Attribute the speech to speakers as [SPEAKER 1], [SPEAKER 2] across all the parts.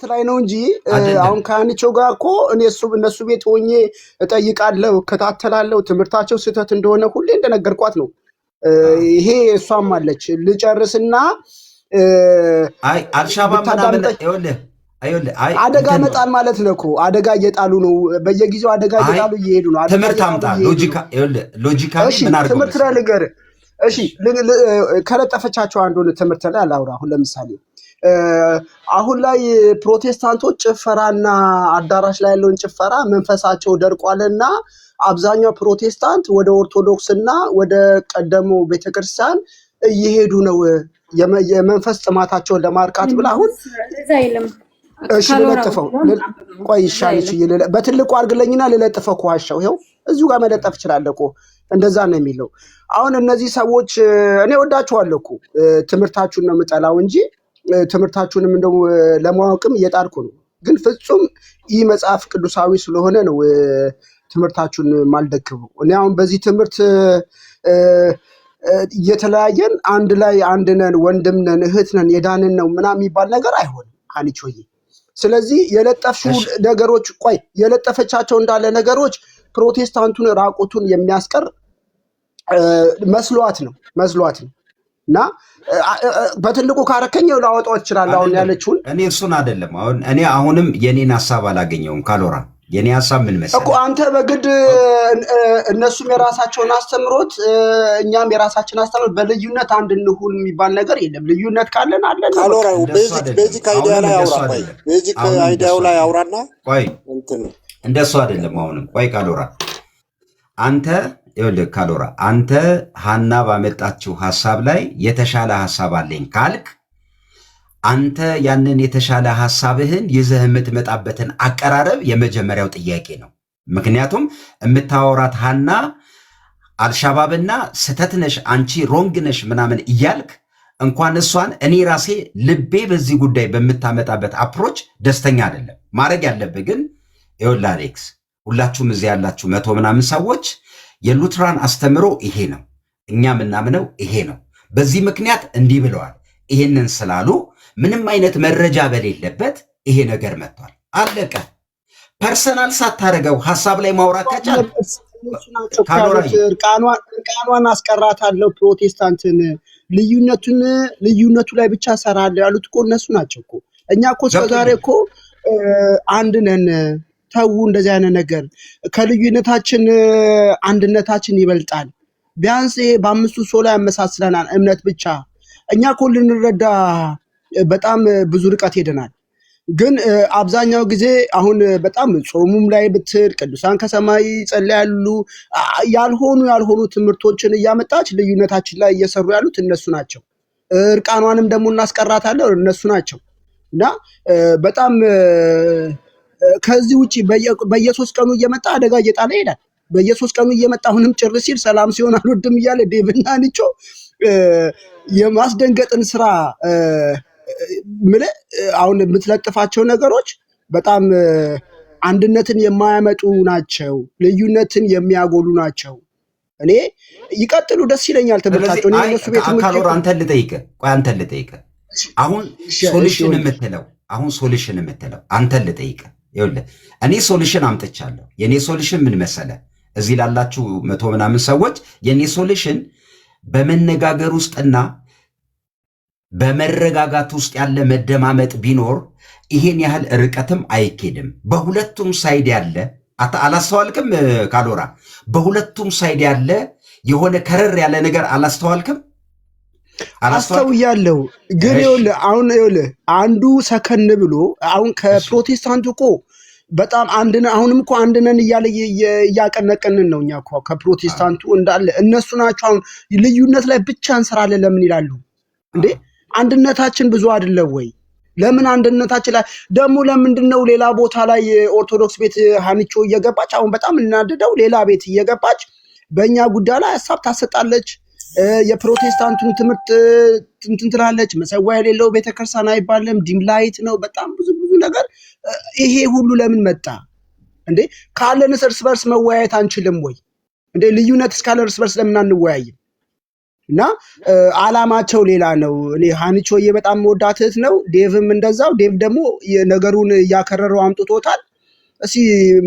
[SPEAKER 1] ላይ ነው እንጂ
[SPEAKER 2] አይደለም
[SPEAKER 1] አሁን ከአንቾ ጋር እኮ እነሱ ቤት ሆኜ እጠይቃለሁ፣ እከታተላለሁ። ትምህርታቸው ስህተት እንደሆነ ሁሌ እንደነገርኳት ነው። ይሄ እሷም አለች። ልጨርስና
[SPEAKER 2] አይ አልሻባብ ምናምን
[SPEAKER 1] አደጋ መጣል ማለት ነው እኮ አደጋ እየጣሉ ነው። በየጊዜው አደጋ እየጣሉ እየሄዱ ነው።
[SPEAKER 2] ትምህርት አምጣ ሎጂካሊ ምን አድርገው
[SPEAKER 1] ትምህርት ላይ ልገር። እሺ ከለጠፈቻቸው አንዱን ትምህርት ላይ አላውራ። አሁን ለምሳሌ አሁን ላይ ፕሮቴስታንቶች ጭፈራና አዳራሽ ላይ ያለውን ጭፈራ መንፈሳቸው ደርቋልና አብዛኛው ፕሮቴስታንት ወደ ኦርቶዶክስና ወደ ቀደመው ቤተክርስቲያን እየሄዱ ነው የመንፈስ ጥማታቸውን ለማርካት ብላ አሁን እሺ ልለጥፈው። ቆይ ይሻልሽ በትልቁ አድርግልኝና ልለጥፈው ኳሻው ይሄው እዚሁ ጋር መለጠፍ እችላለሁ እኮ እንደዛ ነው የሚለው። አሁን እነዚህ ሰዎች እኔ ወዳቸዋለሁ እኮ ትምህርታችሁን ነው የምጠላው እንጂ ትምህርታችሁንም እንደው ለማወቅም እየጣርኩ ነው። ግን ፍጹም ይህ መጽሐፍ ቅዱሳዊ ስለሆነ ነው ትምህርታችሁን ማልደግፈው። እኔ አሁን በዚህ ትምህርት እየተለያየን አንድ ላይ አንድ ነን፣ ወንድም ነን፣ እህት ነን፣ የዳንን ነው ምናምን የሚባል ነገር አይሆንም ሀኒቾዬ። ስለዚህ የለጠፍሽው ነገሮች ቆይ የለጠፈቻቸው እንዳለ ነገሮች ፕሮቴስታንቱን ራቁቱን የሚያስቀር መስሏት ነው እና በትልቁ ካረከኝ ላወጣው እችላለሁ። አሁን ያለችውን
[SPEAKER 2] እኔ እሱን አይደለም እኔ አሁንም የኔን ሐሳብ አላገኘውም። ካሎራ የኔ ሐሳብ ምን መሰለህ
[SPEAKER 1] እኮ አንተ በግድ እነሱም የራሳቸውን አስተምሮት እኛም የራሳችን አስተምሮት በልዩነት አንድ እንሁን የሚባል ነገር የለም። ልዩነት ካለን አለን።
[SPEAKER 3] ካሎራ ቤዚክ አይዲያ ላይ አውራ። ቆይ ቤዚክ አይዲያው ላይ አውራና
[SPEAKER 2] ቆይ እንደሱ አይደለም። አሁንም ቆይ ካሎራ አንተ ይኸውልህ ካሎራ አንተ ሐና ባመጣችው ሐሳብ ላይ የተሻለ ሐሳብ አለኝ ካልክ አንተ ያንን የተሻለ ሐሳብህን ይዘህ የምትመጣበትን አቀራረብ የመጀመሪያው ጥያቄ ነው። ምክንያቱም የምታወራት ሐና አልሻባብና ስተት ነሽ አንቺ ሮንግ ነሽ ምናምን እያልክ እንኳን እሷን እኔ ራሴ ልቤ በዚህ ጉዳይ በምታመጣበት አፕሮች ደስተኛ አይደለም። ማድረግ ያለብህ ግን ይኸውልህ አሌክስ፣ ሁላችሁም እዚህ ያላችሁ 100 ምናምን ሰዎች የሉትራን አስተምሮ ይሄ ነው፣ እኛ ምናምነው ይሄ ነው፣ በዚህ ምክንያት እንዲህ ብለዋል። ይሄንን ስላሉ ምንም አይነት መረጃ በሌለበት ይሄ ነገር መጥቷል። አለቀ። ፐርሰናል ሳታረገው ሐሳብ ላይ ማውራት ከቻል
[SPEAKER 1] እርቃኗን አስቀራታለሁ ፕሮቴስታንትን ልዩነቱ ላይ ብቻ ሰራለሁ ያሉት እኮ እነሱ ናቸው እኮ። እኛ እኮ እስከዛሬ እኮ አንድ ነን። ተው እንደዚህ አይነት ነገር ከልዩነታችን አንድነታችን ይበልጣል። ቢያንስ ይሄ በአምስቱ ሶላ ያመሳስለናል እምነት ብቻ። እኛ እኮ ልንረዳ በጣም ብዙ ርቀት ሄደናል። ግን አብዛኛው ጊዜ አሁን በጣም ጾሙም ላይ ብትል ቅዱሳን ከሰማይ ጸልያሉ ያልሆኑ ትምህርቶችን እያመጣች ልዩነታችን ላይ እየሰሩ ያሉት እነሱ ናቸው። እርቃኗንም ደግሞ እናስቀራታለን እነሱ ናቸው። እና በጣም ከዚህ ውጪ በየ3 ቀኑ እየመጣ አደጋ እየጣለ ይሄዳል። በየ3 ቀኑ እየመጣ አሁንም ጭር ሲል ሰላም ሲሆን አልወድም እያለ ዴቭና ኒቾ የማስደንገጥን ስራ አሁን የምትለጥፋቸው ነገሮች በጣም አንድነትን የማያመጡ ናቸው፣ ልዩነትን የሚያጎሉ ናቸው። እኔ ይቀጥሉ ደስ ይለኛል ትምህርታቸው። እኔ እነሱ ቤት
[SPEAKER 2] ካሎራ አንተን ልጠይቅህ አሁን ሶሉሽን የምትለው አንተን ልጠይቅህ። ይኸውልህ እኔ ሶሉሽን አምጥቻለሁ። የኔ ሶሉሽን ምን መሰለህ? እዚህ ላላችሁ 100 ምናምን ሰዎች የኔ ሶሉሽን በመነጋገር ውስጥና በመረጋጋት ውስጥ ያለ መደማመጥ ቢኖር ይሄን ያህል ርቀትም አይኬድም። በሁለቱም ሳይድ ያለ አላስተዋልክም ካሎራ? በሁለቱም ሳይድ ያለ የሆነ ከረር ያለ ነገር አላስተዋልክም?
[SPEAKER 1] አስተውያለሁ። ግን ይኸውልህ አንዱ ሰከን ብሎ አሁን ከፕሮቴስታንቱ እኮ በጣም አሁንም እኮ አንድ ነን እያለ እያቀነቀንን ነው። እኛ እኮ ከፕሮቴስታንቱ እንዳለ እነሱ ናቸው አሁን ልዩነት ላይ ብቻ እንሰራለን ለምን ይላሉ እንዴ? አንድነታችን ብዙ አይደለም ወይ? ለምን አንድነታችን ላይ ደግሞ ለምንድን ነው ሌላ ቦታ ላይ ኦርቶዶክስ ቤት ሀኒቾ እየገባች አሁን በጣም እናደደው ሌላ ቤት እየገባች በእኛ ጉዳይ ላይ ሀሳብ ታሰጣለች። የፕሮቴስታንቱን ትምህርት እንትን ትላለች። መሰዊያ የሌለው ቤተክርስቲያን አይባልም፣ ዲም ላይት ነው። በጣም ብዙ ነገር። ይሄ ሁሉ ለምን መጣ እንዴ? ካለንስ እርስ በርስ መወያየት አንችልም ወይ እንዴ? ልዩነት እስካለ እርስ በርስ ለምን አንወያይም እና አላማቸው ሌላ ነው። እኔ ሀኒቾዬ በጣም መወዳት እህት ነው። ዴቭም እንደዛው። ዴቭ ደግሞ ነገሩን እያከረረው አምጥቶታል። እስኪ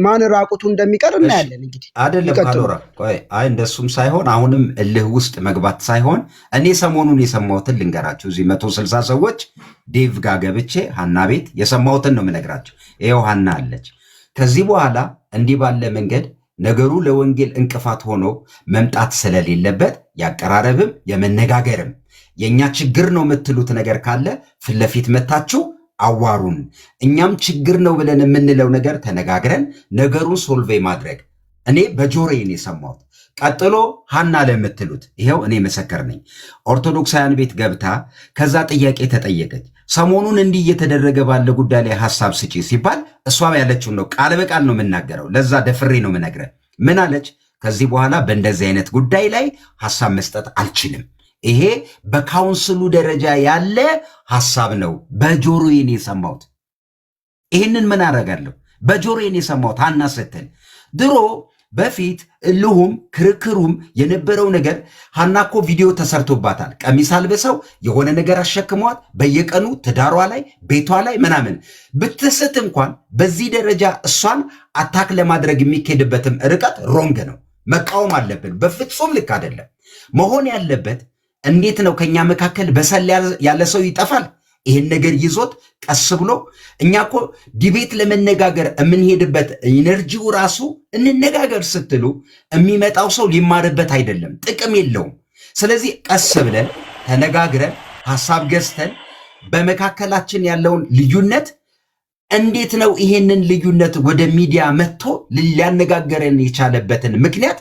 [SPEAKER 1] ማን ራቁቱ እንደሚቀር እናያለን። እንግዲህ
[SPEAKER 2] አይደለም ካሎራ፣ ቆይ አይ እንደሱም ሳይሆን አሁንም እልህ ውስጥ መግባት ሳይሆን እኔ ሰሞኑን የሰማሁትን ልንገራችሁ። እዚህ 160 ሰዎች ዴቭ ጋር ገብቼ ሀና ቤት የሰማሁትን ነው የምነግራቸው። ይኸው ሀና አለች። ከዚህ በኋላ እንዲህ ባለ መንገድ ነገሩ ለወንጌል እንቅፋት ሆኖ መምጣት ስለሌለበት ያቀራረብም የመነጋገርም የእኛ ችግር ነው የምትሉት ነገር ካለ ፊት ለፊት መታችሁ አዋሩን። እኛም ችግር ነው ብለን የምንለው ነገር ተነጋግረን ነገሩን ሶልቬ ማድረግ። እኔ በጆሮዬን የሰማሁት። ቀጥሎ ሀና ለምትሉት ይኸው እኔ መሰከር ነኝ። ኦርቶዶክሳውያን ቤት ገብታ ከዛ ጥያቄ ተጠየቀች። ሰሞኑን እንዲህ እየተደረገ ባለ ጉዳይ ላይ ሀሳብ ስጪ ሲባል እሷ ያለችውን ነው ቃል በቃል ነው የምናገረው። ለዛ ደፍሬ ነው የምነግረን። ምን አለች? ከዚህ በኋላ በእንደዚህ አይነት ጉዳይ ላይ ሀሳብ መስጠት አልችልም። ይሄ በካውንስሉ ደረጃ ያለ ሐሳብ ነው። በጆሮዬን የሰማሁት። ይህንን ምን አደርጋለሁ? በጆሮዬን የሰማሁት ሀና ስትል ድሮ በፊት እልሁም ክርክሩም የነበረው ነገር ሀና እኮ ቪዲዮ ተሰርቶባታል። ቀሚስ አልብሰው የሆነ ነገር አሸክሟት በየቀኑ ትዳሯ ላይ ቤቷ ላይ ምናምን ብትስት እንኳን በዚህ ደረጃ እሷን አታክ ለማድረግ የሚካሄድበትም ርቀት ሮንግ ነው። መቃወም አለብን። በፍጹም ልክ አይደለም። መሆን ያለበት እንዴት ነው? ከኛ መካከል በሰል ያለ ሰው ይጠፋል። ይህን ነገር ይዞት ቀስ ብሎ እኛ እኮ ዲቤት ለመነጋገር የምንሄድበት ኢነርጂው ራሱ እንነጋገር ስትሉ የሚመጣው ሰው ሊማርበት አይደለም፣ ጥቅም የለውም። ስለዚህ ቀስ ብለን ተነጋግረን ሐሳብ ገዝተን በመካከላችን ያለውን ልዩነት እንዴት ነው ይሄንን ልዩነት ወደ ሚዲያ መጥቶ ሊያነጋገረን የቻለበትን ምክንያት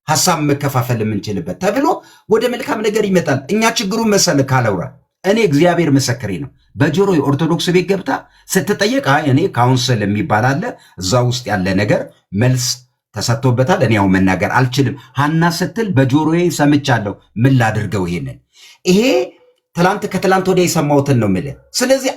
[SPEAKER 2] ሐሳብ መከፋፈል የምንችልበት ተብሎ ወደ መልካም ነገር ይመጣል። እኛ ችግሩን መሰል ካለውራ እኔ እግዚአብሔር መሰክሬ ነው። በጆሮ የኦርቶዶክስ ቤት ገብታ ስትጠየቅ እኔ ካውንስል የሚባል አለ እዛ ውስጥ ያለ ነገር መልስ ተሰጥቶበታል። እኔ ያው መናገር አልችልም ሀና ስትል በጆሮዬ ሰምቻለሁ። ምን ላድርገው? ይሄ ትላንት ከትላንት ወዲያ የሰማሁትን ነው የምልህ። ስለዚህ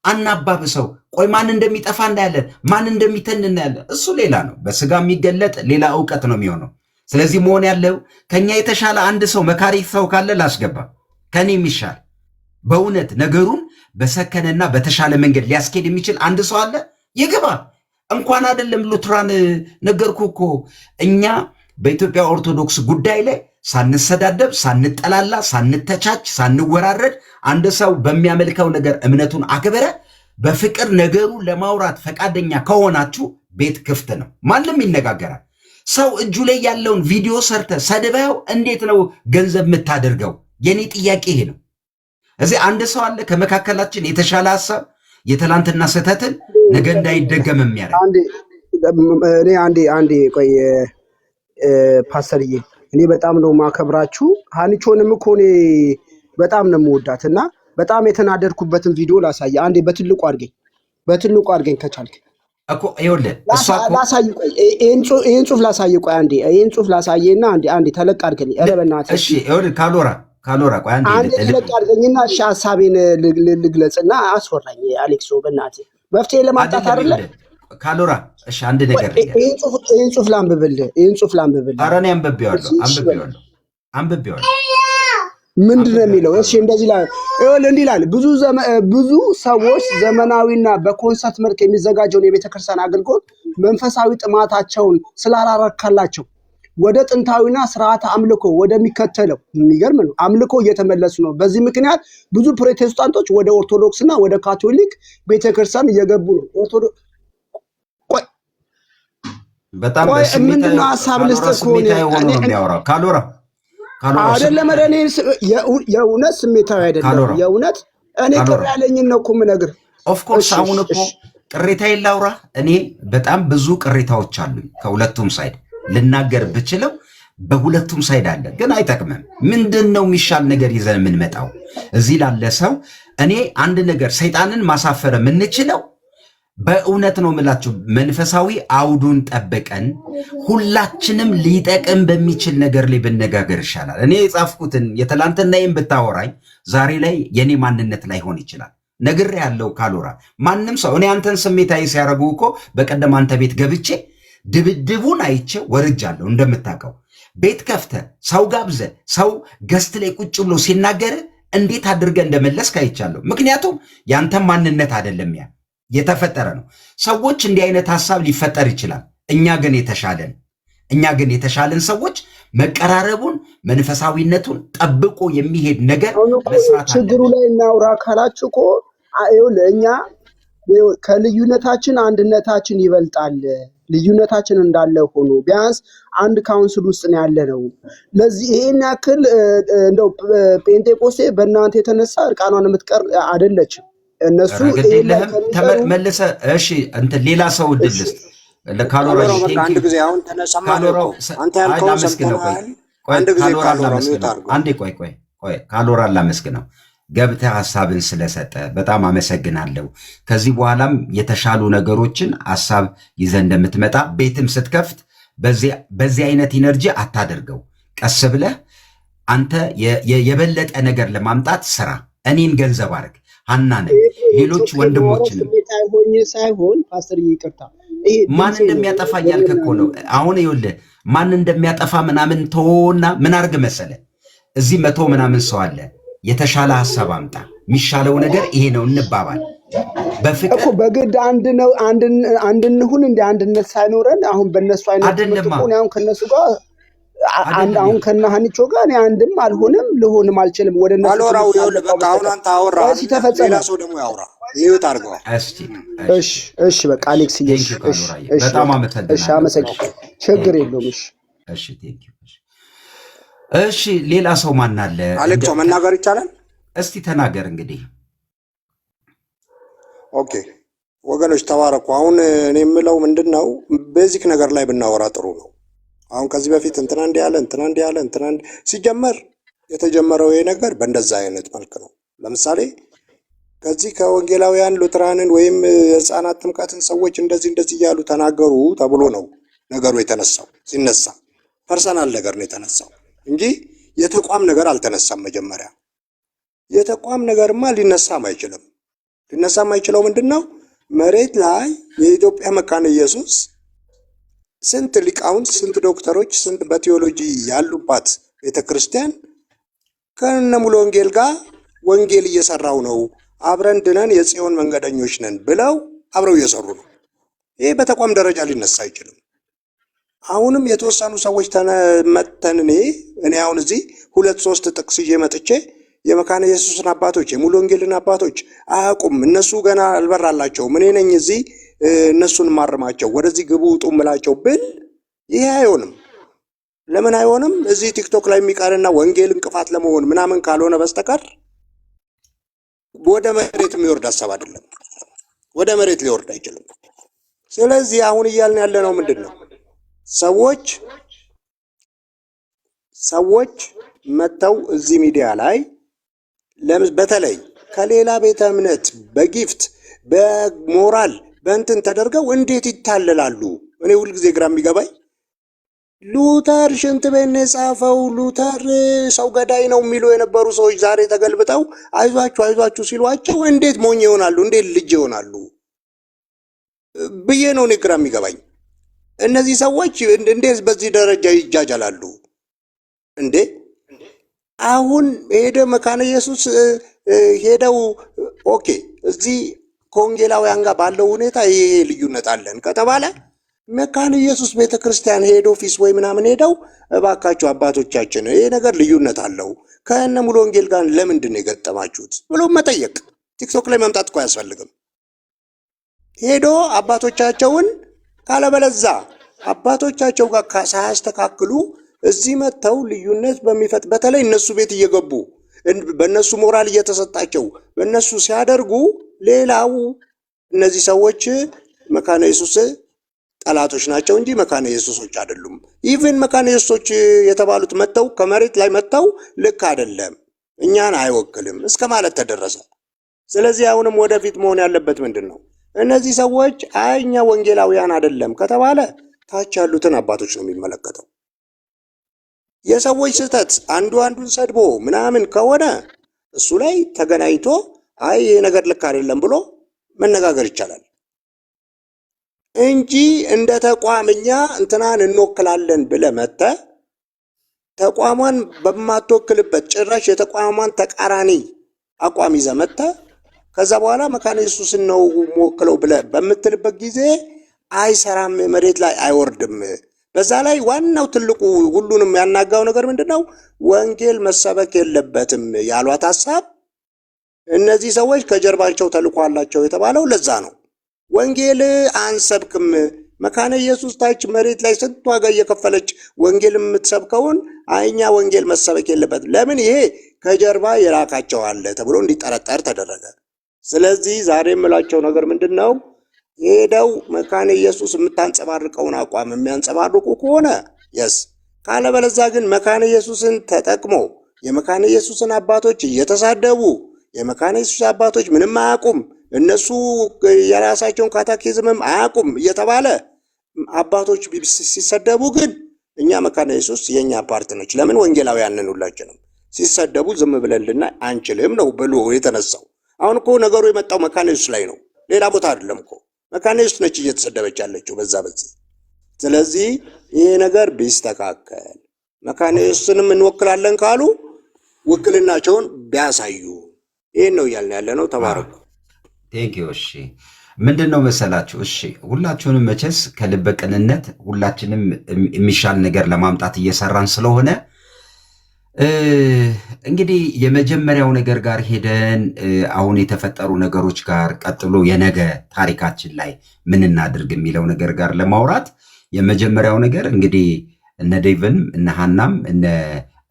[SPEAKER 2] አናባብሰው። ቆይ ማን እንደሚጠፋ እናያለን፣ ማን እንደሚተን እናያለን። እሱ ሌላ ነው፣ በስጋ የሚገለጥ ሌላ እውቀት ነው የሚሆነው። ስለዚህ መሆን ያለው ከኛ የተሻለ አንድ ሰው መካሪ ሰው ካለ ላስገባ፣ ከኔ የሚሻል በእውነት ነገሩን በሰከነና በተሻለ መንገድ ሊያስኬድ የሚችል አንድ ሰው አለ፣ ይግባ። እንኳን አይደለም ሉትራን ነገርኩ እኮ እኛ በኢትዮጵያ ኦርቶዶክስ ጉዳይ ላይ ሳንሰዳደብ፣ ሳንጠላላ፣ ሳንተቻች፣ ሳንወራረድ አንድ ሰው በሚያመልከው ነገር እምነቱን አክብረ በፍቅር ነገሩ ለማውራት ፈቃደኛ ከሆናችሁ ቤት ክፍት ነው። ማንም ይነጋገራል። ሰው እጁ ላይ ያለውን ቪዲዮ ሰርተ ሰድበው እንዴት ነው ገንዘብ የምታደርገው? የኔ ጥያቄ ይሄ ነው። እዚህ አንድ ሰው አለ ከመካከላችን የተሻለ ሀሳብ የትላንትና ስህተትን ነገ እንዳይደገም የሚያደርግ
[SPEAKER 1] አንዴ ቆይ ፓስተርዬ፣ እኔ በጣም ነው ማከብራችሁ። ሀኒቾንም እኮ እኔ በጣም ነው የምወዳት እና በጣም የተናደድኩበትን ቪዲዮ ላሳየ። አንዴ በትልቁ አድርገኝ ከቻልክ
[SPEAKER 2] እኮ ይኸውልህ፣ እሷ
[SPEAKER 1] ላሳይ። ቆይ ይሄን ጽሑፍ ላሳይ። ቆይ አንዴ ይሄን ጽሑፍ ላሳየና አንዴ ተለቅ አድርገኝ። ኧረ በእናትህ
[SPEAKER 2] እሺ። ይኸውልህ ካሎራ ቆይ አንዴ
[SPEAKER 1] ተለቅ አድርገኝና እሺ ሀሳቤን ልግለጽና አስወራኝ። አሌክሶ በእናትህ መፍትሄ ለማጣት አይደለ
[SPEAKER 2] ካሎራ። እሺ አንድ ነገር
[SPEAKER 1] ይሄን ጽሑፍ ላንብብልህ።
[SPEAKER 2] ኧረ እኔ አንብቤዋለሁ።
[SPEAKER 1] ምንድን ነው የሚለው? እሺ እንደዚህ እንዲህ ይላል። ብዙ ሰዎች ዘመናዊና በኮንሰርት መልክ የሚዘጋጀውን የቤተክርስቲያን አገልግሎት መንፈሳዊ ጥማታቸውን ስላላረካላቸው ወደ ጥንታዊና ስርዓተ አምልኮ ወደሚከተለው የሚገርም ነው አምልኮ እየተመለሱ ነው። በዚህ ምክንያት ብዙ ፕሮቴስታንቶች ወደ ኦርቶዶክስና ወደ ካቶሊክ ቤተክርስቲያን እየገቡ ነው።
[SPEAKER 2] በጣም
[SPEAKER 1] ምንድነው ሀሳብ ልስጥህ
[SPEAKER 2] ሆኖ የሚያወራው ካሎራ
[SPEAKER 1] አይደለም። እኔ የእውነት ስሜታዊ አይደለም። የእውነት እኔ ቅር ያለኝን ነው እኮ የምነግርህ።
[SPEAKER 2] ኦፍኮርስ አሁን እኮ ቅሬታ የላውራ። እኔ በጣም ብዙ ቅሬታዎች አሉኝ ከሁለቱም ሳይድ ልናገር ብችለው በሁለቱም ሳይድ አለ፣ ግን አይጠቅምም። ምንድን ነው የሚሻል ነገር ይዘን የምንመጣው እዚህ ላለ ሰው? እኔ አንድ ነገር ሰይጣንን ማሳፈር የምንችለው በእውነት ነው የምላችሁ፣ መንፈሳዊ አውዱን ጠብቀን ሁላችንም ሊጠቅም በሚችል ነገር ላይ ብነጋገር ይሻላል። እኔ የጻፍኩትን የትላንትናዬን ብታወራኝ ዛሬ ላይ የኔ ማንነት ላይሆን ይችላል። ነግሬ ያለው ካሎራ ማንም ሰው እኔ አንተን ስሜታዊ ሲያደርጉ እኮ በቀደም አንተ ቤት ገብቼ ድብድቡን አይቼ ወርጃለሁ። እንደምታውቀው ቤት ከፍተ ሰው ጋብዘ ሰው ገስት ላይ ቁጭ ብሎ ሲናገር እንዴት አድርገ እንደመለስክ አይቻለሁ። ምክንያቱም ያንተ ማንነት አይደለም፣ ያ የተፈጠረ ነው። ሰዎች እንዲህ አይነት ሐሳብ ሊፈጠር ይችላል። እኛ ግን የተሻለን ሰዎች መቀራረቡን መንፈሳዊነቱን ጠብቆ የሚሄድ ነገር መስራት
[SPEAKER 1] ችግሩ ላይ እናውራ ካላችሁ እኮ እኛ ከልዩነታችን አንድነታችን ይበልጣል። ልዩነታችን እንዳለ ሆኖ ቢያንስ አንድ ካውንስል ውስጥ ነው ያለ ነው። ለዚህ ይሄን ያክል እንደው ጴንጤቆስቴ በእናንተ የተነሳ እርቃኗን የምትቀር አይደለችም። እነሱ
[SPEAKER 2] መልሰ እሺ እንትን ሌላ ሰው ድልስ ለካሎራ
[SPEAKER 3] አንድ ጊዜ አሁን ተነሳማ አንተ ያልከው ሰምተናል። አንድ ጊዜ
[SPEAKER 2] ካሎራ ላመስግነው ገብተህ ሐሳብን ስለሰጠ በጣም አመሰግናለሁ። ከዚህ በኋላም የተሻሉ ነገሮችን ሐሳብ ይዘህ እንደምትመጣ ቤትም ስትከፍት በዚህ አይነት ኢነርጂ አታደርገው። ቀስ ብለህ አንተ የበለጠ ነገር ለማምጣት ስራ። እኔን ገንዘብ አድርግ ሐናን ሌሎች ወንድሞችንም
[SPEAKER 1] ሳይሆን ፓስተር ይቅርታ
[SPEAKER 2] ማን እንደሚያጠፋ እያልክ እኮ ነው። አሁን ይኸውልህ ማን እንደሚያጠፋ ምናምን ተወውና ምን አድርግ መሰለህ፣ እዚህ 100 ምናምን ሰው አለ። የተሻለ ሐሳብ አምጣ። የሚሻለው ነገር ይሄ ነው እንባባል። በፍቅር
[SPEAKER 1] እኮ በግድ አንድንሁን እንደ አንድነት ሳይኖረን አሁን በእነሱ አይነት
[SPEAKER 2] አይደለም።
[SPEAKER 1] አሁን ከነሱ ጋር አሁን ከነሐኒቾ ጋር እኔ አንድም አልሆንም ልሆንም አልችልም። ወደ እነሱ
[SPEAKER 3] አሎራው ይኸውልህ በቃ አሁን አንተ አወራ ሌላ ሰው ደግሞ ያወራ ይሁት አድርገው።
[SPEAKER 1] እሺ በቃ አሌክስ
[SPEAKER 2] በጣም አመሰግናለሁ።
[SPEAKER 1] እሺ አመሰግናለሁ። ችግር የለውም።
[SPEAKER 2] እሺ ቴንክ ዩ። እሺ ሌላ ሰው ማን አለ?
[SPEAKER 3] አሌክሶ መናገር ይቻላል?
[SPEAKER 2] እስቲ ተናገር እንግዲህ።
[SPEAKER 3] ኦኬ ወገኖች ተባረኩ። አሁን እኔ የምለው ምንድነው ቤዚክ ነገር ላይ ብናወራ ጥሩ ነው። አሁን ከዚህ በፊት እንትና እንዲህ ያለ ሲጀመር የተጀመረው ይሄ ነገር በእንደዛ አይነት መልክ ነው። ለምሳሌ ከዚህ ከወንጌላውያን ሉትራንን ወይም የሕፃናት ጥምቀትን ሰዎች እንደዚህ እያሉ ተናገሩ ተብሎ ነው ነገሩ የተነሳው። ሲነሳ ፐርሰናል ነገር ነው የተነሳው እንጂ የተቋም ነገር አልተነሳም። መጀመሪያ የተቋም ነገርማ ሊነሳም አይችልም። ሊነሳም አይችለው ምንድነው መሬት ላይ የኢትዮጵያ መካነ ኢየሱስ ስንት ሊቃውንት፣ ስንት ዶክተሮች፣ ስንት በቴዎሎጂ ያሉባት ቤተክርስቲያን ከነ ሙሉ ወንጌል ጋር ወንጌል እየሰራው ነው፣ አብረን ድነን የጽዮን መንገደኞች ነን ብለው አብረው እየሰሩ ነው። ይሄ በተቋም ደረጃ ሊነሳ አይችልም። አሁንም የተወሰኑ ሰዎች ተመተን እኔ አሁን እዚህ 2-3 ጥቅስ ይዤ መጥቼ የመካነ ኢየሱስን አባቶች የሙሉ ወንጌልን አባቶች አያውቁም፣ እነሱ ገና አልበራላቸውም፣ እኔ ነኝ እዚህ እነሱን ማርማቸው ወደዚህ ግቡ ውጡ ምላቸው ብል ይሄ አይሆንም። ለምን አይሆንም? እዚህ ቲክቶክ ላይ የሚቀርና ወንጌል እንቅፋት ለመሆን ምናምን ካልሆነ በስተቀር ወደ መሬት የሚወርድ ሀሳብ አይደለም። ወደ መሬት ሊወርድ አይችልም። ስለዚህ አሁን እያልን ያለ ነው ምንድነው ሰዎች መተው እዚህ ሚዲያ ላይ በተለይ ከሌላ ቤተ እምነት በጊፍት በሞራል በእንትን ተደርገው እንዴት ይታለላሉ? እኔ ሁልጊዜ ግራ የሚገባኝ ሉተር ሽንት ቤት የጻፈው ሉተር ሰው ገዳይ ነው የሚሉ የነበሩ ሰዎች ዛሬ ተገልብጠው አይዟችሁ ሲሏቸው እንዴት ሞኝ ይሆናሉ? እንዴት ልጅ ይሆናሉ ብዬ ነው እኔ ግራ የሚገባኝ። እነዚህ ሰዎች እንዴት በዚህ ደረጃ ይጃጃላሉ እንዴ? አሁን ሄደ መካነ ኢየሱስ ሄደው ኦኬ እዚህ ከወንጌላውያን ጋር ባለው ሁኔታ ይሄ ልዩነት አለን ከተባለ መካነ ኢየሱስ ቤተክርስቲያን ሄዶ ኦፊስ ወይ ምናምን ሄደው እባካችሁ አባቶቻችን ይሄ ነገር ልዩነት አለው ከነ ሙሉ ወንጌል ጋር ለምንድን ነው የገጠማችሁት ብሎ መጠየቅ። ቲክቶክ ላይ መምጣት እኮ አያስፈልግም። ሄዶ አባቶቻቸውን ካለበለዛ አባቶቻቸው ጋር ሳያስተካክሉ እዚህ መተው ልዩነት በተለይ እነሱ ቤት እየገቡ በእነሱ ሞራል እየተሰጣቸው በእነሱ ሲያደርጉ ሌላው እነዚህ ሰዎች መካነ ኢየሱስ ጠላቶች ናቸው እንጂ መካነ ኢየሱሶች አይደሉም። ኢቭን መካነ ኢየሱሶች የተባሉት መተው ከመሬት ላይ መተው ልክ አይደለም እኛን አይወክልም እስከ ማለት ተደረሰ። ስለዚህ አሁንም ወደፊት መሆን ያለበት ምንድን ነው? እነዚህ ሰዎች እኛ ወንጌላውያን አይደለም ከተባለ ታች ያሉትን አባቶች ነው የሚመለከተው። የሰዎች ስህተት አንዱን ሰድቦ ምናምን ከሆነ እሱ ላይ ተገናኝቶ ይሄ ነገር ልክ አይደለም ብሎ መነጋገር ይቻላል እንጂ እንደ ተቋም እኛ እንትናን እንወክላለን ብለህ መጥተህ ተቋሟን በማትወክልበት ጭራሽ የተቋሟን ተቃራኒ አቋም ይዘህ መጥተህ ከዛ በኋላ መካነ ኢየሱስን ነው የምወክለው ብለህ በምትልበት ጊዜ አይሰራም፣ መሬት ላይ አይወርድም። በዛ ላይ ዋናው ትልቁ ሁሉንም ያናጋው ነገር ምንድነው? ወንጌል መሰበክ የለበትም ያሏት ሐሳብ እነዚህ ሰዎች ከጀርባቸው ተልዕኮ አላቸው የተባለው ለዛ ነው። ወንጌል አንሰብክም፣ መካነ ኢየሱስ ታች መሬት ላይ ስንት ዋጋ እየከፈለች ወንጌል የምትሰብከውን አይኛ ወንጌል መሰበክ የለበትም። ለምን? ይሄ ከጀርባ የላካቸው አለ ተብሎ እንዲጠረጠር ተደረገ። ስለዚህ ዛሬ የምላቸው ነገር ምንድነው? ሄደው መካነ ኢየሱስ የምታንጸባርቀውን አቋም የሚያንጸባርቁ ከሆነ የስ ካለበለዛ ግን መካነ ኢየሱስን ተጠቅሞ የመካነ ኢየሱስን አባቶች እየተሳደቡ የመካነ ኢየሱስ አባቶች ምንም አያውቁም፣ እነሱ የራሳቸውን ካታኪዝምም አያውቁም እየተባለ አባቶች ሲሰደቡ ግን እኛ መካነ ኢየሱስ የኛ ፓርት ነች። ለምን? ወንጌላውያንን ሁላችንም ሲሰደቡ ዝም ብለን ልናይ አንችልም ነው ብሎ የተነሳው። አሁን እኮ ነገሩ የመጣው መካነ ኢየሱስ ላይ ነው፣ ሌላ ቦታ አይደለም እኮ። መካነ ኢየሱስ ነች እየተሰደበች ያለችው በዛ በዚህ። ስለዚህ ይሄ ነገር ቢስተካከል መካነ ኢየሱስንም እንወክላለን ካሉ ውክልናቸውን ቢያሳዩ፣ ይሄን ነው እያልን ያለ ነው። ተባረኩ።
[SPEAKER 2] ቴንኪው። እሺ ምንድን ነው መሰላችሁ? እሺ ሁላችሁንም መቼስ ከልበ ቅንነት ሁላችንም የሚሻል ነገር ለማምጣት እየሰራን ስለሆነ እንግዲህ የመጀመሪያው ነገር ጋር ሄደን አሁን የተፈጠሩ ነገሮች ጋር ቀጥሎ የነገ ታሪካችን ላይ ምን እናድርግ የሚለው ነገር ጋር ለማውራት የመጀመሪያው ነገር እንግዲህ እነ ዴቭንም እነ ሐናም እነ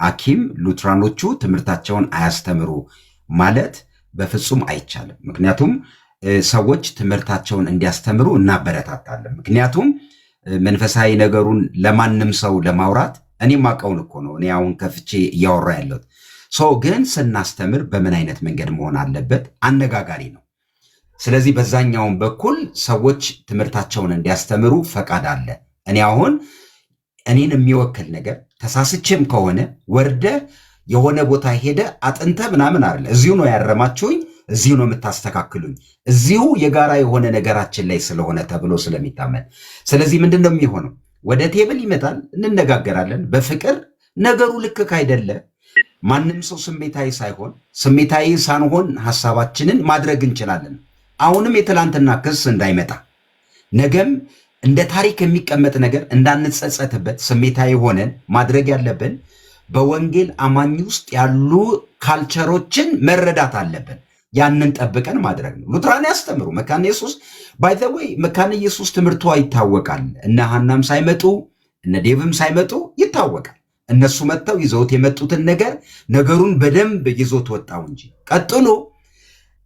[SPEAKER 2] አኪም ሉትራኖቹ ትምህርታቸውን አያስተምሩ ማለት በፍጹም አይቻልም። ምክንያቱም ሰዎች ትምህርታቸውን እንዲያስተምሩ እናበረታታለን። ምክንያቱም መንፈሳዊ ነገሩን ለማንም ሰው ለማውራት እኔ ማቀውን እኮ ነው እኔ አሁን ከፍቼ እያወራ ያለሁት ሰው ግን ስናስተምር በምን አይነት መንገድ መሆን አለበት? አነጋጋሪ ነው። ስለዚህ በዛኛውን በኩል ሰዎች ትምህርታቸውን እንዲያስተምሩ ፈቃድ አለ። እኔ አሁን እኔን የሚወክል ነገር ተሳስቼም ከሆነ ወርደ የሆነ ቦታ ሄደ አጥንተ ምናምን አይደለ፣ እዚሁ ነው ያረማችሁኝ፣ እዚሁ ነው የምታስተካክሉኝ፣ እዚሁ የጋራ የሆነ ነገራችን ላይ ስለሆነ ተብሎ ስለሚታመን። ስለዚህ ምንድን ነው የሚሆነው? ወደ ቴብል ይመጣል፣ እንነጋገራለን በፍቅር። ነገሩ ልክ ካይደለ ማንም ሰው ስሜታዊ ሳይሆን ስሜታዊ ሳንሆን ሐሳባችንን ማድረግ እንችላለን። አሁንም የትላንትና ክስ እንዳይመጣ ነገም እንደ ታሪክ የሚቀመጥ ነገር እንዳንጸጸትበት ስሜታዊ ሆነን ማድረግ ያለብን በወንጌል አማኝ ውስጥ ያሉ ካልቸሮችን መረዳት አለብን። ያንን ጠብቀን ማድረግ ነው። ሉትራን ያስተምሩ መካነ ኢየሱስ ባይ ዘ ወይ መካነ ኢየሱስ ትምህርቷ ይታወቃል። እነ ሐናም ሳይመጡ እነ ዴቭም ሳይመጡ ይታወቃል። እነሱ መጥተው ይዘውት የመጡትን ነገር ነገሩን በደንብ ይዞት ወጣው እንጂ ቀጥሎ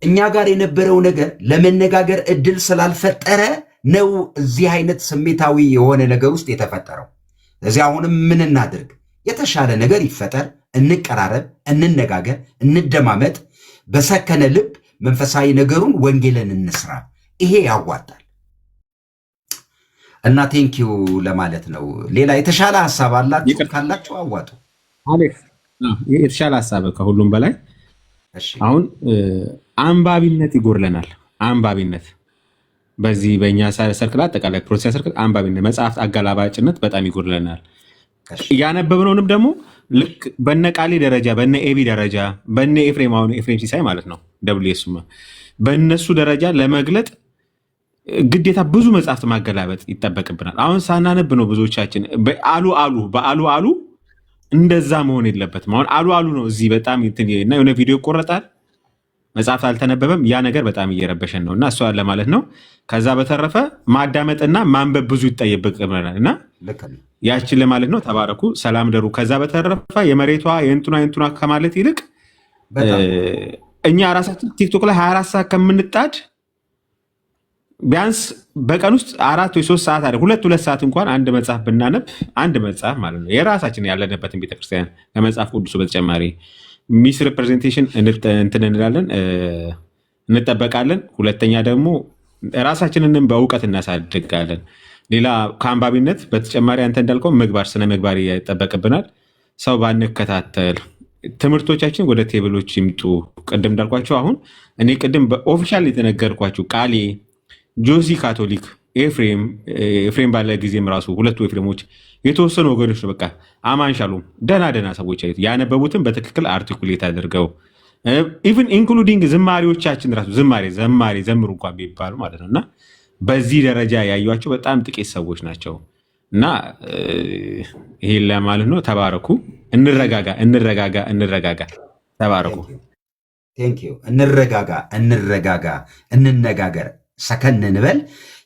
[SPEAKER 2] እኛ ጋር የነበረው ነገር ለመነጋገር እድል ስላልፈጠረ ነው እዚህ አይነት ስሜታዊ የሆነ ነገር ውስጥ የተፈጠረው። ስለዚህ አሁንም ምን እናድርግ? የተሻለ ነገር ይፈጠር፣ እንቀራረብ፣ እንነጋገር፣ እንደማመጥ፣ በሰከነ ልብ መንፈሳዊ ነገሩን ወንጌልን እንስራ። ይሄ ያዋጣል እና ቴንኪው ለማለት ነው። ሌላ የተሻለ ሀሳብ አላችሁ ካላችሁ አዋጡ።
[SPEAKER 4] የተሻለ ሀሳብ ከሁሉም በላይ አሁን አንባቢነት ይጎርለናል። አንባቢነት በዚህ በእኛ ሰርክል አጠቃላይ ፕሮቴስታንት ሰርክል አንባቢነት፣ መጽሐፍት አገላባጭነት በጣም ይጎርለናል። እያነበብነውንም ደግሞ ልክ በነ ቃሌ ደረጃ በነ ኤቢ ደረጃ በነ ኤፍሬም አሁን ኤፍሬም ሲሳይ ማለት ነው ደብሊውኤስማ በእነሱ ደረጃ ለመግለጥ ግዴታ ብዙ መጽሐፍት ማገላበጥ ይጠበቅብናል። አሁን ሳናነብ ነው ብዙዎቻችን በአሉ እንደዛ መሆን የለበትም። አሁን አሉ ነው እዚህ በጣም እና የሆነ ቪዲዮ ይቆረጣል፣ መጽሐፍት አልተነበበም። ያ ነገር በጣም እየረበሸን ነው እና እሷ ለማለት ነው። ከዛ በተረፈ ማዳመጥና ማንበብ ብዙ ይጠየቅብናል እና ያችን ለማለት ነው። ተባረኩ፣ ሰላም ደሩ። ከዛ በተረፈ የመሬቷ የእንትኗ ከማለት ይልቅ እኛ ራሳችን ቲክቶክ ላይ 24 ሰዓት ከምንጣድ ቢያንስ በቀን ውስጥ 4 ወይ 3 ሰዓት አይደል 2 ሰዓት እንኳን አንድ መጽሐፍ ብናነብ አንድ መጽሐፍ ማለት ነው የራሳችን ያለንበትን ቤተክርስቲያን ከመጽሐፍ ቅዱሱ በተጨማሪ ሚስ ሪፕሬዘንቴሽን እንትን እንላለን እንጠበቃለን። ሁለተኛ ደግሞ ራሳችንንም በእውቀት እናሳድጋለን። ሌላ ከአንባቢነት በተጨማሪ አንተ እንዳልከው ምግባር፣ ስነ ምግባር ይጠበቅብናል። ሰው ባንከታተል ትምህርቶቻችን ወደ ቴብሎች ይምጡ። ቅድም እንዳልኳቸው አሁን እኔ ቅድም በኦፊሻል የተነገርኳችሁ ቃሌ ጆሲ ካቶሊክ ኤፍሬም ባለ ጊዜም ራሱ ሁለቱ ኤፍሬሞች የተወሰኑ ወገኖች ነው በቃ አማን ሻሎም ደህና ሰዎች ያነበቡትን በትክክል አርቲኩሌት አድርገው ኢቭን ኢንክሉዲንግ ዝማሬዎቻችን ራሱ ዘምሩ እንኳን ቢባሉ ማለት ነው። እና በዚህ ደረጃ ያዩቸው በጣም ጥቂት ሰዎች ናቸው። እና ይሄን ለማለት ነው። ተባረኩ። እንረጋጋ። ተባረኩ።
[SPEAKER 2] ቴንኪው። እንረጋጋ፣ እንነጋገር፣ ሰከን እንበል።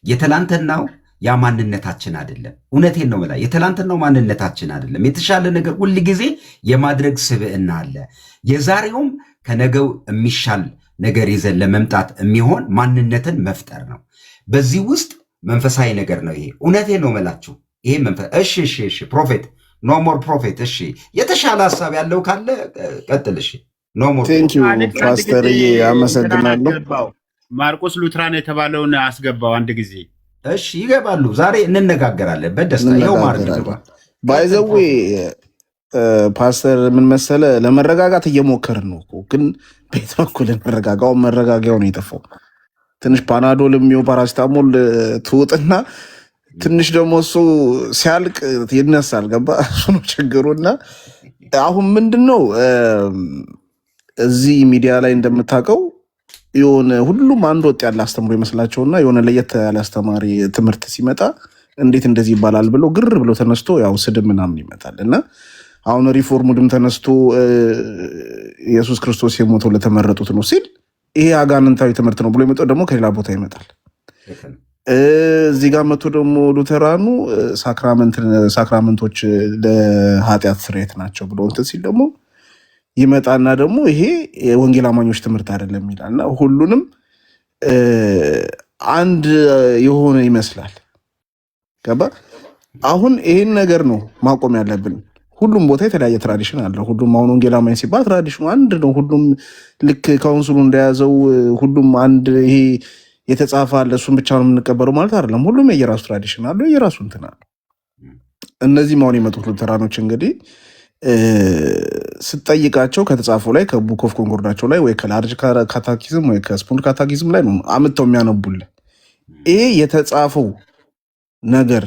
[SPEAKER 2] የትላንትናው ያ ማንነታችን አይደለም። እውነቴን ነው የምልህ፣ የትላንትናው ማንነታችን አይደለም። የተሻለ ነገር ሁል ጊዜ የማድረግ ስብዕና አለ። የዛሬውም ከነገው የሚሻል ነገር ይዘን ለመምጣት የሚሆን ማንነትን መፍጠር ነው። በዚህ ውስጥ መንፈሳዊ ነገር ነው ይሄ። እውነቴን ነው የምላችሁ ይሄ መንፈስ። እሺ ፕሮፌት ኖ ሞር ፕሮፌት። እሺ የተሻለ ሀሳብ ያለው ካለ ቀጥል። እሺ ኖ ሞር
[SPEAKER 5] ፓስተርዬ፣ አመሰግናለሁ።
[SPEAKER 6] ማርቆስ ሉትራን የተባለውን አስገባው አንድ ጊዜ።
[SPEAKER 2] እሺ ይገባሉ። ዛሬ እንነጋገራለን በደስታ። ይኸው ማርክ
[SPEAKER 5] ባይዘዌ ፓስተር ምን መሰለ፣ ለመረጋጋት እየሞከርን ነው እኮ ግን ቤት በኩል እንረጋጋው። መረጋጊያው ነው የጠፋው። ትንሽ ፓናዶል የሚው ፓራሲታሞል ትውጥና ትንሽ ደግሞ እሱ ሲያልቅ ይነሳል። ገባ? እሱ ነው ችግሩና አሁን ምንድን ነው እዚህ ሚዲያ ላይ እንደምታውቀው የሆነ ሁሉም አንድ ወጥ ያለ አስተምሮ ይመስላቸውና የሆነ ለየት ያለ አስተማሪ ትምህርት ሲመጣ እንዴት እንደዚህ ይባላል ብሎ ግር ብሎ ተነስቶ ያው ስድብ ምናምን ይመጣል። እና አሁን ሪፎርሙድም ተነስቶ ኢየሱስ ክርስቶስ የሞተው ለተመረጡት ነው ሲል ይሄ አጋንንታዊ ትምህርት ነው ብሎ የመጣው ደግሞ ከሌላ ቦታ ይመጣል። እዚህ ጋር መቶ ደግሞ ሉተራኑ ሳክራመንቶች ለኃጢአት ስርየት ናቸው ብሎ እንትን ሲል ደግሞ ይመጣና ደግሞ ይሄ የወንጌል አማኞች ትምህርት አይደለም ይላል። እና ሁሉንም አንድ የሆነ ይመስላል። ገባ? አሁን ይሄን ነገር ነው ማቆም ያለብን። ሁሉም ቦታ የተለያየ ትራዲሽን አለ። ሁሉም አሁን ወንጌል አማኝ ሲባል ትራዲሽኑ አንድ ነው። ሁሉም ልክ ካውንስሉ እንደያዘው ሁሉም አንድ ይሄ የተጻፈ አለ እሱን ብቻ ነው የምንቀበለው ማለት አይደለም። ሁሉም የየራሱ ትራዲሽን አለው፣ የየራሱ እንትን አለ። እነዚህ አሁን የመጡት ሉተራኖች እንግዲህ ስትጠይቃቸው ከተጻፈው ላይ ከቡክ ኦፍ ኮንኮርዳቸው ላይ ወይ ከላርጅ ካታኪዝም ወይ ከስፖንድ ካታኪዝም ላይ ነው አምጥተው የሚያነቡልን። ይሄ የተጻፈው ነገር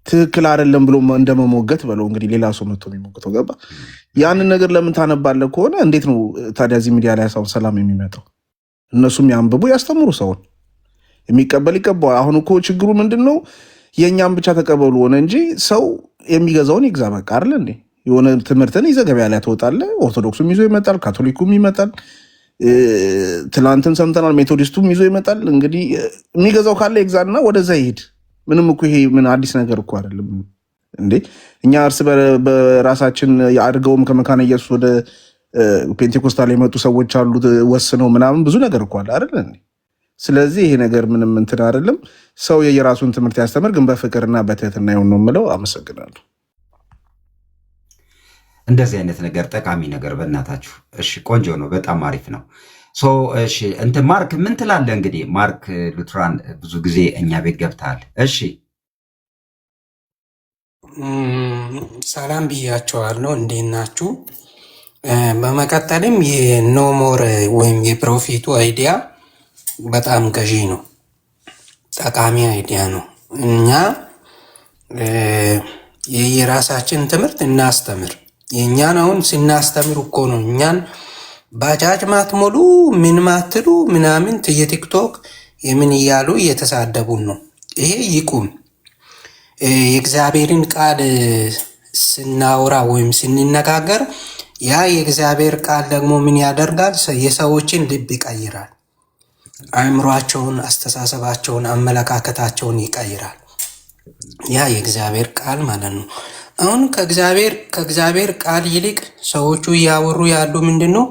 [SPEAKER 5] ትክክል አይደለም ብሎ እንደመሞገት በለው እንግዲህ ሌላ ሰው መጥቶ የሚሞግተው። ገባ? ያንን ነገር ለምን ታነባለህ ከሆነ እንዴት ነው ታዲያ እዚህ ሚዲያ ላይ ሰላም የሚመጣው? እነሱም ያንብቡ፣ ያስተምሩ፣ ሰውን የሚቀበል ይቀበዋል። አሁን እኮ ችግሩ ምንድን ነው? የእኛም ብቻ ተቀበሉ ሆነ እንጂ ሰው የሚገዛውን ይግዛ። በቃ አይደለ እንዴ? የሆነ ትምህርትን ይዘህ ገበያ ላይ ትወጣለህ። ኦርቶዶክሱም ይዞ ይመጣል፣ ካቶሊኩም ይመጣል፣ ትላንትን ሰምተናል፣ ሜቶዲስቱም ይዞ ይመጣል። እንግዲህ የሚገዛው ካለ ይግዛና ወደዛ ይሄድ። ምንም እኮ ይሄ ምን አዲስ ነገር እኮ አይደለም እንዴ። እኛ እርስ በራሳችን አድርገውም ከመካነ ኢየሱስ ወደ ፔንቴኮስታል የመጡ ሰዎች አሉ ወስነው ምናምን ብዙ ነገር እኮ አለ አይደል እንዴ። ስለዚህ ይሄ ነገር ምንም እንትን አይደለም። ሰው የየራሱን ትምህርት ያስተምር፣ ግን በፍቅርና በትህትና ይሁን ነው የምለው። አመሰግናለሁ።
[SPEAKER 2] እንደዚህ አይነት ነገር ጠቃሚ ነገር በእናታችሁ። እሺ ቆንጆ ነው፣ በጣም አሪፍ ነው። እሺ እንትን ማርክ ምን ትላለህ? እንግዲህ ማርክ ሉትራን ብዙ ጊዜ እኛ ቤት ገብተሃል። እሺ
[SPEAKER 7] ሰላም ብያቸዋለሁ። እንዴት ናችሁ? በመቀጠልም የኖሞር ወይም የፕሮፊቱ አይዲያ በጣም ገዢ ነው፣ ጠቃሚ አይዲያ ነው። እኛ የራሳችን ትምህርት እናስተምር። የእኛን አሁን ስናስተምር እኮ ነው እኛን ባጃጅ ማትሞሉ ምን ማትሉ ምናምን የቲክቶክ የምን እያሉ እየተሳደቡን ነው። ይሄ ይቁም። የእግዚአብሔርን ቃል ስናወራ ወይም ስንነጋገር ያ የእግዚአብሔር ቃል ደግሞ ምን ያደርጋል? የሰዎችን ልብ ይቀይራል። አእምሯቸውን፣ አስተሳሰባቸውን፣ አመለካከታቸውን ይቀይራል። ያ የእግዚአብሔር ቃል ማለት ነው። አሁን ከእግዚአብሔር ቃል ይልቅ ሰዎቹ እያወሩ ያሉ ምንድን ነው?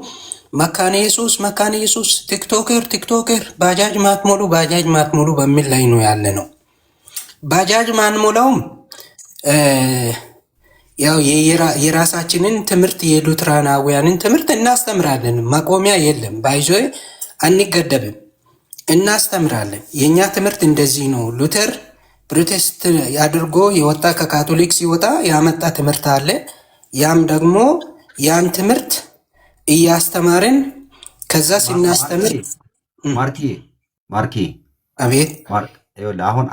[SPEAKER 7] መካነ ኢየሱስ ቲክቶከር ባጃጅ ማትሞሉ በሚል ላይ ነው ያለ ነው። ባጃጅ ማንሞላውም ያው የራሳችንን ትምህርት የሉትራናውያንን ትምህርት እናስተምራለን። ማቆሚያ የለም። ባይዞ አንገደብም፣ እናስተምራለን። የእኛ ትምህርት እንደዚህ ነው። ሉተር ፕሮቴስት አድርጎ የወጣ ከካቶሊክ ሲወጣ ያመጣ ትምህርት አለ። ያም ደግሞ ያን ትምህርት እያስተማርን ከዛ ስናስተምር
[SPEAKER 2] ማርኪ
[SPEAKER 7] አቤት
[SPEAKER 2] አሁን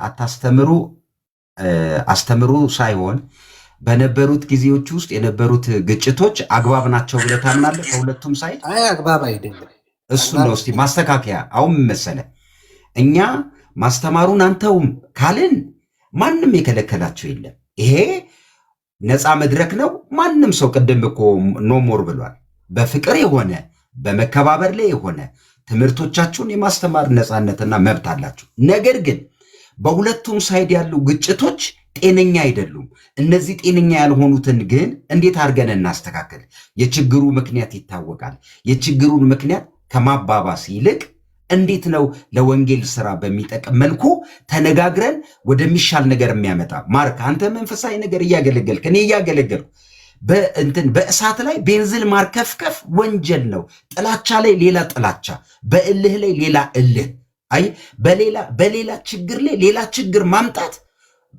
[SPEAKER 2] አስተምሩ ሳይሆን በነበሩት ጊዜዎች ውስጥ የነበሩት ግጭቶች አግባብ ናቸው ብለህ ታምናለህ? ከሁለቱም ሳይድ
[SPEAKER 7] አይ አግባብ አይደለም።
[SPEAKER 2] እሱ ነው። እስቲ ማስተካከያ አሁን መሰለ እኛ ማስተማሩን አንተውም ካልን ማንም የከለከላቸው የለም። ይሄ ነፃ መድረክ ነው። ማንም ሰው ቅድም እኮ ኖሞር ብሏል። በፍቅር የሆነ በመከባበር ላይ የሆነ ትምህርቶቻችሁን የማስተማር ነፃነትና መብት አላችሁ። ነገር ግን በሁለቱም ሳይድ ያሉ ግጭቶች ጤነኛ አይደሉም። እነዚህ ጤነኛ ያልሆኑትን ግን እንዴት አድርገን እናስተካከል? የችግሩ ምክንያት ይታወቃል። የችግሩን ምክንያት ከማባባስ ይልቅ እንዴት ነው ለወንጌል ስራ በሚጠቅም መልኩ ተነጋግረን ወደሚሻል ነገር የሚያመጣ? ማርክ አንተ መንፈሳዊ ነገር እያገለገልክ እኔ እያገለገልኩ በእሳት ላይ ቤንዝል ማርከፍከፍ ወንጀል ነው። ጥላቻ ላይ ሌላ ጥላቻ፣ በእልህ ላይ ሌላ እልህ፣ አይ በሌላ ችግር ላይ ሌላ ችግር ማምጣት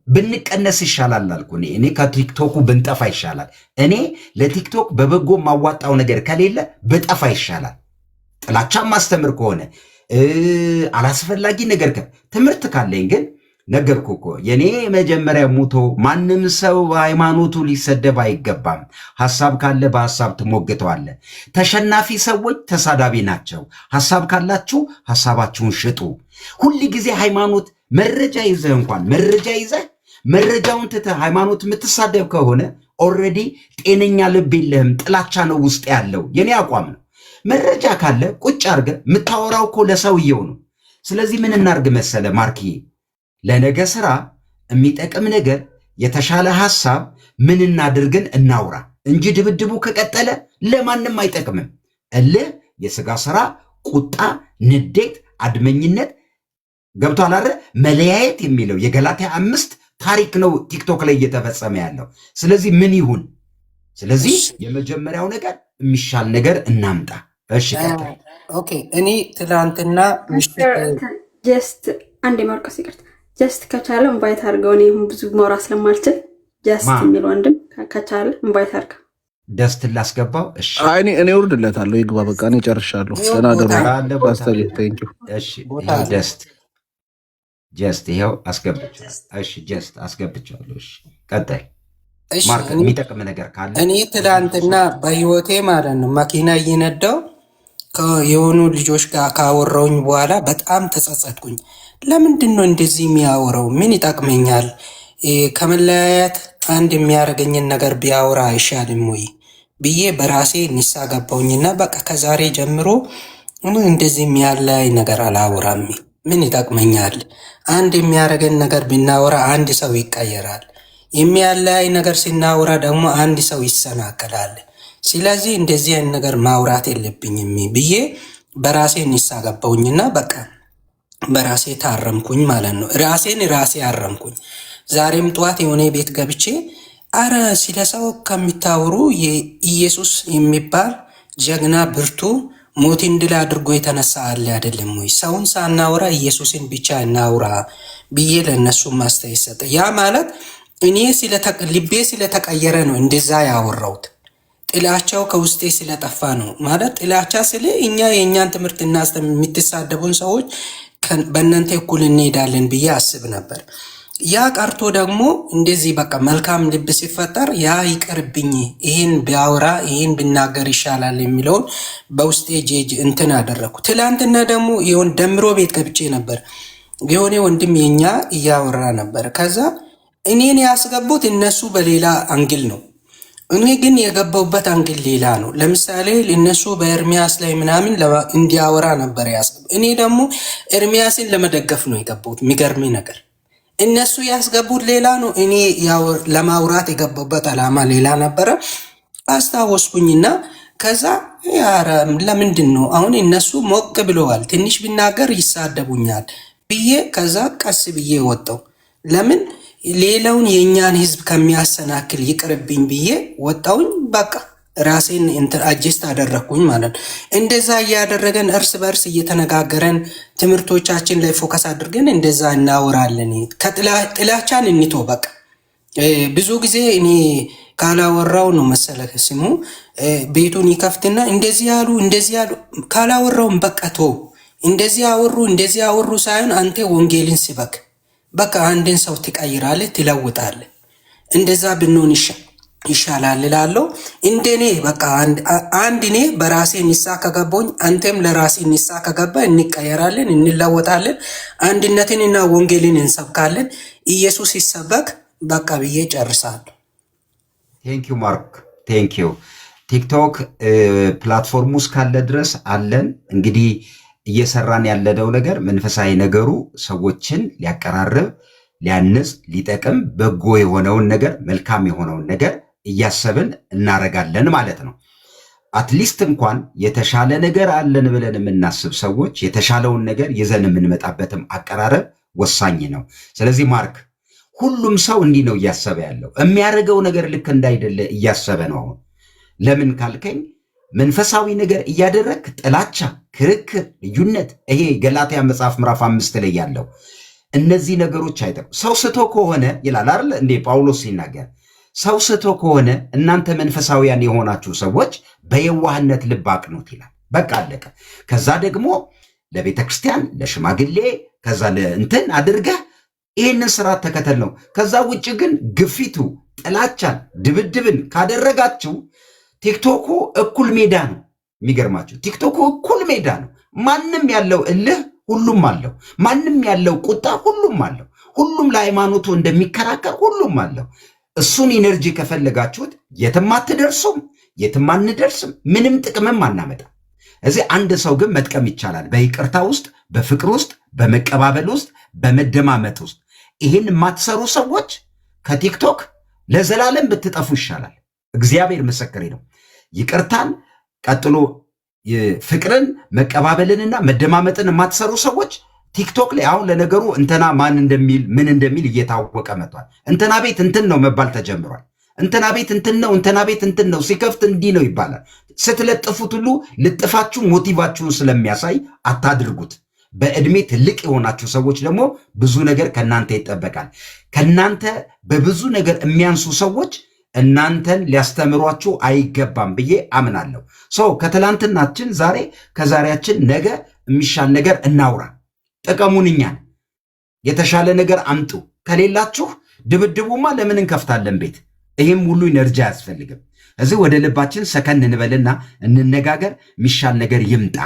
[SPEAKER 2] ብንቀነስ ይሻላል አልኩ። እኔ ከቲክቶኩ ብንጠፋ ይሻላል። እኔ ለቲክቶክ በበጎ ማዋጣው ነገር ከሌለ ብጠፋ ይሻላል። ጥላቻ ማስተምር ከሆነ አላስፈላጊ ነገር ትምህርት ካለኝ ግን ነገርኩ እኮ የኔ መጀመሪያ ሙቶ ማንም ሰው ሃይማኖቱ ሊሰደብ አይገባም። ሐሳብ ካለ በሐሳብ ትሞግተዋለ። ተሸናፊ ሰዎች ተሳዳቢ ናቸው። ሐሳብ ካላችሁ ሐሳባችሁን ሽጡ። ሁል ጊዜ ሃይማኖት መረጃ ይዘህ እንኳን መረጃውን ትተህ ሃይማኖት የምትሳደብ ከሆነ ኦልሬዲ ጤነኛ ልብ የለህም። ጥላቻ ነው ውስጥ ያለው። የኔ አቋም ነው። መረጃ ካለ ቁጭ አድርገህ የምታወራው እኮ ለሰውየው ነው። ስለዚህ ምን እናርግ መሰለ ማርክዬ፣ ለነገ ስራ የሚጠቅም ነገር የተሻለ ሐሳብ ምን እናድርግን እናውራ እንጂ ድብድቡ ከቀጠለ ለማንም አይጠቅምም። እልህ፣ የሥጋ ሥራ፣ ቁጣ፣ ንዴት፣ አድመኝነት ገብቷል አይደል? መለያየት የሚለው የገላትያ 5 ታሪክ ነው ቲክቶክ ላይ እየተፈጸመ ያለው። ስለዚህ ምን ይሁን? ስለዚህ የመጀመሪያው ነገር የሚሻል ነገር እናምጣ። እሺ ቀጥል።
[SPEAKER 7] ኦኬ እኔ ትላንትና
[SPEAKER 8] ጀስት አንድ ማርቆስ ይቅርታ ጀስት ከቻለ ኢንቫይት አድርገው። እኔ ብዙ ማውራት ስለማልችል ጀስት የሚል ወንድም ከቻለ ኢንቫይት አድርገው።
[SPEAKER 2] ደስት ላስገባው። እሺ
[SPEAKER 5] አይ እኔ እወርድለታለሁ። ይግባ በቃ እኔ ጨርሻለሁ። ተናደሩ ፓስተር። ቴንክ ዩ።
[SPEAKER 2] እሺ ጀስት ይሄው አስገብቻለሁ። እሺ ጀስት አስገብቻለሁ። እሺ ቀጥል ማርክ። የሚጠቅም ነገር ካለ
[SPEAKER 7] እኔ ትላንትና በህይወቴ ማለት ነው መኪና እየነዳው የሆኑ ልጆች ጋር ካወራውኝ በኋላ በጣም ተጸጸትኩኝ። ለምንድን ነው እንደዚህ የሚያወራው? ምን ይጠቅመኛል? ከመለያየት አንድ የሚያደርገኝን ነገር ቢያወራ አይሻልም ወይ ብዬ በራሴ ንሳ ገባውኝና በቃ ከዛሬ ጀምሮ እንደዚህ የሚያለያይ ነገር አላወራም። ምን ይጠቅመኛል? አንድ የሚያደርገን ነገር ብናወራ አንድ ሰው ይቀየራል። የሚያለያይ ነገር ሲናወራ ደግሞ አንድ ሰው ይሰናከላል። ስለዚህ እንደዚህ አይነት ነገር ማውራት የለብኝም ብዬ በራሴ ንሳ ገባውኝና በቃ በራሴ ታረምኩኝ ማለት ነው። ራሴ አረምኩኝ። ዛሬም ጠዋት የሆነ ቤት ገብቼ አረ ስለ ሰው ከሚታወሩ የኢየሱስ የሚባል ጀግና ብርቱ ሞትን ድል አድርጎ የተነሳ አለ አይደለም ወይ? ሰውን ሳናወራ ኢየሱስን ብቻ እናውራ ብዬ ለነሱ ማስተያየት ሰጠ። ያ ማለት እኔ ልቤ ስለተቀየረ ነው እንደዛ ያወራሁት። ጥላቻው ከውስጤ ስለጠፋ ነው ማለት። ጥላቻ ስለ እኛ የእኛን ትምህርት የምትሳደቡን ሰዎች በእናንተ እኩል እንሄዳለን ብዬ አስብ ነበር። ያ ቀርቶ ደግሞ እንደዚህ በቃ መልካም ልብ ሲፈጠር ያ ይቅርብኝ፣ ይህን ቢያወራ ይህን ብናገር ይሻላል የሚለውን በውስጤ ጄጅ እንትን አደረኩ። ትላንትና ደግሞ የሆን ደምሮ ቤት ገብቼ ነበር። የሆነ ወንድም የኛ እያወራ ነበር። ከዛ እኔን ያስገቡት እነሱ በሌላ አንግል ነው፣ እኔ ግን የገባውበት አንግል ሌላ ነው። ለምሳሌ እነሱ በኤርሚያስ ላይ ምናምን እንዲያወራ ነበር ያስገቡ። እኔ ደግሞ ኤርሚያስን ለመደገፍ ነው የገባሁት። የሚገርም ነገር እነሱ ያስገቡት ሌላ ነው፣ እኔ ለማውራት የገባበት ዓላማ ሌላ ነበረ። አስታወስኩኝና ከዛ ለምንድን ነው አሁን እነሱ ሞቅ ብለዋል፣ ትንሽ ብናገር ይሳደቡኛል ብዬ ከዛ ቀስ ብዬ ወጣው። ለምን ሌላውን የእኛን ህዝብ ከሚያሰናክል ይቅርብኝ ብዬ ወጣውኝ። በቃ ራሴን አጀስት አደረግኩኝ ማለት ነው። እንደዛ እያደረገን እርስ በርስ እየተነጋገረን ትምህርቶቻችን ላይ ፎከስ አድርገን እንደዛ እናወራለን። ጥላቻን እንቶ በቃ ብዙ ጊዜ እኔ ካላወራው ነው መሰለህ ስሙ ቤቱን ይከፍትና እንደዚህ ያሉ ካላወራውን በቃ ተው። እንደዚህ አወሩ ሳይሆን አንተ ወንጌልን ስበክ በቃ አንድን ሰው ትቀይራለህ፣ ትለውጣለህ። እንደዛ ብንሆን ይሻላል እላለሁ። እንደኔ በቃ አንድ እኔ በራሴ ንስሐ ከገባኝ አንተም ለራሴ ንስሐ ከገባ እንቀየራለን፣ እንለወጣለን፣ አንድነትን እና ወንጌልን እንሰብካለን። ኢየሱስ ይሰበክ በቃ ብዬ ጨርሳለሁ።
[SPEAKER 2] ቴንኪዩ ማርክ ቴንኪዩ። ቲክቶክ ፕላትፎርም ውስጥ ካለ ድረስ አለን። እንግዲህ እየሰራን ያለነው ነገር መንፈሳዊ ነገሩ ሰዎችን ሊያቀራርብ፣ ሊያንጽ፣ ሊጠቅም በጎ የሆነውን ነገር መልካም የሆነውን ነገር እያሰብን እናረጋለን ማለት ነው። አትሊስት እንኳን የተሻለ ነገር አለን ብለን የምናስብ ሰዎች የተሻለውን ነገር ይዘን የምንመጣበትም አቀራረብ ወሳኝ ነው። ስለዚህ ማርክ ሁሉም ሰው እንዲህ ነው እያሰበ ያለው። የሚያደርገው ነገር ልክ እንዳይደለ እያሰበ ነው። አሁን ለምን ካልከኝ መንፈሳዊ ነገር እያደረግ ጥላቻ፣ ክርክር፣ ልዩነት ይሄ ገላትያ መጽሐፍ ምዕራፍ 5 ላይ ያለው እነዚህ ነገሮች አይጠቅም። ሰው ስቶ ከሆነ ይላል አይደል እንዴ ጳውሎስ ሲናገር፣ ሰው ስቶ ከሆነ እናንተ መንፈሳዊያን የሆናችሁ ሰዎች በየዋህነት ልብ አቅኑት ይላል። በቃ አለቀ። ከዛ ደግሞ ለቤተ ክርስቲያን ለሽማግሌ ከዛ ለእንትን አድርገህ ይህንን ስርዓት ተከተል ነው። ከዛ ውጭ ግን ግፊቱ፣ ጥላቻን፣ ድብድብን ካደረጋችሁ ቲክቶኩ እኩል ሜዳ ነው። የሚገርማችሁ ቲክቶኩ እኩል ሜዳ ነው። ማንም ያለው እልህ ሁሉም አለው። ማንም ያለው ቁጣ ሁሉም አለው። ሁሉም ለሃይማኖቱ እንደሚከራከር ሁሉም አለው። እሱን ኢነርጂ ከፈለጋችሁት የትም አትደርሱም፣ የትም አንደርስም፣ ምንም ጥቅምም አናመጣም። እዚህ አንድ ሰው ግን መጥቀም ይቻላል። በይቅርታ ውስጥ፣ በፍቅር ውስጥ፣ በመቀባበል ውስጥ፣ በመደማመጥ ውስጥ። ይህን የማትሰሩ ሰዎች ከቲክቶክ ለዘላለም ብትጠፉ ይሻላል። እግዚአብሔር ምስክሬ ነው። ይቅርታን ቀጥሎ ፍቅርን መቀባበልንና መደማመጥን የማትሰሩ ሰዎች ቲክቶክ ላይ አሁን ለነገሩ እንትና ማን እንደሚል ምን እንደሚል እየታወቀ መጥቷል። እንትና ቤት እንትን ነው መባል ተጀምሯል። እንትና ቤት እንትን ነው፣ እንትና ቤት እንትን ነው፣ ሲከፍት እንዲህ ነው ይባላል። ስትለጥፉት ሁሉ ልጥፋችሁ ሞቲቫችሁን ስለሚያሳይ አታድርጉት። በዕድሜ ትልቅ የሆናችሁ ሰዎች ደግሞ ብዙ ነገር ከእናንተ ይጠበቃል። ከእናንተ በብዙ ነገር የሚያንሱ ሰዎች እናንተን ሊያስተምሯችሁ አይገባም ብዬ አምናለሁ። ሰው ከትላንትናችን ዛሬ፣ ከዛሬያችን ነገ የሚሻል ነገር እናውራ። ጥቀሙን፣ እኛን የተሻለ ነገር አምጡ። ከሌላችሁ ድብድቡማ ለምን እንከፍታለን ቤት? ይህም ሁሉ ኢነርጂ አያስፈልግም። እዚህ ወደ ልባችን ሰከን እንበልና እንነጋገር። የሚሻል ነገር ይምጣ።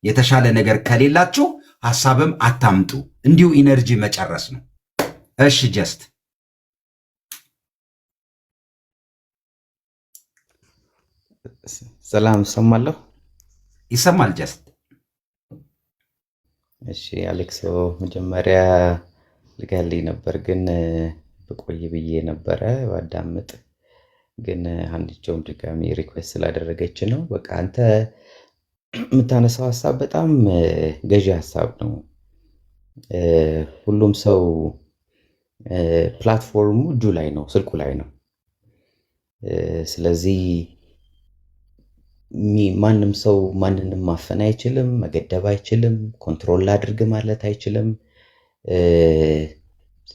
[SPEAKER 2] የተሻለ ነገር ከሌላችሁ ሐሳብም አታምጡ። እንዲሁ ኢነርጂ መጨረስ ነው። እሺ ጀስት
[SPEAKER 9] ሰላም እሰማለሁ።
[SPEAKER 2] ይሰማል ጀስት።
[SPEAKER 9] እሺ አሌክሶ መጀመሪያ ልገልይ ነበር ግን ብቆይ ብዬ ነበረ ባዳምጥ፣ ግን አንድቸውም ድጋሚ ሪኩዌስት ስላደረገች ነው። በቃ አንተ የምታነሳው ሀሳብ በጣም ገዢ ሀሳብ ነው። ሁሉም ሰው ፕላትፎርሙ እጁ ላይ ነው፣ ስልኩ ላይ ነው። ስለዚህ ማንም ሰው ማንንም ማፈን አይችልም፣ መገደብ አይችልም፣ ኮንትሮል ላድርግ ማለት አይችልም።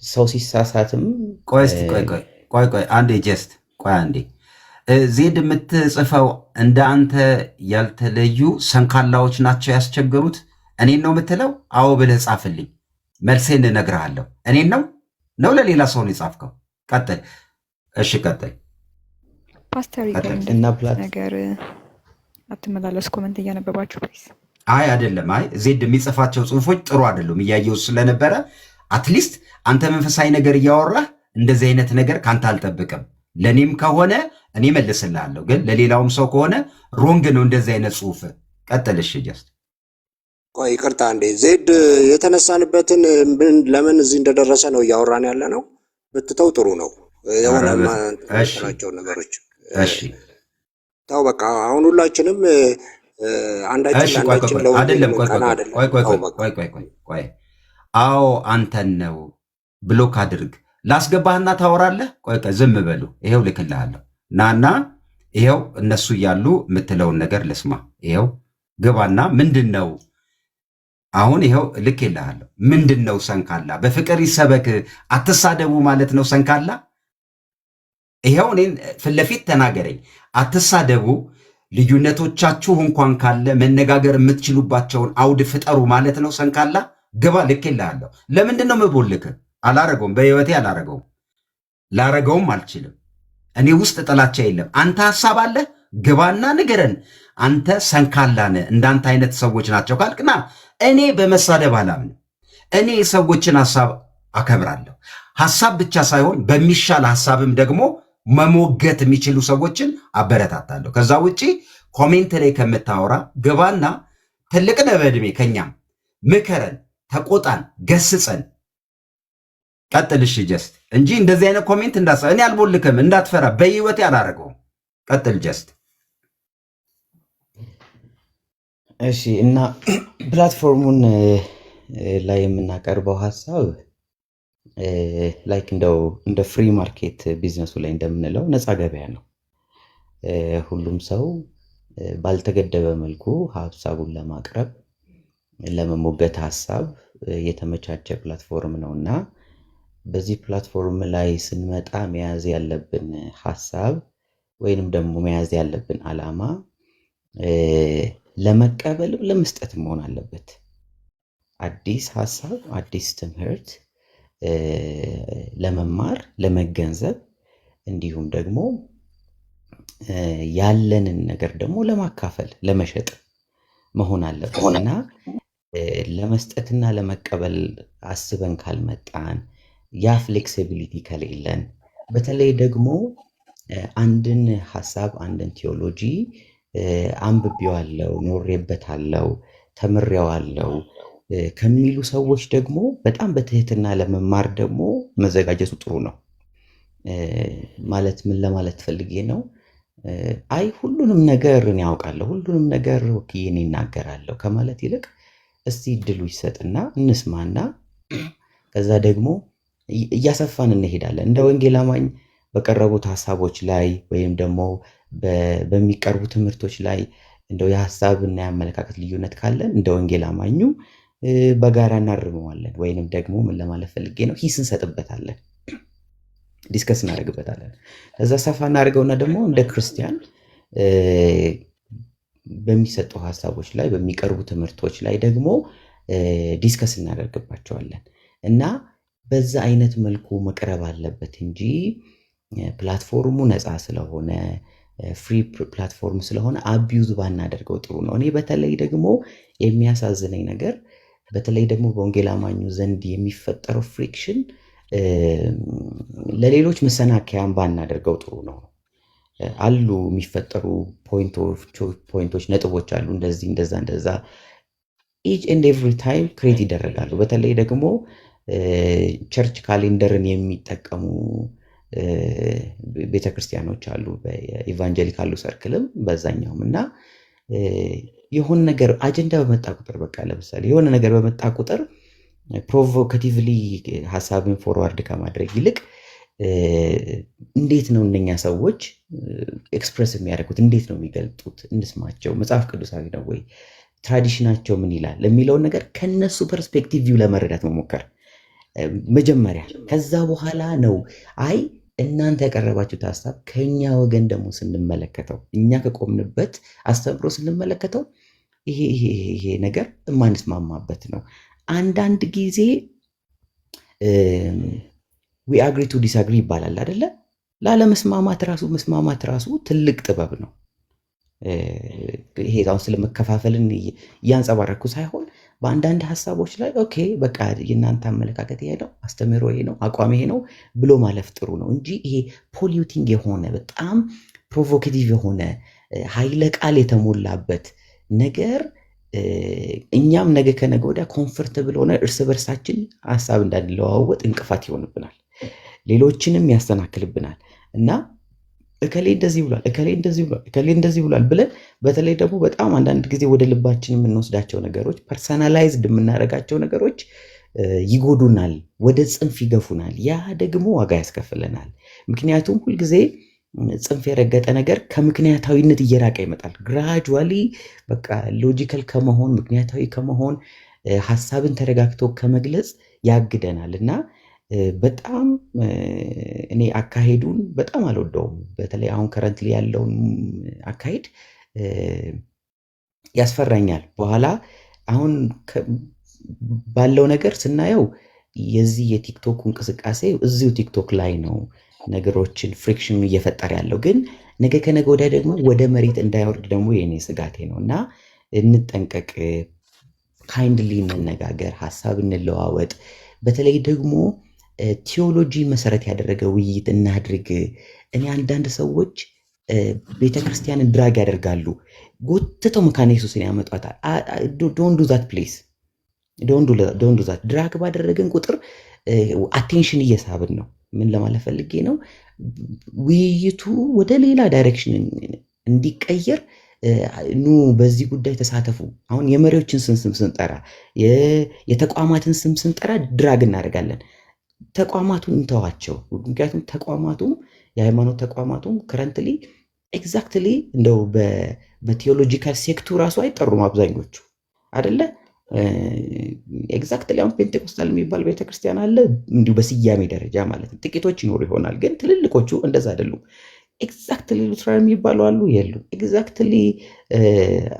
[SPEAKER 9] ሰው ሲሳሳትም
[SPEAKER 2] ቆይ አንዴ ጀስት ቆይ አንዴ። ዜድ የምትጽፈው እንደ አንተ ያልተለዩ ሰንካላዎች ናቸው ያስቸገሩት እኔን ነው የምትለው? አዎ ብለህ ጻፍልኝ፣ መልሴን እነግርሃለሁ። እኔን ነው ለሌላ ሰው ነው የጻፍከው? ቀጥል። እሺ ቀጥል።
[SPEAKER 10] ፓስተር ነገር አትመላለስ፣ ኮመንት እያነበባችሁ ፕሊዝ።
[SPEAKER 2] አይ አይደለም፣ አይ ዜድ የሚጽፋቸው ጽሁፎች ጥሩ አይደሉም እያየው ስለነበረ አትሊስት አንተ መንፈሳዊ ነገር እያወራህ እንደዚህ አይነት ነገር ካንተ አልጠብቅም። ለእኔም ከሆነ እኔ መልስልሃለሁ፣ ግን ለሌላውም ሰው ከሆነ ሮንግ ነው እንደዚህ አይነት ጽሁፍ። ቀጥልሽ ጀስት።
[SPEAKER 3] ቆይ ይቅርታ እንዴ ዜድ የተነሳንበትን ለምን እዚህ እንደደረሰ ነው እያወራን ያለ ነው። ብትተው ጥሩ ነው። የሆነ ናቸው ነገሮች።
[SPEAKER 2] እሺ
[SPEAKER 3] ተው በቃ አሁን ሁላችንም አንዳችን
[SPEAKER 2] አይደለም። ቆይ አዎ አንተን ነው ብሎክ አድርግ። ላስገባህና ታወራለህ። ቆይ ዝም በሉ። ይሄው ልክልሃለሁ። ናና ይሄው እነሱ እያሉ የምትለውን ነገር ልስማ። ይሄው ግባና ምንድን ነው አሁን? ይሄው ልክልሃለሁ። ምንድን ነው ሰንካላ? በፍቅር ይሰበክ አትሳደቡ ማለት ነው ሰንካላ? ይሄው እኔን ፊት ለፊት ተናገረኝ። አትሳደቡ፣ ልዩነቶቻችሁ እንኳን ካለ መነጋገር የምትችሉባቸውን አውድ ፍጠሩ ማለት ነው ሰንካላ? ግባ፣ ልክልሃለሁ። ለምንድን ነው የምቦልክ? አላረገውም፣ በህይወቴ አላረገውም፣ ላረገውም አልችልም። እኔ ውስጥ ጥላቻ የለም። አንተ ሀሳብ አለ ግባና ንገረን። አንተ ሰንካላነ እንዳንተ አይነት ሰዎች ናቸው ካልክና እኔ በመሳደብ አላምንም። እኔ የሰዎችን ሀሳብ አከብራለሁ። ሀሳብ ብቻ ሳይሆን በሚሻል ሀሳብም ደግሞ መሞገት የሚችሉ ሰዎችን አበረታታለሁ። ከዛ ውጪ ኮሜንት ላይ ከምታወራ ግባና ትልቅ ነህ በዕድሜ ከኛም ምከረን፣ ተቆጣን፣ ገስጸን ቀጥልሽ ጀስት እንጂ እንደዚህ አይነት ኮሜንት እኔ አልቦልክም፣ እንዳትፈራ፣ በህይወቴ አላረገውም። ቀጥል ጀስት።
[SPEAKER 9] እሺ። እና ፕላትፎርሙን ላይ የምናቀርበው ሀሳብ ላይክ እንደው እንደ ፍሪ ማርኬት ቢዝነሱ ላይ እንደምንለው ነፃ ገበያ ነው። ሁሉም ሰው ባልተገደበ መልኩ ሀሳቡን ለማቅረብ ለመሞገት ሀሳብ የተመቻቸ ፕላትፎርም ነው እና በዚህ ፕላትፎርም ላይ ስንመጣ መያዝ ያለብን ሀሳብ ወይንም ደግሞ መያዝ ያለብን ዓላማ ለመቀበልም ለመስጠት መሆን አለበት። አዲስ ሀሳብ፣ አዲስ ትምህርት ለመማር ለመገንዘብ፣ እንዲሁም ደግሞ ያለንን ነገር ደግሞ ለማካፈል ለመሸጥ መሆን አለበት እና ለመስጠትና ለመቀበል አስበን ካልመጣን ያ ፍሌክሲቢሊቲ ከሌለን በተለይ ደግሞ አንድን ሀሳብ አንድን ቴዎሎጂ አንብቤዋለሁ፣ ኖሬበታለሁ፣ ተምሬዋለሁ ከሚሉ ሰዎች ደግሞ በጣም በትህትና ለመማር ደግሞ መዘጋጀቱ ጥሩ ነው። ማለት ምን ለማለት ፈልጌ ነው? አይ ሁሉንም ነገር እኔ ያውቃለሁ፣ ሁሉንም ነገር ወክዬ እኔ እናገራለሁ ከማለት ይልቅ እስቲ እድሉ ይሰጥና እንስማና ከዛ ደግሞ እያሰፋን እንሄዳለን። እንደ ወንጌል አማኝ በቀረቡት ሀሳቦች ላይ ወይም ደግሞ በሚቀርቡ ትምህርቶች ላይ እንደው የሀሳብና የአመለካከት ልዩነት ካለን እንደ ወንጌል አማኙ በጋራ እናርመዋለን። ወይንም ደግሞ ምን ለማለት ፈልጌ ነው፣ ሂስ እንሰጥበታለን፣ ዲስከስ እናደርግበታለን። ከዛ ሰፋ እናደርገውና ደግሞ እንደ ክርስቲያን በሚሰጡ ሀሳቦች ላይ በሚቀርቡ ትምህርቶች ላይ ደግሞ ዲስከስ እናደርግባቸዋለን እና በዛ አይነት መልኩ መቅረብ አለበት እንጂ ፕላትፎርሙ ነፃ ስለሆነ ፍሪ ፕላትፎርም ስለሆነ አቢዩዝ ባናደርገው ጥሩ ነው። እኔ በተለይ ደግሞ የሚያሳዝነኝ ነገር በተለይ ደግሞ በወንጌል አማኙ ዘንድ የሚፈጠረው ፍሪክሽን ለሌሎች መሰናከያን ባናደርገው ጥሩ ነው። አሉ የሚፈጠሩ ፖይንቶች ነጥቦች አሉ፣ እንደዚህ እንደዛ ኢች ኤንድ ኤቭሪ ታይም ክሬት ይደረጋሉ። በተለይ ደግሞ ቸርች ካሌንደርን የሚጠቀሙ ቤተክርስቲያኖች አሉ፣ በኢቫንጀሊካሉ ሰርክልም በዛኛውም እና የሆነ ነገር አጀንዳ በመጣ ቁጥር በቃ ለምሳሌ የሆነ ነገር በመጣ ቁጥር ፕሮቮካቲቭሊ ሀሳብን ፎርዋርድ ከማድረግ ይልቅ እንዴት ነው እነኛ ሰዎች ኤክስፕረስ የሚያደርጉት፣ እንዴት ነው የሚገልጡት፣ እንስማቸው፣ መጽሐፍ ቅዱሳዊ ነው ወይ፣ ትራዲሽናቸው ምን ይላል የሚለውን ነገር ከነሱ ፐርስፔክቲቭ ቪው ለመረዳት መሞከር መጀመሪያ። ከዛ በኋላ ነው አይ እናንተ ያቀረባችሁት ሀሳብ ከኛ ወገን ደግሞ ስንመለከተው፣ እኛ ከቆምንበት አስተምሮ ስንመለከተው ይሄ ነገር የማንስማማበት ነው። አንዳንድ ጊዜ ዊ አግሪ ቱ ዲስአግሪ ይባላል አይደለ? ላለመስማማት መስማማት ራሱ ትልቅ ጥበብ ነው። ይሄ አሁን ስለመከፋፈልን እያንጸባረኩ ሳይሆን በአንዳንድ ሀሳቦች ላይ ኦኬ በቃ የእናንተ አመለካከት ይሄ ነው፣ አስተምህሮ ይሄ ነው፣ አቋም ይሄ ነው ብሎ ማለፍ ጥሩ ነው እንጂ ይሄ ፖሊዩቲንግ የሆነ በጣም ፕሮቮኬቲቭ የሆነ ኃይለ ቃል የተሞላበት ነገር እኛም ነገ ከነገ ወዲያ ኮምፎርተብል ሆነ እርስ በርሳችን ሀሳብ እንዳንለዋወጥ እንቅፋት ይሆንብናል፣ ሌሎችንም ያሰናክልብናል እና እከሌ እንደዚህ ብሏል፣ እከሌ እንደዚህ ብሏል፣ እከሌ እንደዚህ ብሏል ብለን በተለይ ደግሞ በጣም አንዳንድ ጊዜ ወደ ልባችን የምንወስዳቸው ነገሮች፣ ፐርሰናላይዝድ የምናደርጋቸው ነገሮች ይጎዱናል፣ ወደ ጽንፍ ይገፉናል። ያ ደግሞ ዋጋ ያስከፍለናል። ምክንያቱም ሁልጊዜ ጽንፍ የረገጠ ነገር ከምክንያታዊነት እየራቀ ይመጣል። ግራጁዋሊ በቃ ሎጂካል ከመሆን ምክንያታዊ ከመሆን ሀሳብን ተረጋግቶ ከመግለጽ ያግደናል እና በጣም እኔ አካሄዱን በጣም አልወደውም። በተለይ አሁን ከረንትሊ ያለውን አካሄድ ያስፈራኛል። በኋላ አሁን ባለው ነገር ስናየው የዚህ የቲክቶክ እንቅስቃሴ እዚሁ ቲክቶክ ላይ ነው ነገሮችን ፍሪክሽን እየፈጠረ ያለው። ግን ነገ ከነገ ወዲያ ደግሞ ወደ መሬት እንዳይወርድ ደግሞ የኔ ስጋቴ ነው እና እንጠንቀቅ፣ ካይንድሊ እንነጋገር፣ ሀሳብ እንለዋወጥ። በተለይ ደግሞ ቲዮሎጂ መሰረት ያደረገ ውይይት እናድርግ። እኔ አንዳንድ ሰዎች ቤተክርስቲያንን ድራግ ያደርጋሉ፣ ጎትተው መካነ ኢየሱስን ያመጧታል። ዶንት ዱ ዛት ፕሊዝ፣ ዶንት ዱ ዛት። ድራግ ባደረግን ቁጥር አቴንሽን እየሳብን ነው። ምን ለማለት ፈልጌ ነው? ውይይቱ ወደ ሌላ ዳይሬክሽን እንዲቀየር ኑ በዚህ ጉዳይ ተሳተፉ። አሁን የመሪዎችን ስም ስንጠራ፣ የተቋማትን ስም ስንጠራ ድራግ እናደርጋለን። ተቋማቱን እንተዋቸው። ምክንያቱም ተቋማቱም የሃይማኖት ተቋማቱም ከረንትሊ ኤግዛክትሊ እንደው በቴዎሎጂካል ሴክቱ ራሱ አይጠሩም አብዛኞቹ አይደለ? ኤግዛክትሊ አሁን ፔንቴኮስታል የሚባል ቤተክርስቲያን አለ፣ እንዲሁ በስያሜ ደረጃ ማለት ነው። ጥቂቶች ይኖሩ ይሆናል፣ ግን ትልልቆቹ እንደዛ አይደሉም። ኤግዛክትሊ ሉትራን የሚባሉ አሉ የሉም። ኤግዛክትሊ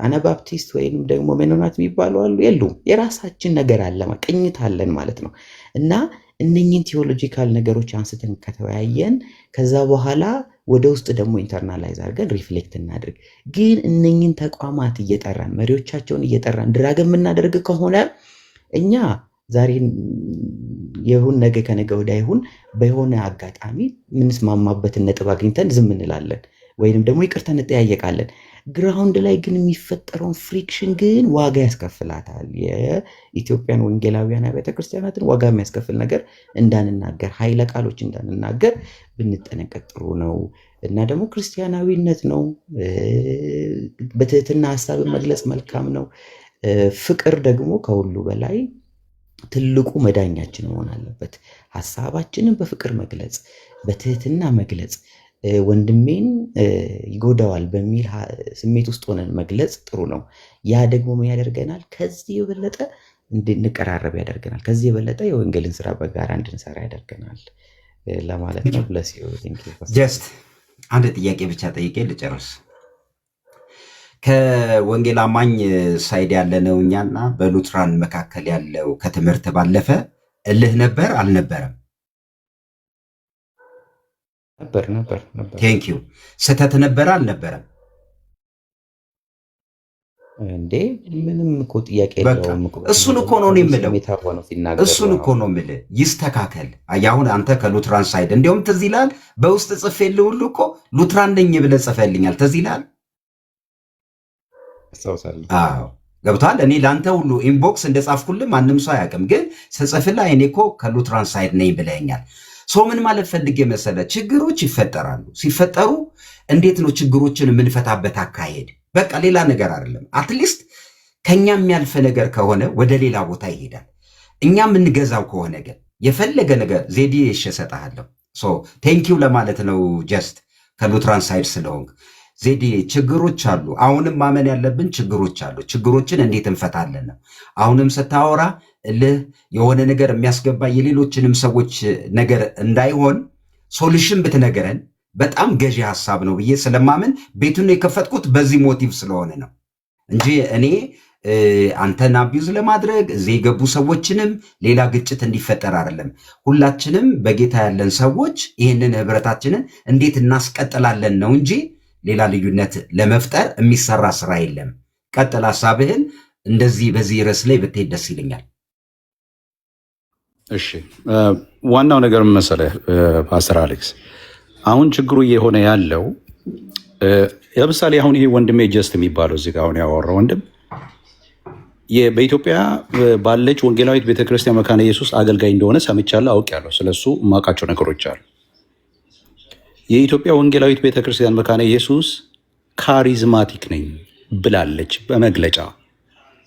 [SPEAKER 9] አናባፕቲስት ወይም ደግሞ ሜኖናት የሚባሉ አሉ የሉም። የራሳችን ነገር አለ፣ ቅኝት አለን ማለት ነው። እና እነኝን ቴዎሎጂካል ነገሮች አንስተን ከተወያየን ከዛ በኋላ ወደ ውስጥ ደግሞ ኢንተርናላይዝ አድርገን ሪፍሌክት እናድርግ። ግን እነኝን ተቋማት እየጠራን መሪዎቻቸውን እየጠራን ድራግ የምናደርግ ከሆነ እኛ ዛሬ ይሁን ነገ ከነገ ወዲያ ይሁን በሆነ አጋጣሚ ምንስማማበትን ነጥብ አግኝተን ዝም እንላለን፣ ወይንም ደግሞ ይቅርታ እንጠያየቃለን። ግራውንድ ላይ ግን የሚፈጠረውን ፍሪክሽን ግን ዋጋ ያስከፍላታል። የኢትዮጵያን ወንጌላውያን አብያተ ክርስቲያናትን ዋጋ የሚያስከፍል ነገር እንዳንናገር፣ ኃይለ ቃሎች እንዳንናገር ብንጠነቀቅ ጥሩ ነው። እና ደግሞ ክርስቲያናዊነት ነው። በትህትና ሀሳብን መግለጽ መልካም ነው። ፍቅር ደግሞ ከሁሉ በላይ ትልቁ መዳኛችን መሆን አለበት። ሀሳባችንን በፍቅር መግለጽ፣ በትህትና መግለጽ፣ ወንድሜን ይጎዳዋል በሚል ስሜት ውስጥ ሆነን መግለጽ ጥሩ ነው። ያ ደግሞ ምን ያደርገናል? ከዚህ የበለጠ እንድንቀራረብ ያደርገናል። ከዚህ የበለጠ የወንጌልን ስራ በጋራ እንድንሰራ ያደርገናል ለማለት ነው።
[SPEAKER 2] ጀስት አንድ ጥያቄ ብቻ ጠይቄ ልጨርስ። ከወንጌል አማኝ ሳይድ ያለነው እኛና በሉትራን መካከል ያለው ከትምህርት ባለፈ እልህ ነበር አልነበረም?
[SPEAKER 9] ነበር።
[SPEAKER 2] ቴንክ ዩ። ስህተት ነበረ አልነበረም?
[SPEAKER 9] እንዴ ምንም እኮ ጥያቄ የለውም።
[SPEAKER 2] እሱን እኮ ነው የምለው። እሱን እኮ ነው የምልህ። ይስተካከል። አሁን አንተ ከሉትራን ሳይድ እንዲሁም ትዝ ይልሃል፣ በውስጥ ጽፌልህ ሁሉ እኮ ሉትራን ነኝ ብለህ ጽፈልኛል። ትዝ ይልሃል? አዎ ገብቶሃል። እኔ ለአንተ ሁሉ ኢንቦክስ እንደጻፍኩልህ ማንም ሰው አያውቅም፣ ግን ስጽፍልህ እኔ እኮ ከሉትራን ሳይድ ነኝ ብለኛል። ሰው ምን ማለት ፈልጌ መሰለ፣ ችግሮች ይፈጠራሉ። ሲፈጠሩ እንዴት ነው ችግሮችን የምንፈታበት አካሄድ? በቃ ሌላ ነገር አይደለም። አትሊስት ከኛ የሚያልፈ ነገር ከሆነ ወደ ሌላ ቦታ ይሄዳል። እኛ የምንገዛው ከሆነ ግን የፈለገ ነገር ዜዲ እሰጥሃለሁ። ቴንኪው ለማለት ነው። ጀስት ከሉትራን ሳይድ ስለሆንክ ዜዲ፣ ችግሮች አሉ። አሁንም ማመን ያለብን ችግሮች አሉ። ችግሮችን እንዴት እንፈታለን ነው። አሁንም ስታወራ እልህ የሆነ ነገር የሚያስገባ የሌሎችንም ሰዎች ነገር እንዳይሆን ሶሉሽን ብትነገረን በጣም ገዢ ሀሳብ ነው ብዬ ስለማምን ቤቱን የከፈትኩት በዚህ ሞቲቭ ስለሆነ ነው እንጂ እኔ አንተን አቢዩዝ ለማድረግ እዚህ የገቡ ሰዎችንም ሌላ ግጭት እንዲፈጠር አይደለም። ሁላችንም በጌታ ያለን ሰዎች ይህንን ህብረታችንን እንዴት እናስቀጥላለን ነው እንጂ ሌላ ልዩነት ለመፍጠር የሚሰራ ስራ የለም። ቀጥል ሀሳብህን። እንደዚህ በዚህ ርዕስ ላይ ብትሄድ ደስ ይለኛል።
[SPEAKER 11] እሺ፣ ዋናው ነገር መሰለህ ፓስተር አሌክስ፣ አሁን ችግሩ እየሆነ ያለው ለምሳሌ አሁን ይሄ ወንድሜ ጀስት የሚባለው እዚህ ጋር አሁን ያወራው ወንድም በኢትዮጵያ ባለች ወንጌላዊት ቤተክርስቲያን መካነ ኢየሱስ አገልጋይ እንደሆነ ሰምቻለሁ፣ አውቄያለሁ። ስለሱ የማውቃቸው ነገሮች አሉ። የኢትዮጵያ ወንጌላዊት ቤተክርስቲያን መካነ ኢየሱስ ካሪዝማቲክ ነኝ ብላለች በመግለጫ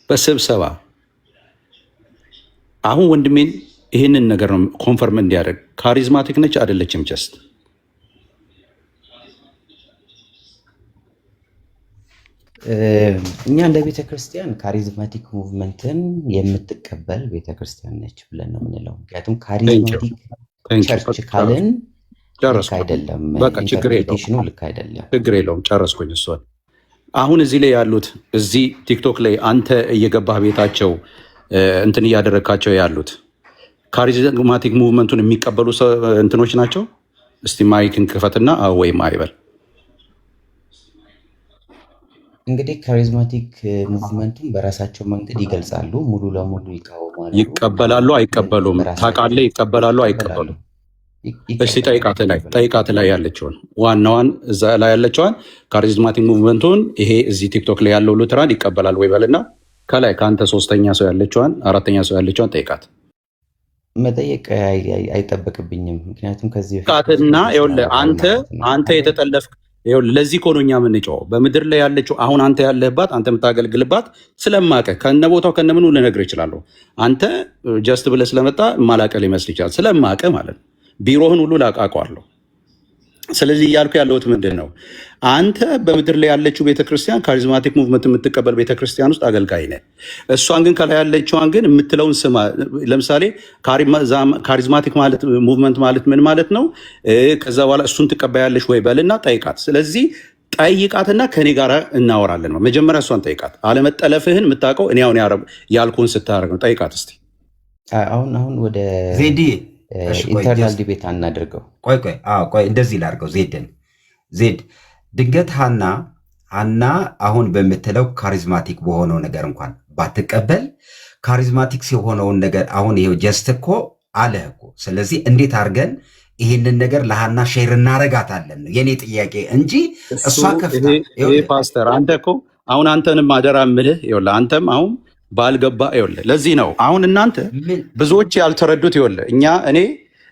[SPEAKER 11] በስብሰባ። አሁን ወንድሜን ይህንን ነገር ነው ኮንፈርም እንዲያደርግ፣ ካሪዝማቲክ ነች አይደለችም? ጀስት
[SPEAKER 9] እኛ እንደ ቤተክርስቲያን ካሪዝማቲክ ሙቭመንትን የምትቀበል ቤተክርስቲያን ነች ብለን ነው የምንለው። ምክንያቱም ካሪዝማቲክ ቸርች ካልን ልክ አይደለም፣ ኢንተርፕሬቴሽኑ ልክ አይደለም።
[SPEAKER 11] ችግር የለውም፣ ጨረስኩኝ። እሷን አሁን እዚህ ላይ ያሉት እዚህ ቲክቶክ ላይ አንተ እየገባህ ቤታቸው እንትን እያደረግካቸው ያሉት ካሪዝማቲክ ሙቭመንቱን የሚቀበሉ እንትኖች ናቸው። እስቲ ማይክን ክፈትና ወይም አይበል።
[SPEAKER 9] እንግዲህ ካሪዝማቲክ ሙቭመንቱን በራሳቸው መንገድ ይገልጻሉ። ሙሉ ለሙሉ ይቃወማሉ።
[SPEAKER 11] ይቀበላሉ አይቀበሉም? ታውቃለህ? ይቀበላሉ አይቀበሉም? እስቲ ጠይቃት ላይ ያለችውን ዋናዋን እዛ ላይ ያለችዋን ካሪዝማቲክ ሙቭመንቱን ይሄ እዚህ ቲክቶክ ላይ ያለው ሉተራን ይቀበላል ወይ በልና ከላይ ከአንተ ሶስተኛ ሰው ያለችዋን አራተኛ ሰው ያለችዋን ጠይቃት።
[SPEAKER 9] መጠየቅ አይጠበቅብኝም፣ ምክንያቱም ከዚህ
[SPEAKER 11] ቃትና አንተ የተጠለፍክ ለዚህ እኮ ነው እኛ የምንጮኸው። በምድር ላይ ያለችው አሁን አንተ ያለህባት አንተ የምታገልግልባት ስለማቀ ከነቦታው ከነምኑ ልነግርህ እችላለሁ። አንተ ጀስት ብለህ ስለመጣ ማላቀ ሊመስል ይችላል። ስለማቀ ማለት ነው። ቢሮህን ሁሉ ላቃቋለሁ። ስለዚህ እያልኩ ያለሁት ምንድን ነው፣ አንተ በምድር ላይ ያለችው ቤተክርስቲያን ካሪዝማቲክ ሙቭመንት የምትቀበል ቤተክርስቲያን ውስጥ አገልጋይ ነህ። እሷን ግን ከላይ ያለችዋን ግን የምትለውን ስማ። ለምሳሌ ካሪዝማቲክ ሙቭመንት ማለት ምን ማለት ነው? ከዛ በኋላ እሱን ትቀበያለሽ ወይ በልና ጠይቃት። ስለዚህ ጠይቃትና ከኔ ጋር እናወራለን ነው። መጀመሪያ እሷን ጠይቃት። አለመጠለፍህን የምታውቀው እኔ አሁን ያልኩህን ስታደርግ ነው። ጠይቃት እስቲ።
[SPEAKER 9] አሁን ወደ
[SPEAKER 2] ዜድ
[SPEAKER 9] ኢንተርናል ዲቤት አናድርገው።
[SPEAKER 2] ቆይ እንደዚህ ላድርገው። ዜድ ድንገት ሀና አሁን በምትለው ካሪዝማቲክ በሆነው ነገር እንኳን ባትቀበል ካሪዝማቲክ የሆነውን ነገር አሁን ይሄው ጀስት እኮ አለህ እኮ። ስለዚህ እንዴት አድርገን ይህንን ነገር ለሀና ሼር እናረጋታለን ነው የኔ ጥያቄ እንጂ እሷ ከፍታ
[SPEAKER 11] ፓስተር አንተ እኮ አሁን አንተንም አደራ ምልህ አንተም አሁን ባልገባ ለዚህ ነው አሁን እናንተ ብዙዎች ያልተረዱት እኔ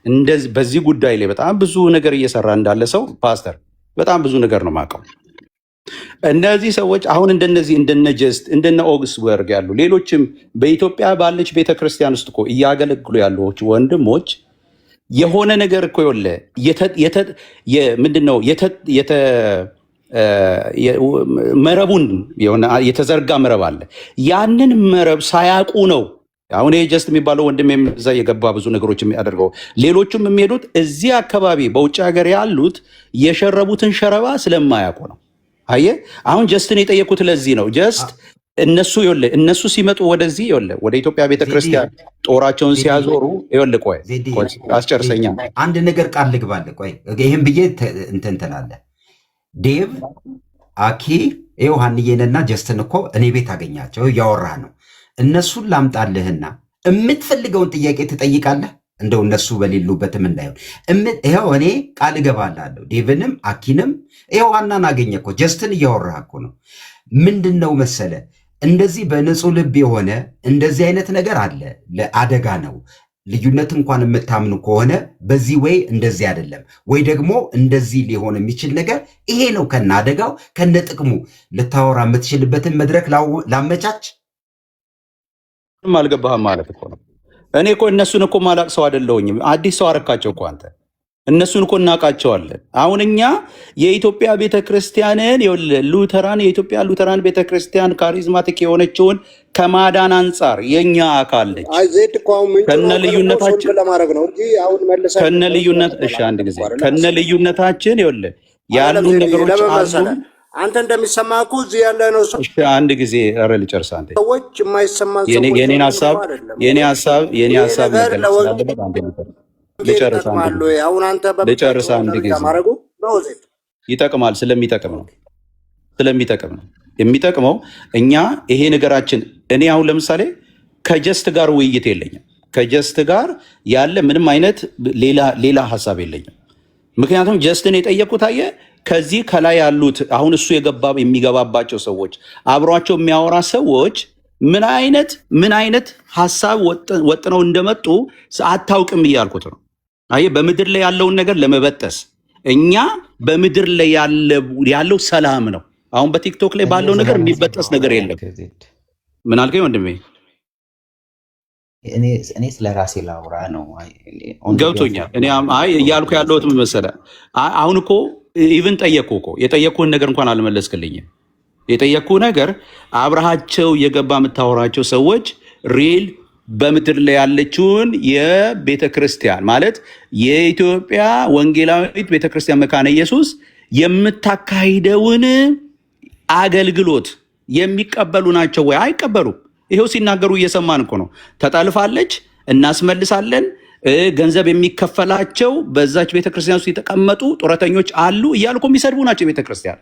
[SPEAKER 11] እንደዚህ በዚህ ጉዳይ ላይ በጣም ብዙ ነገር እየሰራ እንዳለ ሰው ፓስተር በጣም ብዙ ነገር ነው የማውቀው። እነዚህ ሰዎች አሁን እንደነዚህ እንደነ ጀስት እንደነ ኦግስበርግ ያሉ ሌሎችም በኢትዮጵያ ባለች ቤተክርስቲያን ውስጥ እኮ እያገለግሉ ያሉ ወንድሞች የሆነ ነገር እኮ ምንድነው መረቡን የተዘርጋ መረብ አለ። ያንን መረብ ሳያውቁ ነው አሁን ይሄ ጀስት የሚባለው ወንድም እዛ የገባ ብዙ ነገሮች የሚያደርገው። ሌሎቹም የሚሄዱት እዚህ አካባቢ በውጭ ሀገር ያሉት የሸረቡትን ሸረባ ስለማያውቁ ነው። አየህ አሁን ጀስትን የጠየቁት ለዚህ ነው። ጀስት እነሱ ሲመጡ ወደዚህ ወደ ኢትዮጵያ ቤተክርስቲያን ጦራቸውን ሲያዞሩ ቆይ አስጨርሰኛ
[SPEAKER 2] አንድ ነገር ቃል ልግባልህ። ቆይ ይህም ብዬ እንትን ትላለህ ዴቭ አኪ ይኸው ሀንዬንና ጀስትን እኮ እኔ ቤት አገኛቸው እያወራህ ነው። እነሱን ላምጣልህና የምትፈልገውን ጥያቄ ትጠይቃለህ። እንደው እነሱ በሌሉበትም እንዳይሆን ይኸው እኔ ቃል እገባላለሁ። ዴቭንም አኪንም ይኸው ሀናን አገኘ እኮ ጀስትን እያወራህ እኮ ነው። ምንድን ነው መሰለ እንደዚህ በንጹህ ልብ የሆነ እንደዚህ አይነት ነገር አለ። ለአደጋ ነው። ልዩነት እንኳን የምታምኑ ከሆነ በዚህ ወይ እንደዚህ አይደለም ወይ ደግሞ እንደዚህ ሊሆን የሚችል ነገር ይሄ ነው። ከነ አደጋው ከነ ጥቅሙ ልታወራ የምትችልበትን መድረክ ላመቻች።
[SPEAKER 11] አልገባህም ማለት እኮ ነው። እኔ እኮ እነሱን እኮ ማላቅ ሰው አይደለሁኝም። አዲስ ሰው አረካቸው እኮ አንተ። እነሱን እኮ እናውቃቸዋለን። አሁን እኛ የኢትዮጵያ ቤተክርስቲያንን የኢትዮጵያ ሉተራን ቤተክርስቲያን ካሪዝማቲክ የሆነችውን ከማዳን አንጻር የኛ አካል ነች። ከነልዩነታችን ያሉ ነገሮች አሉ።
[SPEAKER 3] አንተ እንደሚሰማ እኮ እዚህ ያለ ነው ሰው።
[SPEAKER 11] አንድ ጊዜ ኧረ ልጨርስ። አንተ
[SPEAKER 3] ሰዎች የማይሰማን ሰዎች
[SPEAKER 11] የኔ ሀሳብ ልጨርስ አንድ ጊዜ ይጠቅማል። ስለሚጠቅም ነው የሚጠቅመው። እኛ ይሄ ነገራችን እኔ አሁን ለምሳሌ ከጀስት ጋር ውይይት የለኝም። ከጀስት ጋር ያለ ምንም አይነት ሌላ ሀሳብ የለኝም። ምክንያቱም ጀስትን የጠየቁት አየህ ከዚህ ከላይ ያሉት አሁን እሱ የሚገባባቸው ሰዎች አብሯቸው የሚያወራ ሰዎች ምን አይነት ሀሳብ ወጥነው እንደመጡ አታውቅም እያልኩት ነው። አየህ በምድር ላይ ያለውን ነገር ለመበጠስ እኛ በምድር ላይ ያለው ሰላም ነው። አሁን በቲክቶክ ላይ ባለው ነገር የሚበጠስ ነገር የለም። ምን አልከኝ ወንድሜ?
[SPEAKER 9] እኔ ስለ ራሴ ላውራ ነው።
[SPEAKER 11] ገብቶኛል። እኔ እያልኩ ያለሁት ምን መሰለህ? አሁን እኮ ኢቭን ጠየቅኩህ እኮ የጠየቅኩህን ነገር እንኳን አልመለስክልኝም። የጠየቅኩህ ነገር አብረሃቸው የገባ የምታወራቸው ሰዎች ሪል በምድር ላይ ያለችውን የቤተ ክርስቲያን ማለት የኢትዮጵያ ወንጌላዊት ቤተክርስቲያን መካነ ኢየሱስ የምታካሂደውን አገልግሎት የሚቀበሉ ናቸው ወይ? አይቀበሉም። ይሄው ሲናገሩ እየሰማን እኮ ነው። ተጠልፋለች፣ እናስመልሳለን። ገንዘብ የሚከፈላቸው በዛች ቤተክርስቲያን ውስጥ የተቀመጡ ጡረተኞች አሉ እያሉ እኮ የሚሰድቡ ናቸው ቤተክርስቲያን።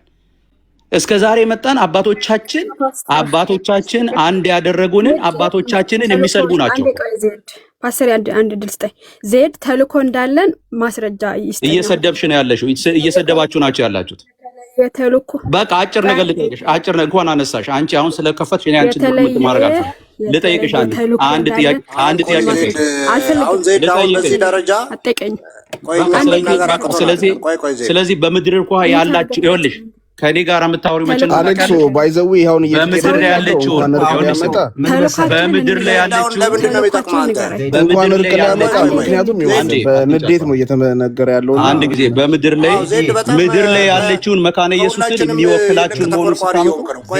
[SPEAKER 11] እስከ ዛሬ መጣን አባቶቻችን አንድ ያደረጉንን አባቶቻችንን የሚሰድቡ ናቸው።
[SPEAKER 8] ፓስተር አንድ ድል ስጠኝ። ዜድ ተልኮ እንዳለን ማስረጃ ይስጠኝ።
[SPEAKER 11] እየሰደብሽ ነው ያለሽው፣ እየሰደባችሁ ናቸው ያላችሁት።
[SPEAKER 8] የተልኮ
[SPEAKER 11] በቃ አጭር ነገር ልጠይቅሽ፣ አጭር ነገር እንኳን አነሳሽ አንቺ አሁን ስለከፈትሽ እኔ አንቺን ማረጋት ልጠይቅሽ አንድ ጥያቄ
[SPEAKER 3] አሁን ዜድ አሁን በዚህ ደረጃ
[SPEAKER 8] አጠቀኝ።
[SPEAKER 11] ስለዚህ በምድር እንኳ ያላችሁ ይኸውልሽ ከኔ ጋር የምታወሪው መቼ ነው?
[SPEAKER 5] አሌክሶ ባይዘዊ አሁን
[SPEAKER 11] በምድር ላይ ያለችው በምድር ላይ ያለችው
[SPEAKER 3] ለምንድን ነው የሚጠቅመው?
[SPEAKER 5] እንኳን እርቅ ላይ ያመጣ ምክንያቱም በንዴት ነው እየተነገረ ያለው።
[SPEAKER 11] አንድ ጊዜ በምድር ላይ ያለችውን መካነ ኢየሱስን የሚወክላችሁን መሆኑን ስታመጡ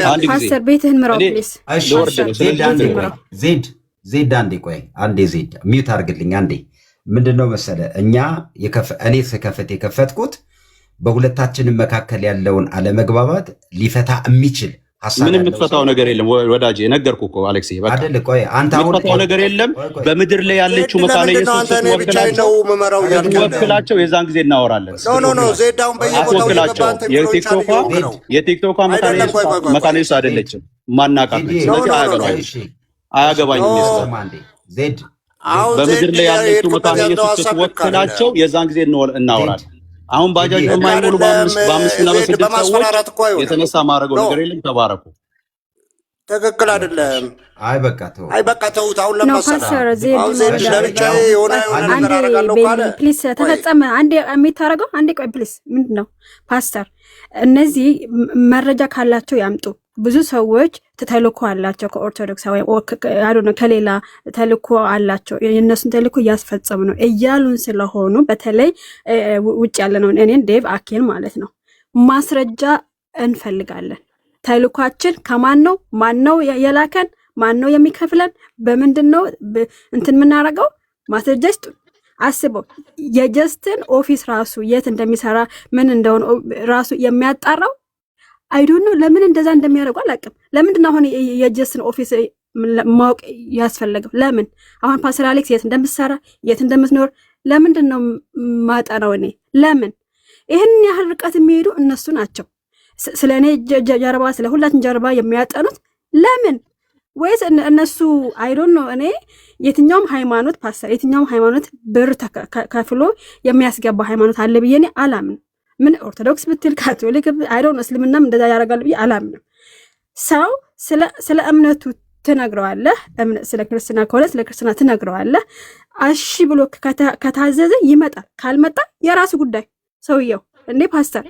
[SPEAKER 11] አንድ ጊዜ
[SPEAKER 8] ፓስተር ቤትህን ምራው ፕሊዝ።
[SPEAKER 2] ዜድ አንዴ ቆይ አንዴ ዜድ ሚውት አድርግልኝ አንዴ። ምንድነው መሰለ እኔ ስከፍት የከፈትኩት በሁለታችንም መካከል ያለውን አለመግባባት ሊፈታ የሚችል ሐሳብ
[SPEAKER 11] ምንም የምትፈታው ነገር የለም ወዳጄ፣ ነገርኩ እኮ አሌክስ። በቃ
[SPEAKER 2] አይደል? ቆይ አንተ አሁን
[SPEAKER 11] የምትፈታው ነገር የለም። በምድር ላይ ያለችው መካነ ኢየሱስ ወክላቸው የዛን ጊዜ እናወራለን።
[SPEAKER 3] ኖ ዜዳውን በየቦታው
[SPEAKER 11] የቲክቶክ መካነ ኢየሱስ አይደለችም፣ ማናቃት ነች። ስለዚህ አያገባኝም።
[SPEAKER 2] ዜድ
[SPEAKER 11] በምድር ላይ ያለችው መካነ ኢየሱስ ወክላቸው የዛን ጊዜ እናወራለን። አሁን ባጃጅ በማይሞሉ በአምስት እና በስድስት ሰዎች የተነሳ ማድረገው ነገር የለም። ተባረኩ።
[SPEAKER 3] ትክክል አይደለም።
[SPEAKER 2] አይ በቃ ተውት። አሁን
[SPEAKER 8] ለምሳሌ የሆነ ነገር አደርጋለሁ ካለ ፕሊስ ተፈጸመ። አንዴ የሚታረገው አንዴ ቆይ ፕሊስ። ምንድን ነው ፓስተር፣ እነዚህ መረጃ ካላቸው ያምጡ። ብዙ ሰዎች ተልእኮ አላቸው ከኦርቶዶክስ ወይ ከሌላ ተልእኮ አላቸው። የእነሱን ተልእኮ እያስፈጸሙ ነው እያሉን ስለሆኑ በተለይ ውጭ ያለነውን እኔን ዴቭ አኬን ማለት ነው ማስረጃ እንፈልጋለን። ተልኳችን ከማን ነው? ማን ነው የላከን? ማን ነው የሚከፍለን? በምንድን ነው እንትን የምናደርገው? ማስረጃ ይስጡን። አስበው የጀስትን ኦፊስ ራሱ የት እንደሚሰራ ምን እንደሆነ ራሱ የሚያጣራው አይዶን ነው። ለምን እንደዛ እንደሚያደርጉ አላውቅም። ለምንድን ነው አሁን የጀስትን ኦፊስ ማወቅ ያስፈለገው? ለምን አሁን ፓስተር አሌክስ የት እንደምትሰራ የት እንደምትኖር ለምንድን ነው ማጠናው? እኔ ለምን ይህን ያህል ርቀት የሚሄዱ እነሱ ናቸው ስለ እኔ ጀርባ ስለ ሁላችን ጀርባ የሚያጠኑት ለምን? ወይስ እነሱ አይዶን ነው። እኔ የትኛውም ሃይማኖት ፓስተር የትኛውም ሃይማኖት ብር ከፍሎ የሚያስገባ ሃይማኖት አለ ብዬ እኔ አላምን። ምን ኦርቶዶክስ ብትል ካቶሊክ አይዶን እስልምናም እንደዛ ያደርጋሉ ብዬ አላምንም። ሰው ስለ እምነቱ ትነግረዋለህ። ስለ ክርስትና ከሆነ ስለ ክርስትና ትነግረዋለህ። እሺ ብሎ ከታዘዘ ይመጣል፣ ካልመጣ የራሱ ጉዳይ ሰውየው። እንዴ ፓስተር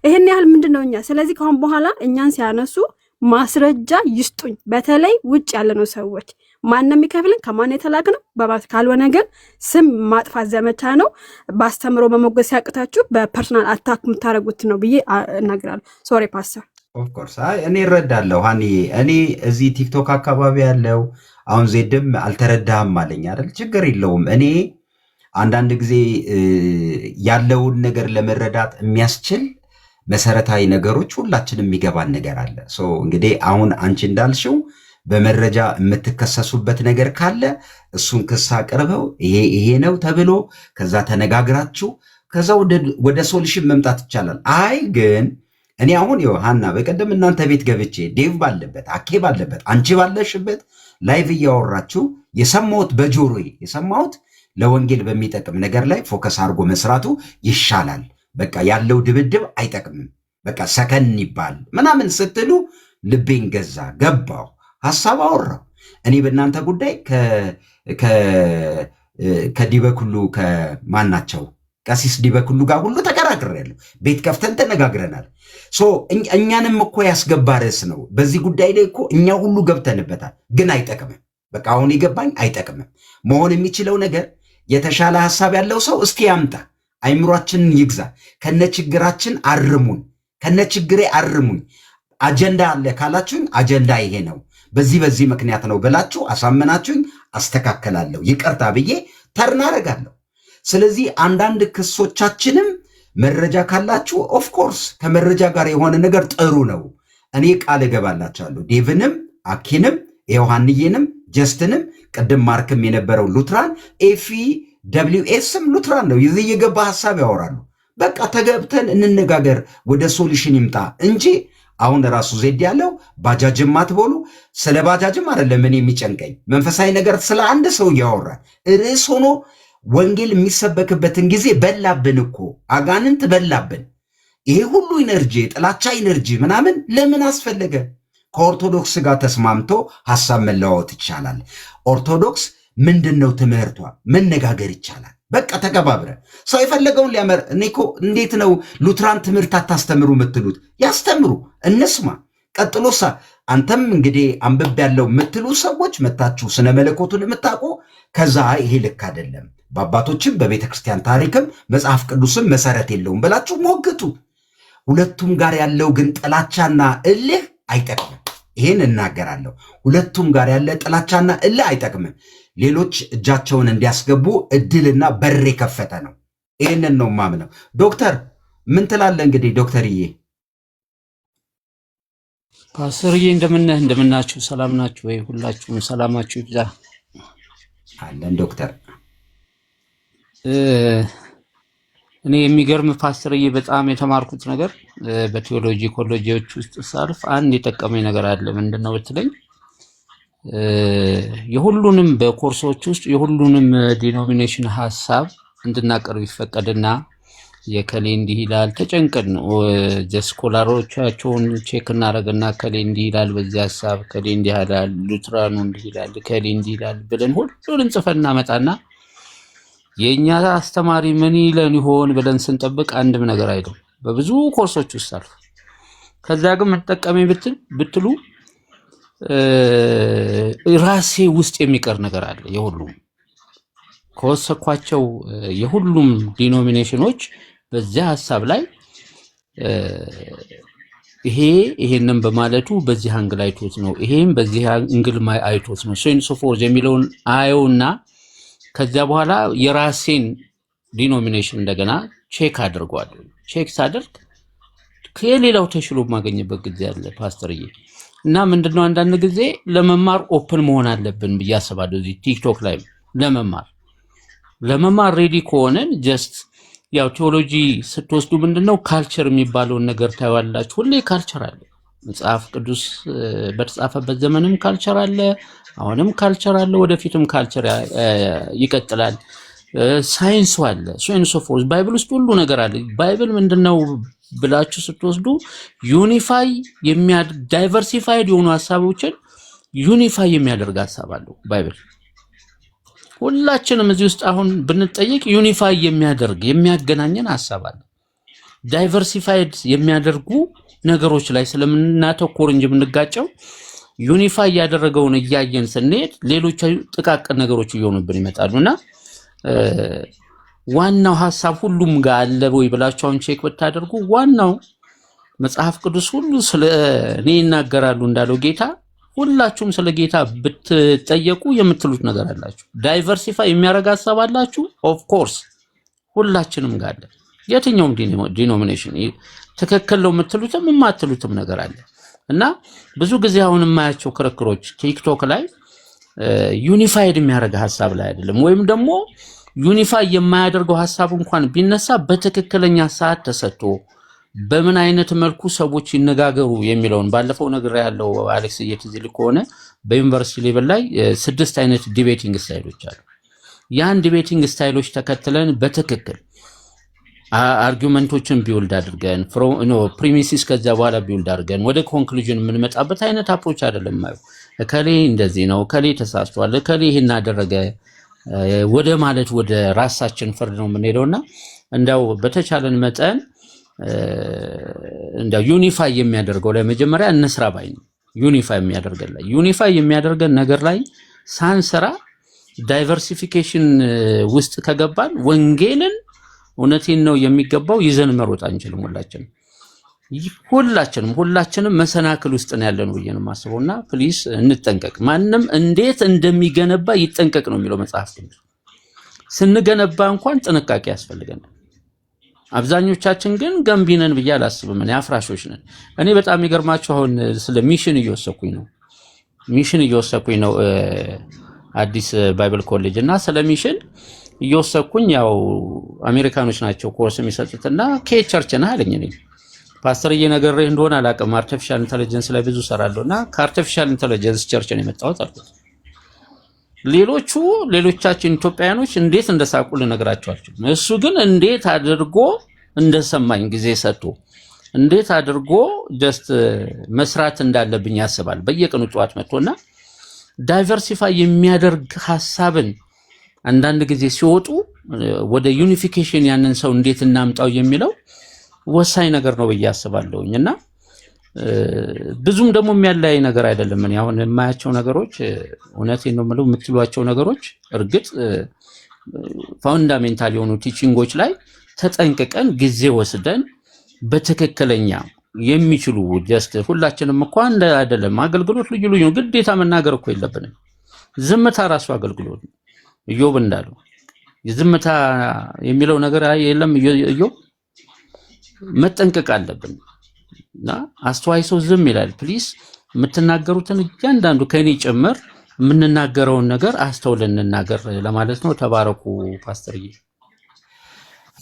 [SPEAKER 8] ይሄን ያህል ምንድነው እኛ? ስለዚህ ከአሁን በኋላ እኛን ሲያነሱ ማስረጃ ይስጡኝ። በተለይ ውጭ ያለነው ሰዎች ማን ነው የሚከፍልን? ከማን የተላክ ነው? ካልሆነ ግን ስም ማጥፋት ዘመቻ ነው። በአስተምሮ በመጎስ ሲያቅታችሁ በፐርሰናል አታክ የምታደርጉት ነው ብዬ እናገራለሁ። ሶሪ ፓስተር።
[SPEAKER 2] ኦፍኮርስ እኔ እረዳለሁ ሀኒ። እኔ እዚህ ቲክቶክ አካባቢ ያለው አሁን ዜድም አልተረዳህም አለኝ አይደል? ችግር የለውም። እኔ አንዳንድ ጊዜ ያለውን ነገር ለመረዳት የሚያስችል መሰረታዊ ነገሮች ሁላችንም የሚገባን ነገር አለ። እንግዲህ አሁን አንቺ እንዳልሽው በመረጃ የምትከሰሱበት ነገር ካለ እሱን ክስ አቅርበው ይሄ ነው ተብሎ ከዛ ተነጋግራችሁ ከዛ ወደ ሶሉሽን መምጣት ይቻላል። አይ ግን እኔ አሁን ሀና በቀደም እናንተ ቤት ገብቼ ዴቭ ባለበት አኬ ባለበት አንቺ ባለሽበት ላይቭ እያወራችሁ የሰማሁት በጆሮዬ የሰማሁት ለወንጌል በሚጠቅም ነገር ላይ ፎከስ አድርጎ መስራቱ ይሻላል። በቃ ያለው ድብድብ አይጠቅምም፣ በቃ ሰከን ይባል ምናምን ስትሉ ልቤን ገዛ ገባው፣ ሀሳብ አወራው። እኔ በእናንተ ጉዳይ ከዲበኩሉ ከማናቸው ቀሲስ ዲበኩሉ ጋር ሁሉ ተከራክሬያለሁ። ቤት ከፍተን ተነጋግረናል። እኛንም እኮ ያስገባ ርዕስ ነው። በዚህ ጉዳይ ላይ እኮ እኛ ሁሉ ገብተንበታል፣ ግን አይጠቅምም። በቃ አሁን የገባኝ አይጠቅምም። መሆን የሚችለው ነገር የተሻለ ሀሳብ ያለው ሰው እስቲ ያምጣ፣ አይምሯችንን ይግዛ። ከነችግራችን አርሙን፣ ከነችግሬ አርሙኝ። አጀንዳ አለ ካላችሁኝ አጀንዳ ይሄ ነው፣ በዚህ ምክንያት ነው ብላችሁ አሳመናችሁኝ፣ አስተካከላለሁ፣ ይቅርታ ብዬ ተርን አደርጋለሁ። ስለዚህ አንዳንድ ክሶቻችንም መረጃ ካላችሁ ኦፍኮርስ ከመረጃ ጋር የሆነ ነገር ጥሩ ነው። እኔ ቃል እገባላችኋለሁ ዴቭንም አኪንም ዮሐንዬንም ጀስትንም ቅድም ማርክም የነበረው ሉትራን ኤፊ ደብሊው ኤስም ሉትራን ነው። ይህ የገባ ሐሳብ ያወራሉ። በቃ ተገብተን እንነጋገር፣ ወደ ሶሉሽን ይምጣ እንጂ አሁን ራሱ ዜድ ያለው ባጃጅም አትበሉ። ስለ ባጃጅም አይደለም እኔ የሚጨንቀኝ መንፈሳዊ ነገር ስለ አንድ ሰው እያወራ ርዕስ ሆኖ ወንጌል የሚሰበክበትን ጊዜ በላብን እኮ አጋንንት በላብን። ይሄ ሁሉ ኢነርጂ ጥላቻ ኢነርጂ ምናምን ለምን አስፈለገ? ከኦርቶዶክስ ጋር ተስማምቶ ሐሳብ መለዋወጥ ይቻላል። ኦርቶዶክስ ምንድነው ትምህርቷ? መነጋገር ይቻላል። በቃ ተከባብረ ሰው የፈለገውን ሊያመር። እኔ እኮ እንዴት ነው ሉትራን ትምህርት አታስተምሩ የምትሉት? ያስተምሩ፣ እንስማ። ቀጥሎሳ አንተም እንግዲህ አንብብ ያለው የምትሉ ሰዎች መታችሁ ስነ መለኮቱን የምታውቁ ከዛ ይሄ ልክ አይደለም በአባቶችም በቤተ ክርስቲያን ታሪክም መጽሐፍ ቅዱስም መሰረት የለውም ብላችሁ ሞግቱ። ሁለቱም ጋር ያለው ግን ጥላቻና እልህ አይጠቅምም። ይሄን እናገራለሁ። ሁለቱም ጋር ያለ ጥላቻና እልህ አይጠቅምም። ሌሎች እጃቸውን እንዲያስገቡ እድልና በር የከፈተ ነው። ይህንን ነው ማምነው። ዶክተር ምን ትላለህ? እንግዲህ ዶክተርዬ
[SPEAKER 12] ፓስተርዬ እንደምናችሁ ሰላም ናችሁ ወይ? ሁላችሁም ሰላማችሁ ይብዛ
[SPEAKER 2] አለን። ዶክተር
[SPEAKER 12] እኔ የሚገርም ፓስተርዬ በጣም የተማርኩት ነገር በቴዎሎጂ ኮሌጆች ውስጥ ሳልፍ አንድ የጠቀመኝ ነገር አለ። ምንድነው ብትለኝ የሁሉንም በኮርሶች ውስጥ የሁሉንም ዲኖሚኔሽን ሐሳብ እንድናቀርብ ይፈቀድና የከሌ እንዲህ ይላል ተጨንቀን ስኮላሮቻቸውን ቼክ እናደርግና ከሌ እንዲህ ይላል በዚህ ሐሳብ ከሌ እንዲህ ይላል ሉትራኑ እንዲህ ይላል ከሌ እንዲህ ይላል ብለን ሁሉንም ጽፈን እናመጣና የኛ አስተማሪ ምን ይለን ይሆን ብለን ስንጠብቅ አንድም ነገር አይደለም። በብዙ ኮርሶች ውስጥ አልፎ ከዛ ግን መጠቀመኝ ብትሉ ራሴ ውስጥ የሚቀር ነገር አለ። የሁሉም ከወሰኳቸው የሁሉም ዲኖሚኔሽኖች በዚያ ሐሳብ ላይ ይሄንን በማለቱ በዚህ አንግል አይቶት ነው፣ ይሄም በዚህ አንግል አይቶት ነው ሴንስ ኦፍ ፎርዝ የሚለውን አየውና ከዚያ በኋላ የራሴን ዲኖሚኔሽን እንደገና ቼክ አድርጓለሁ። ቼክ ሳደርግ ከሌላው ተሽሎ ማገኝበት ጊዜ አለ ፓስተርዬ። እና ምንድነው አንዳንድ ጊዜ ለመማር ኦፕን መሆን አለብን ብዬ አስባለሁ። እዚህ ቲክቶክ ላይ ለመማር ሬዲ ከሆነን ጀስት ያው ቴዎሎጂ ስትወስዱ ምንድነው ካልቸር የሚባለውን ነገር ታያላችሁ። ሁሌ ካልቸር አለ። መጽሐፍ ቅዱስ በተጻፈበት ዘመንም ካልቸር አለ፣ አሁንም ካልቸር አለ፣ ወደፊትም ካልቸር ይቀጥላል። ሳይንስ አለ፣ ሳይንስ ኦፍ ፎርስ ባይብል ውስጥ ሁሉ ነገር አለ። ባይብል ምንድነው ብላችሁ ስትወስዱ ዩኒፋይ ዳይቨርሲፋይድ የሆኑ ሐሳቦችን ዩኒፋይ የሚያደርግ ሐሳብ አለው ባይብል። ሁላችንም እዚህ ውስጥ አሁን ብንጠይቅ ዩኒፋይ የሚያደርግ የሚያገናኘን ሐሳብ አለ። ዳይቨርሲፋይድ የሚያደርጉ ነገሮች ላይ ስለምናተኮር እንጂ የምንጋጨው ዩኒፋይ ያደረገውን እያየን ስንሄድ ሌሎች ጥቃቅን ነገሮች እየሆኑብን ይመጣሉና ዋናው ሐሳብ ሁሉም ጋር አለ ወይ ብላችሁን ቼክ ብታደርጉ ዋናው መጽሐፍ ቅዱስ ሁሉ ስለ እኔ ይናገራሉ እንዳለው ጌታ ሁላችሁም ስለ ጌታ ብትጠየቁ የምትሉት ነገር አላችሁ። ዳይቨርሲፋይ የሚያደርግ ሐሳብ አላችሁ። ኦፍ ኮርስ ሁላችንም ጋር አለ። የትኛውም ዲኖሚኔሽን ትክክል ነው የምትሉትም የማትሉትም ነገር አለ እና ብዙ ጊዜ አሁን የማያቸው ክርክሮች ቲክቶክ ላይ ዩኒፋይድ የሚያደርግ ሐሳብ ላይ አይደለም፣ ወይም ደግሞ ዩኒፋይ የማያደርገው ሐሳብ እንኳን ቢነሳ በትክክለኛ ሰዓት ተሰጥቶ በምን አይነት መልኩ ሰዎች ይነጋገሩ የሚለውን ባለፈው ነገር ያለው አሌክስ እየትዝል ከሆነ በዩኒቨርሲቲ ሌቭል ላይ 6 አይነት ዲቤቲንግ ስታይሎች አሉ። ያን ዲቤቲንግ ስታይሎች ተከትለን በትክክል አርጊውመንቶችን ቢውልድ አድርገን ፕሪሚሲስ ከዛ በኋላ ቢውልድ አድርገን ወደ ኮንክሉዥን የምንመጣበት አይነት አፕሮች አይደለም። እከሌ እንደዚህ ነው፣ እከሌ ተሳስቷል፣ እከሌ ይሄን አደረገ ወደ ማለት ወደ ራሳችን ፍርድ ነው የምንሄደውና እንዳው በተቻለን መጠን እንዳው ዩኒፋይ የሚያደርገው ላይ መጀመሪያ እንስራ ባይ ነው። ዩኒፋይ የሚያደርገን ነገር ላይ ሳንሰራ ዳይቨርሲፊኬሽን ውስጥ ከገባን ወንጌልን እውነቴን ነው የሚገባው ይዘን መሮጥ አንችልም። ሁላችንም መሰናክል ውስጥ ነው ያለነው ብዬ ነው የማስበውና ፕሊስ እንጠንቀቅ። ማንም እንዴት እንደሚገነባ ይጠንቀቅ ነው የሚለው መጽሐፍ ቅዱስ። ስንገነባ እንኳን ጥንቃቄ ያስፈልገናል። አብዛኞቻችን ግን ገንቢ ነን ብዬ አላስብም። እኔ አፍራሾች ነን። እኔ በጣም የሚገርማችሁ አሁን ስለ ሚሽን እየወሰኩኝ ነው አዲስ ባይብል ኮሌጅ እና ስለሚሽን እየወሰድኩኝ ያው አሜሪካኖች ናቸው ኮርስ የሚሰጡትና ከቸርች ነህ አለኝ። እኔ ፓስተር እየነገረኝ እንደሆነ አላውቅም። አርቲፊሻል ኢንተለጀንስ ላይ ብዙ ሰራለሁና ከአርቲፊሻል ኢንተለጀንስ ቸርች ነው የመጣሁት አልኩት። ሌሎቻችን ኢትዮጵያውያኖች እንዴት እንደሳቁ ልነግራቸው አልችልም። እሱ ግን እንዴት አድርጎ እንደሰማኝ ጊዜ ሰጥቶ እንዴት አድርጎ ጀስት መስራት እንዳለብኝ ያስባል። በየቀኑ ጠዋት መጥቶና ዳይቨርሲፋይ የሚያደርግ ሐሳብን አንዳንድ ጊዜ ሲወጡ ወደ ዩኒፊኬሽን ያንን ሰው እንዴት እናምጣው የሚለው ወሳኝ ነገር ነው ብዬ አስባለሁኝ። እና ብዙም ደግሞ የሚያለያይ ነገር አይደለም። እኔ አሁን የማያቸው ነገሮች እውነቴን ነው የምለው የምትሏቸው ነገሮች እርግጥ ፋውንዳሜንታል የሆኑ ቲቺንጎች ላይ ተጠንቅቀን ጊዜ ወስደን በትክክለኛ የሚችሉ ጀስት ሁላችንም እንኳን እንደ አይደለም አገልግሎት ልዩ ልዩ ግዴታ መናገር እኮ የለብንም። ዝምታ ራሱ አገልግሎት ነው። ኢዮብ እንዳለው ዝምታ የሚለው ነገር የለም። ኢዮብ መጠንቀቅ አለብን እና አስተዋይ ሰው ዝም ይላል። ፕሊስ የምትናገሩትን እያንዳንዱ ከኔ ጭምር የምንናገረውን ነገር አስተውለን እንናገር ለማለት ነው። ተባረኩ ፓስተርዬ።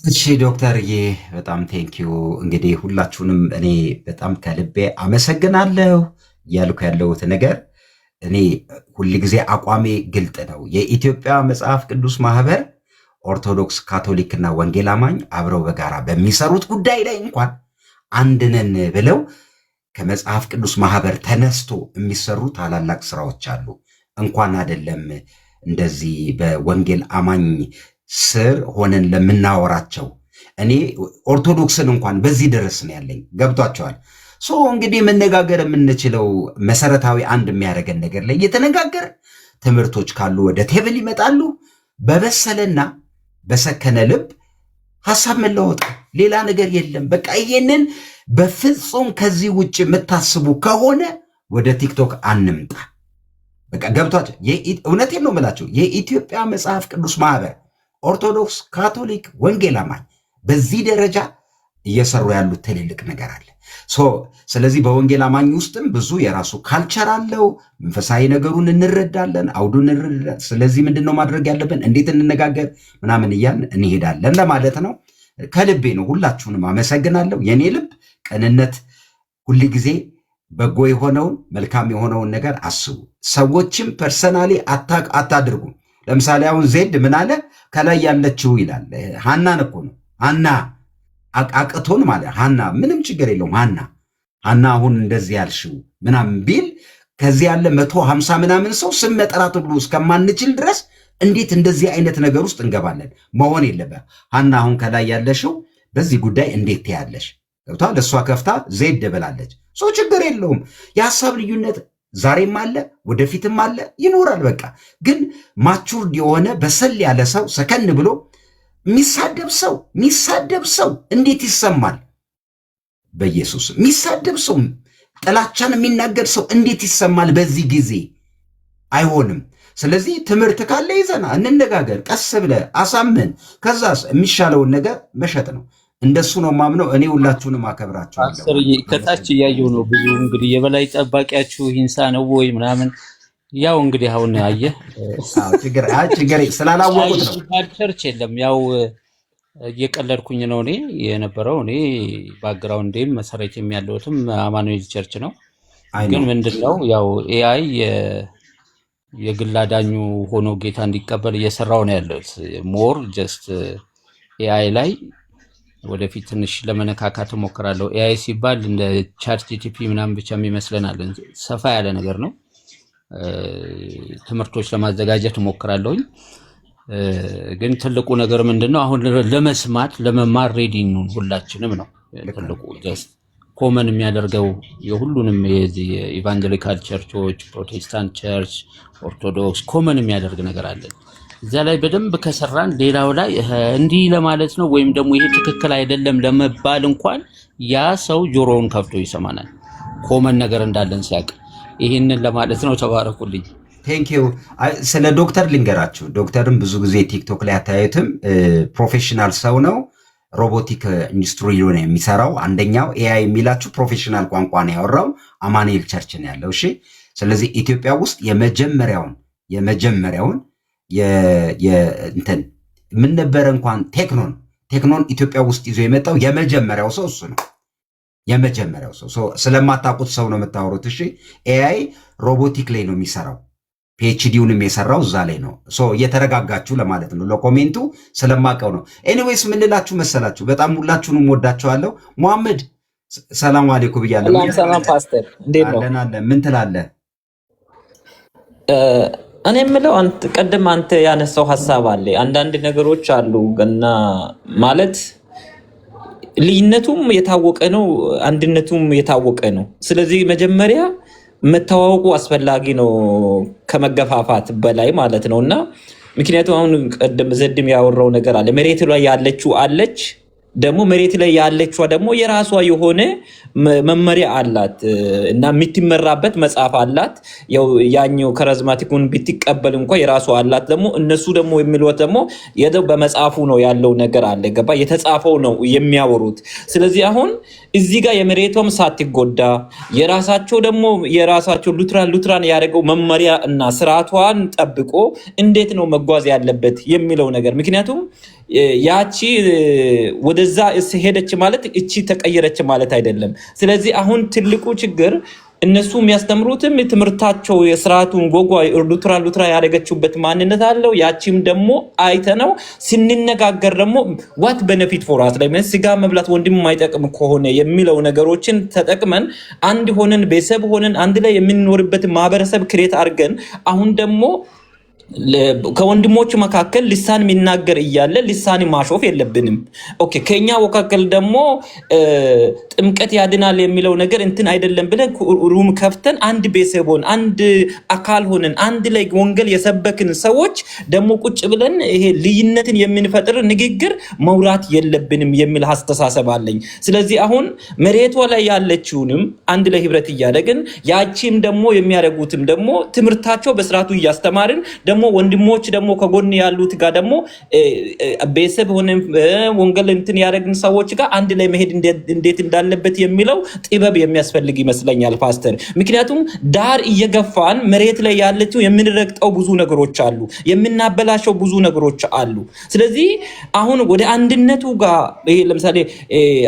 [SPEAKER 2] እሺ ዶክተርዬ በጣም ቴንኪዩ። እንግዲህ ሁላችሁንም እኔ በጣም ከልቤ አመሰግናለሁ። እያልኩ ያለሁት ነገር እኔ ሁልጊዜ አቋሜ ግልጥ ነው። የኢትዮጵያ መጽሐፍ ቅዱስ ማህበር ኦርቶዶክስ፣ ካቶሊክና ወንጌል አማኝ አብረው በጋራ በሚሰሩት ጉዳይ ላይ እንኳን አንድነን ብለው ከመጽሐፍ ቅዱስ ማህበር ተነስቶ የሚሰሩ ታላላቅ ስራዎች አሉ። እንኳን አይደለም እንደዚህ በወንጌል አማኝ ስር ሆነን ለምናወራቸው እኔ ኦርቶዶክስን እንኳን በዚህ ድረስ ነው ያለኝ። ገብቷቸዋል። እንግዲህ መነጋገር የምንችለው መሰረታዊ አንድ የሚያደርገን ነገር ላይ እየተነጋገር ትምህርቶች ካሉ ወደ ቴብል ይመጣሉ። በበሰለና በሰከነ ልብ ሐሳብ መለወጥ፣ ሌላ ነገር የለም። በቃ ይሄንን በፍጹም ከዚህ ውጭ የምታስቡ ከሆነ ወደ ቲክቶክ አንምጣ። በቃ ገብቷቸው። እውነቴን ነው የምላቸው የኢትዮጵያ መጽሐፍ ቅዱስ ማህበር ኦርቶዶክስ፣ ካቶሊክ፣ ወንጌል አማኝ በዚህ ደረጃ እየሰሩ ያሉት ትልልቅ ነገር አለ። ስለዚህ በወንጌል አማኝ ውስጥም ብዙ የራሱ ካልቸር አለው። መንፈሳዊ ነገሩን እንረዳለን፣ አውዱን እንረዳለን። ስለዚህ ምንድነው ማድረግ ያለብን? እንዴት እንነጋገር ምናምን እያልን እንሄዳለን ለማለት ነው። ከልቤ ነው። ሁላችሁንም አመሰግናለሁ። የኔ ልብ ቅንነት፣ ሁልጊዜ በጎ የሆነውን መልካም የሆነውን ነገር አስቡ። ሰዎችም ፐርሰናሊ አታድርጉ። ለምሳሌ አሁን ዜድ ምን አለ? ከላይ ያለችው ይላል። ሐናን እኮ ነው። ሐና አቅቶን ማለት ሐና ምንም ችግር የለውም። ሐና አሁን እንደዚህ ያልሽው ምናምን ቢል ከዚህ ያለ 150 ምናምን ሰው ስም መጠራት ሁሉ እስከማንችል ድረስ እንዴት እንደዚህ አይነት ነገር ውስጥ እንገባለን? መሆን የለበት። ሐና አሁን ከላይ ያለሽው በዚህ ጉዳይ እንዴት ትያለሽ? ገብቷል። እሷ ከፍታ ዜድ ብላለች። ችግር የለውም። የሀሳብ ልዩነት ዛሬም አለ፣ ወደፊትም አለ፣ ይኖራል። በቃ ግን ማቹርድ የሆነ በሰል ያለ ሰው ሰከን ብሎ የሚሳደብ ሰው እንዴት ይሰማል? በኢየሱስ የሚሳደብ ሰው፣ ጥላቻን የሚናገር ሰው እንዴት ይሰማል? በዚህ ጊዜ አይሆንም። ስለዚህ ትምህርት ካለ ይዘና እንነጋገር፣ ቀስ ብለ አሳምን። ከዛስ የሚሻለውን ነገር መሸጥ ነው። እንደሱ ነው ማምነው። እኔ ሁላችሁንም አከብራችኋለሁ።
[SPEAKER 12] ከታች እያየው ነው ብዙ እንግዲህ የበላይ ጠባቂያችሁ ሂንሳ ነው ወይ ምናምን ያው እንግዲህ አሁን አየህ
[SPEAKER 2] ችግር ስላላወቁት ነው።
[SPEAKER 12] ቸርች የለም ያው እየቀለድኩኝ ነው እኔ የነበረው። እኔ ባክግራውንዴም መሰረቴም ያለሁትም አማኑኤል ቸርች ነው። ግን ምንድነው ያው ኤአይ የግል አዳኙ ሆኖ ጌታ እንዲቀበል እየሰራው ነው ያለሁት። ሞር ጀስት ኤአይ ላይ ወደፊት ትንሽ ለመነካካት እሞክራለሁ። ኤአይ ሲባል እንደ ቻት ጂቲፒ ምናምን ብቻ የሚመስለናል። ሰፋ ያለ ነገር ነው። ትምህርቶች ለማዘጋጀት እሞክራለሁኝ። ግን ትልቁ ነገር ምንድነው አሁን ለመስማት ለመማር ሬዲ ነን ሁላችንም ነው ትልቁ። ጀስት ኮመን የሚያደርገው የሁሉንም የኢቫንጀሊካል ቸርቾች፣ ፕሮቴስታንት ቸርች፣ ኦርቶዶክስ ኮመን የሚያደርግ ነገር አለ። እዛ ላይ በደንብ ከሰራን ሌላው ላይ እንዲህ ለማለት ነው ወይም ደግሞ ይሄ ትክክል አይደለም ለመባል እንኳን ያ ሰው ጆሮውን ከፍቶ ይሰማናል። ኮመን ነገር እንዳለን ሲያውቅ ይህንን ለማለት ነው። ተባረኩልኝ።
[SPEAKER 2] ቴንኪዩ። ስለ ዶክተር ልንገራችሁ። ዶክተርም ብዙ ጊዜ ቲክቶክ ላይ አታዩትም። ፕሮፌሽናል ሰው ነው። ሮቦቲክ ኢንዱስትሪ ነው የሚሰራው። አንደኛው ኤአይ የሚላችሁ ፕሮፌሽናል ቋንቋ ነው ያወራው። አማኑኤል ቸርች ነው ያለው። እሺ። ስለዚህ ኢትዮጵያ ውስጥ የመጀመሪያውን የመጀመሪያውን እንትን ምን ነበረ እንኳን ቴክኖን ኢትዮጵያ ውስጥ ይዞ የመጣው የመጀመሪያው ሰው እሱ ነው። የመጀመሪያው ሰው ስለማታውቁት ሰው ነው የምታወሩት። እሺ ኤአይ ሮቦቲክ ላይ ነው የሚሰራው። ፒኤችዲውንም የሰራው እዛ ላይ ነው። እየተረጋጋችሁ ለማለት ነው። ለኮሜንቱ ስለማውቀው ነው። ኤኒዌይስ ምንላችሁ መሰላችሁ? በጣም ሁላችሁንም ወዳችኋለሁ። ሙሐመድ ሰላም አለይኩም ብያለሁ።
[SPEAKER 13] ሰላም ፓስተር፣ እንዴት ነው?
[SPEAKER 2] ምን ትላለህ?
[SPEAKER 13] እኔ የምለው ቀደም አንተ ያነሳው ሀሳብ አለ። አንዳንድ ነገሮች አሉ እና ማለት ልዩነቱም የታወቀ ነው፣ አንድነቱም የታወቀ ነው። ስለዚህ መጀመሪያ መተዋወቁ አስፈላጊ ነው ከመገፋፋት በላይ ማለት ነው። እና ምክንያቱም አሁን ቀደም ዘድም ያወራው ነገር አለ። መሬት ላይ ያለችው አለች፣ ደግሞ መሬት ላይ ያለችዋ ደግሞ የራሷ የሆነ መመሪያ አላት እና የምትመራበት መጽሐፍ አላት። ያኛው ከረዝማቲኩን ብትቀበል እንኳን የራሷ አላት። ደግሞ እነሱ ደግሞ የሚሉት ደግሞ በመጽሐፉ ነው ያለው ነገር አለ። ገባ? የተጻፈው ነው የሚያወሩት። ስለዚህ አሁን እዚህ ጋር የመሬቷም ሳትጎዳ የራሳቸው ደግሞ የራሳቸው ሉትራን ያደረገው መመሪያ እና ስርዓቷን ጠብቆ እንዴት ነው መጓዝ ያለበት የሚለው ነገር ምክንያቱም ያቺ ወደዛ ሄደች ማለት እቺ ተቀየረች ማለት አይደለም። ስለዚህ አሁን ትልቁ ችግር እነሱ የሚያስተምሩትም ትምህርታቸው የስርዓቱን ጎጓ ሉትራ ያደረገችበት ማንነት አለው። ያቺም ደግሞ አይተነው ስንነጋገር ደግሞ ዋት ቤኔፊት ፎር አስ ላይ ስጋ መብላት ወንድም የማይጠቅም ከሆነ የሚለው ነገሮችን ተጠቅመን አንድ ሆነን ቤተሰብ ሆነን አንድ ላይ የምንኖርበት ማህበረሰብ ክሬት አድርገን አሁን ደግሞ ከወንድሞች መካከል ልሳን የሚናገር እያለ ልሳን ማሾፍ የለብንም። ኦኬ ከኛ መካከል ደግሞ ጥምቀት ያድናል የሚለው ነገር እንትን አይደለም ብለን ሩም ከፍተን አንድ ቤተሰብ ሆነን አንድ አካል ሆነን አንድ ላይ ወንጌል የሰበክን ሰዎች ደግሞ ቁጭ ብለን ይሄ ልዩነትን የምንፈጥር ንግግር መውራት የለብንም የሚል አስተሳሰብ አለኝ። ስለዚህ አሁን መሬቷ ላይ ያለችውንም አንድ ላይ ህብረት እያደረግን ያቺም ደግሞ የሚያደርጉትም ደግሞ ትምህርታቸው በስርዓቱ እያስተማርን ደግሞ ወንድሞች ደግሞ ከጎን ያሉት ጋር ደግሞ ቤተሰብ ሆነ ወንጌል እንትን ያደረግን ሰዎች ጋር አንድ ላይ መሄድ እንዴት እንዳለበት የሚለው ጥበብ የሚያስፈልግ ይመስለኛል ፓስተር። ምክንያቱም ዳር እየገፋን መሬት ላይ ያለችው የምንረግጠው ብዙ ነገሮች አሉ፣ የምናበላሸው ብዙ ነገሮች አሉ። ስለዚህ አሁን ወደ አንድነቱ ጋር ይሄ ለምሳሌ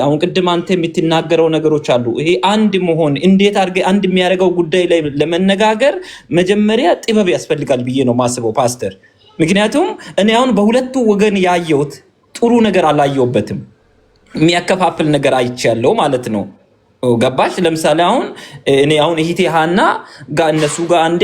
[SPEAKER 13] አሁን ቅድም አንተ የምትናገረው ነገሮች አሉ። ይሄ አንድ መሆን እንዴት አድርገህ አንድ የሚያደርገው ጉዳይ ላይ ለመነጋገር መጀመሪያ ጥበብ ያስፈልጋል ብዬ ነው ማስበው ፓስተር። ምክንያቱም እኔ አሁን በሁለቱ ወገን ያየሁት ጥሩ ነገር አላየሁበትም፣ የሚያከፋፍል ነገር አይቻለሁ ማለት ነው። ገባሽ? ለምሳሌ አሁን እኔ አሁን እህቴ ሃና ጋር እነሱ ጋር አንዴ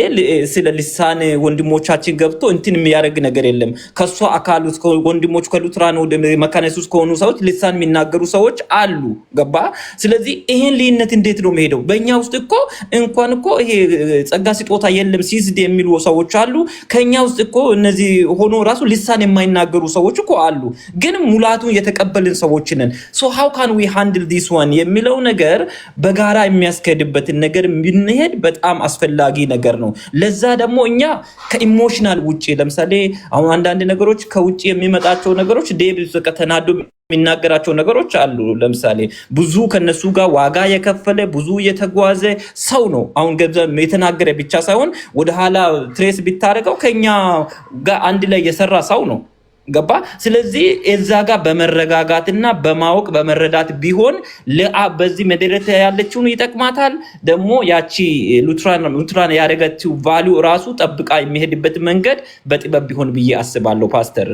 [SPEAKER 13] ስለ ልሳን ወንድሞቻችን ገብቶ እንትን የሚያደርግ ነገር የለም። ከሷ አካል ውስጥ ወንድሞች ከሉትራን ወደ መካነ ኢየሱስ ከሆኑ ሰዎች ልሳን የሚናገሩ ሰዎች አሉ። ገባ? ስለዚህ ይሄን ልዩነት እንዴት ነው የሚሄደው? በእኛ ውስጥ እኮ እንኳን እኮ ይሄ ጸጋ ስጦታ የለም ሲዝድ የሚሉ ሰዎች አሉ። ከኛ ውስጥ እኮ እነዚህ ሆኖ ራሱ ልሳን የማይናገሩ ሰዎች እኮ አሉ። ግን ሙላቱን የተቀበልን ሰዎች ነን። ሶ ሃው ካን ዊ ሃንድል ዲስ ዋን የሚለው ነገር በጋራ የሚያስከድበትን ነገር ብንሄድ በጣም አስፈላጊ ነገር ነው። ለዛ ደግሞ እኛ ከኢሞሽናል ውጪ ለምሳሌ አሁን አንዳንድ ነገሮች ከውጪ የሚመጣቸው ነገሮች ዴብ ተናዶ የሚናገራቸው ነገሮች አሉ። ለምሳሌ ብዙ ከነሱ ጋር ዋጋ የከፈለ ብዙ የተጓዘ ሰው ነው። አሁን ገንዘብ የተናገረ ብቻ ሳይሆን ወደ ኋላ ትሬስ ቢታረቀው ከኛ ጋር አንድ ላይ የሰራ ሰው ነው። ገባ? ስለዚህ እዛ ጋር በመረጋጋትና በማወቅ በመረዳት ቢሆን በዚህ መደረተ ያለችውን ይጠቅማታል። ደግሞ ያቺ ሉትራን ያደረገችው ቫልዩ ራሱ ጠብቃ የሚሄድበት መንገድ በጥበብ ቢሆን ብዬ አስባለሁ ፓስተር።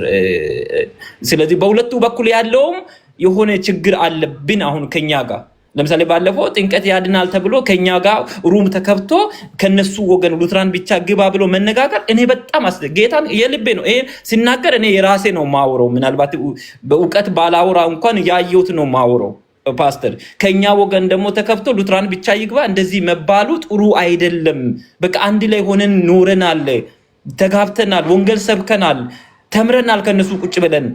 [SPEAKER 13] ስለዚህ በሁለቱ በኩል ያለውም የሆነ ችግር አለብን አሁን ከኛ ጋር ለምሳሌ ባለፈው ጥምቀት ያድናል ተብሎ ከኛ ጋር ሩም ተከፍቶ ከነሱ ወገን ሉትራን ብቻ ግባ ብሎ መነጋገር እኔ በጣም ጌታን የልቤ ነው ይሄ ሲናገር እኔ የራሴ ነው ማውረው። ምናልባት በእውቀት ባላውራ እንኳን ያየሁት ነው ማውረው ፓስተር። ከኛ ወገን ደግሞ ተከፍቶ ሉትራን ብቻ ይግባ እንደዚህ መባሉ ጥሩ አይደለም። በቃ አንድ ላይ ሆነን ኖረናል፣ ተጋብተናል፣ ወንጌል ሰብከናል፣ ተምረናል ከነሱ ቁጭ ብለን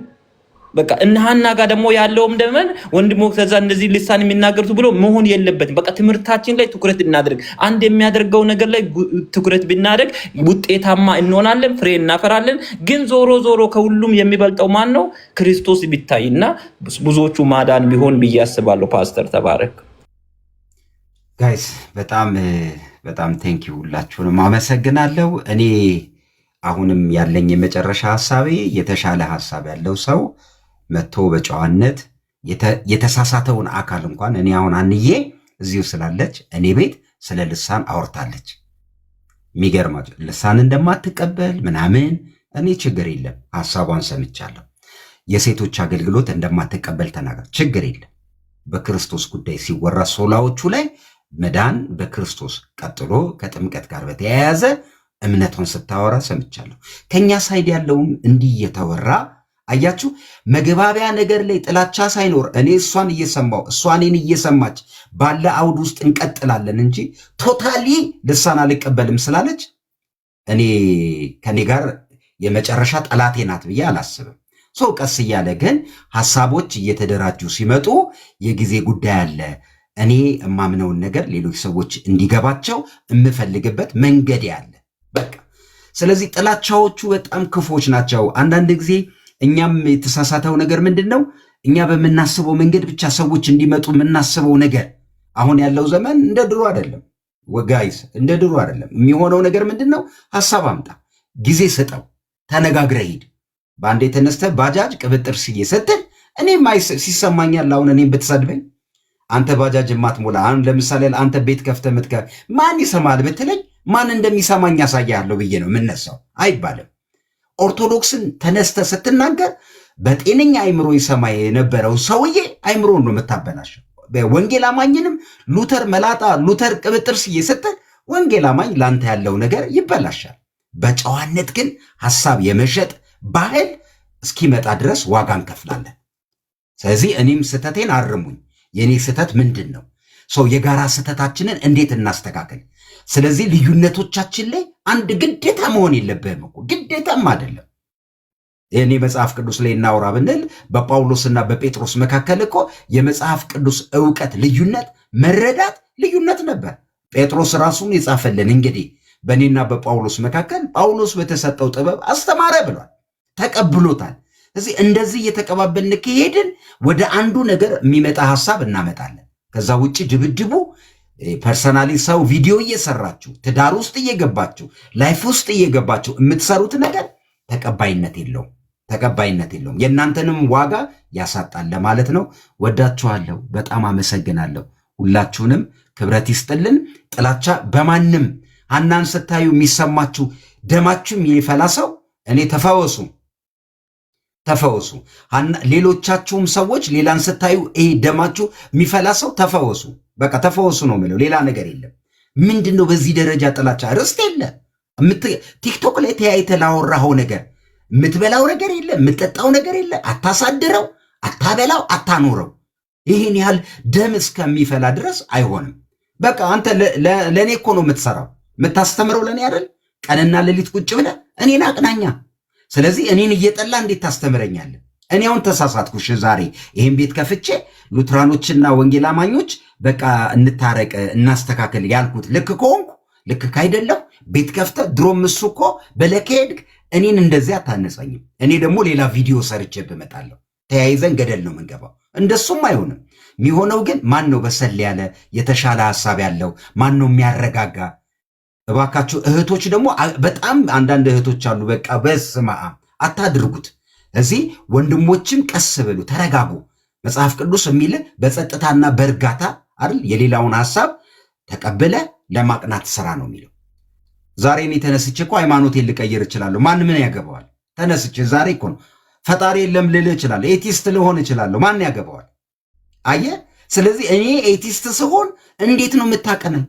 [SPEAKER 13] በቃ እነሃና ጋር ደግሞ ያለውም ደመን ወንድሞች ከዛ እንደዚህ ልሳን የሚናገሩት ብሎ መሆን የለበትም። በቃ ትምህርታችን ላይ ትኩረት እናድርግ። አንድ የሚያደርገው ነገር ላይ ትኩረት ብናደርግ ውጤታማ እንሆናለን፣ ፍሬ እናፈራለን። ግን ዞሮ ዞሮ ከሁሉም የሚበልጠው ማን ነው? ክርስቶስ ቢታይና ብዙዎቹ ማዳን ቢሆን ብዬ አስባለሁ። ፓስተር ተባረክ።
[SPEAKER 2] ጋይስ በጣም ቴንኪው ሁላችሁንም አመሰግናለሁ። እኔ አሁንም ያለኝ የመጨረሻ ሐሳቤ የተሻለ ሐሳብ ያለው ሰው መጥቶ በጨዋነት የተሳሳተውን አካል እንኳን እኔ አሁን አንዬ እዚሁ ስላለች እኔ ቤት ስለ ልሳን አውርታለች። የሚገርማችሁ ልሳን እንደማትቀበል ምናምን እኔ ችግር የለም ሐሳቧን ሰምቻለሁ። የሴቶች አገልግሎት እንደማትቀበል ተናገር፣ ችግር የለም። በክርስቶስ ጉዳይ ሲወራ ሶላዎቹ ላይ መዳን በክርስቶስ ቀጥሎ ከጥምቀት ጋር በተያያዘ እምነቷን ስታወራ ሰምቻለሁ። ከኛ ሳይድ ያለውም እንዲህ እየተወራ አያችሁ፣ መግባቢያ ነገር ላይ ጥላቻ ሳይኖር እኔ እሷን እየሰማው እሷ እኔን እየሰማች ባለ አውድ ውስጥ እንቀጥላለን እንጂ ቶታሊ ልሳን አልቀበልም ስላለች እኔ ከኔ ጋር የመጨረሻ ጠላቴ ናት ብዬ አላስብም። ሰው ቀስ እያለ ግን ሐሳቦች እየተደራጁ ሲመጡ የጊዜ ጉዳይ አለ። እኔ የማምነውን ነገር ሌሎች ሰዎች እንዲገባቸው የምፈልግበት መንገድ ያለ በቃ። ስለዚህ ጥላቻዎቹ በጣም ክፎች ናቸው። አንዳንድ ጊዜ እኛም የተሳሳተው ነገር ምንድን ነው? እኛ በምናስበው መንገድ ብቻ ሰዎች እንዲመጡ የምናስበው ነገር አሁን ያለው ዘመን እንደ ድሮ አይደለም ወጋይስ፣ እንደ ድሮ አይደለም። የሚሆነው ነገር ምንድን ነው? ሐሳብ አምጣ፣ ጊዜ ስጠው፣ ተነጋግረ ሂድ። በአንድ የተነስተ ባጃጅ ቅብጥር ስዬ ስትል እኔም ሲሰማኛል። አሁን እኔም ብትሰድበኝ አንተ ባጃጅ የማትሞላ አሁን ለምሳሌ አንተ ቤት ከፍተህ ማን ይሰማል ብትለኝ ማን እንደሚሰማኝ ያሳያለሁ ብዬ ነው የምነሳው አይባልም። ኦርቶዶክስን ተነስተ ስትናገር በጤነኛ አይምሮ ይሰማ የነበረው ሰውዬ አይምሮን ነው የምታበላሸው። ወንጌል አማኝንም ሉተር መላጣ ሉተር ቅብጥር ስዬ ስትል ወንጌል አማኝ ላንተ ያለው ነገር ይበላሻል። በጨዋነት ግን ሐሳብ የመሸጥ ባህል እስኪመጣ ድረስ ዋጋ እንከፍላለን። ስለዚህ እኔም ስተቴን አርሙኝ። የኔ ስተት ምንድን ነው? ሰው የጋራ ስተታችንን እንዴት እናስተካከል? ስለዚህ ልዩነቶቻችን ላይ አንድ ግዴታ መሆን የለብህም እኮ ግዴታም አይደለም። እኔ መጽሐፍ ቅዱስ ላይ እናውራ ብንል በጳውሎስና በጴጥሮስ መካከል እኮ የመጽሐፍ ቅዱስ ዕውቀት ልዩነት፣ መረዳት ልዩነት ነበር። ጴጥሮስ ራሱን የጻፈልን እንግዲህ በእኔና በጳውሎስ መካከል ጳውሎስ በተሰጠው ጥበብ አስተማረ ብሏል፣ ተቀብሎታል። እዚህ እንደዚህ እየተቀባበልን ከሄድን ወደ አንዱ ነገር የሚመጣ ሐሳብ እናመጣለን። ከዛ ውጭ ድብድቡ ፐርሰናሊ ሰው ቪዲዮ እየሰራችሁ ትዳር ውስጥ እየገባችሁ ላይፍ ውስጥ እየገባችሁ የምትሰሩት ነገር ተቀባይነት የለውም፣ ተቀባይነት የለውም። የእናንተንም ዋጋ ያሳጣል ለማለት ነው። ወዳችኋለሁ። በጣም አመሰግናለሁ። ሁላችሁንም ክብረት ይስጥልን። ጥላቻ በማንም ሐናን ስታዩ የሚሰማችሁ ደማችሁ የሚፈላ ሰው እኔ ተፈወሱ፣ ተፈወሱ። ሌሎቻችሁም ሰዎች ሌላን ስታዩ ይሄ ደማችሁ የሚፈላ ሰው ተፈወሱ። በቃ ተፈወሱ ነው የምለው፣ ሌላ ነገር የለም። ምንድን ነው በዚህ ደረጃ ጥላቻ? ርስት የለ። ቲክቶክ ላይ ተያይተ ላወራኸው ነገር የምትበላው ነገር የለ፣ የምትጠጣው ነገር የለ። አታሳድረው፣ አታበላው፣ አታኖረው። ይህን ያህል ደም እስከሚፈላ ድረስ አይሆንም። በቃ አንተ ለእኔ እኮ ነው የምትሰራው፣ የምታስተምረው ለእኔ አይደል? ቀንና ሌሊት ቁጭ ብለህ እኔን አቅናኛ። ስለዚህ እኔን እየጠላ እንዴት ታስተምረኛለህ? እኔ አሁን ተሳሳትኩሽ። ዛሬ ይህን ቤት ከፍቼ ሉትራኖችና ወንጌል አማኞች በቃ እንታረቅ እናስተካከል ያልኩት ልክ ከሆንኩ ልክ ካይደለም ቤት ከፍተ ድሮም እሱ እኮ በለከሄድክ እኔን እንደዚያ አታነጸኝም። እኔ ደግሞ ሌላ ቪዲዮ ሰርቼ ብመጣለሁ፣ ተያይዘን ገደል ነው የምንገባው። እንደሱም አይሆንም። የሚሆነው ግን ማን ነው በሰል ያለ የተሻለ ሐሳብ ያለው ማን ነው የሚያረጋጋ? እባካችሁ እህቶች ደግሞ በጣም አንዳንድ እህቶች አሉ። በቃ በስመ አብ አታድርጉት። እዚህ ወንድሞችም ቀስ በሉ፣ ተረጋጉ። መጽሐፍ ቅዱስ የሚል በጸጥታና በእርጋታ አይደል የሌላውን ሐሳብ ተቀበለ ለማቅናት ስራ ነው የሚለው። ዛሬ እኔ ተነስቼ እኮ ሃይማኖቴን ልቀይር እችላለሁ። ማን ምን ያገባዋል? ተነስቼ ዛሬ እኮ ነው ፈጣሪ የለም ልልህ እችላለሁ። ኤቲስት ልሆን እችላለሁ። ማን ያገባዋል? አየ። ስለዚህ እኔ ኤቲስት ስሆን እንዴት ነው የምታቀነኝ?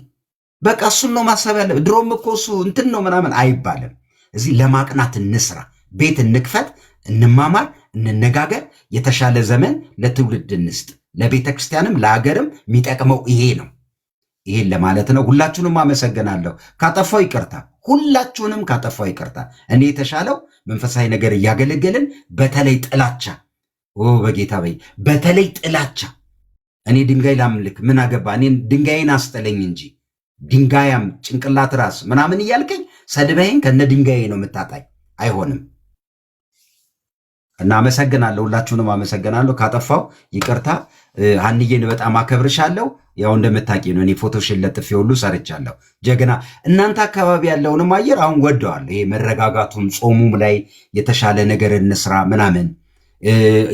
[SPEAKER 2] በቃ እሱን ነው ማሰብ ያለ። ድሮም እኮ እሱ እንትን ነው ምናምን አይባልም። እዚህ ለማቅናት እንስራ፣ ቤት እንክፈት፣ እንማማር፣ እንነጋገር፣ የተሻለ ዘመን ለትውልድ እንስጥ። ለቤተ ክርስቲያንም ለሀገርም የሚጠቅመው ይሄ ነው። ይሄን ለማለት ነው። ሁላችሁንም አመሰግናለሁ። ካጠፋው ይቅርታ፣ ሁላችሁንም ካጠፋው ይቅርታ። እኔ የተሻለው መንፈሳዊ ነገር እያገለገልን በተለይ ጥላቻ በጌታ በይ በተለይ ጥላቻ እኔ ድንጋይ ላምልክ ምን አገባ? እኔን ድንጋይን አስጠለኝ እንጂ ድንጋያም ጭንቅላት ራስ ምናምን እያልከኝ ሰድበኸኝ ከነ ድንጋይ ነው የምታጣኝ። አይሆንም። እና አመሰግናለሁ። ሁላችሁንም አመሰግናለሁ። ካጠፋው ይቅርታ። ሀንዬን በጣም አከብርሻለሁ። ያው እንደምታውቂ ነው እኔ ፎቶሽን ለጥፌ ሁሉ ሰርቻለሁ። ጀግና። እናንተ አካባቢ ያለውንም አየር አሁን ወደዋለሁ። ይሄ መረጋጋቱን ጾሙም ላይ የተሻለ ነገር እንስራ ምናምን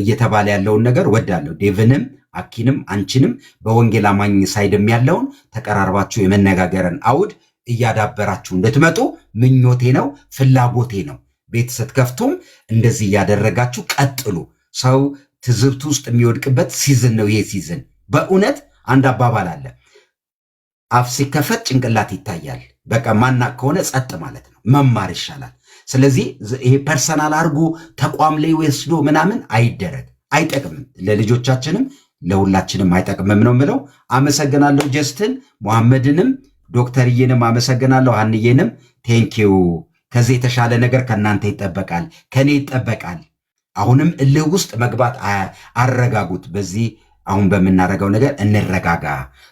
[SPEAKER 2] እየተባለ ያለውን ነገር ወዳለሁ። ዴቭንም አኪንም አንቺንም በወንጌል አማኝ ሳይድም ያለውን ተቀራርባችሁ የመነጋገርን አውድ እያዳበራችሁ እንድትመጡ ምኞቴ ነው፣ ፍላጎቴ ነው። ቤት ስትከፍቱም እንደዚህ እያደረጋችሁ ቀጥሉ። ሰው ትዝብት ውስጥ የሚወድቅበት ሲዝን ነው ይሄ ሲዝን። በእውነት አንድ አባባል አለ፣ አፍ ሲከፈት ጭንቅላት ይታያል። በቃ ማናቅ ከሆነ ጸጥ ማለት ነው፣ መማር ይሻላል። ስለዚህ ይሄ ፐርሰናል አድርጎ ተቋም ላይ ወስዶ ምናምን አይደረግ፣ አይጠቅምም። ለልጆቻችንም ለሁላችንም አይጠቅምም ነው ምለው። አመሰግናለሁ። ጀስትን መሐመድንም ዶክተርዬንም አመሰግናለሁ። ሀንዬንም ቴንኪው። ከዚህ የተሻለ ነገር ከእናንተ ይጠበቃል፣ ከኔ ይጠበቃል። አሁንም እልህ ውስጥ መግባት አረጋጉት። በዚህ አሁን በምናደርገው ነገር እንረጋጋ።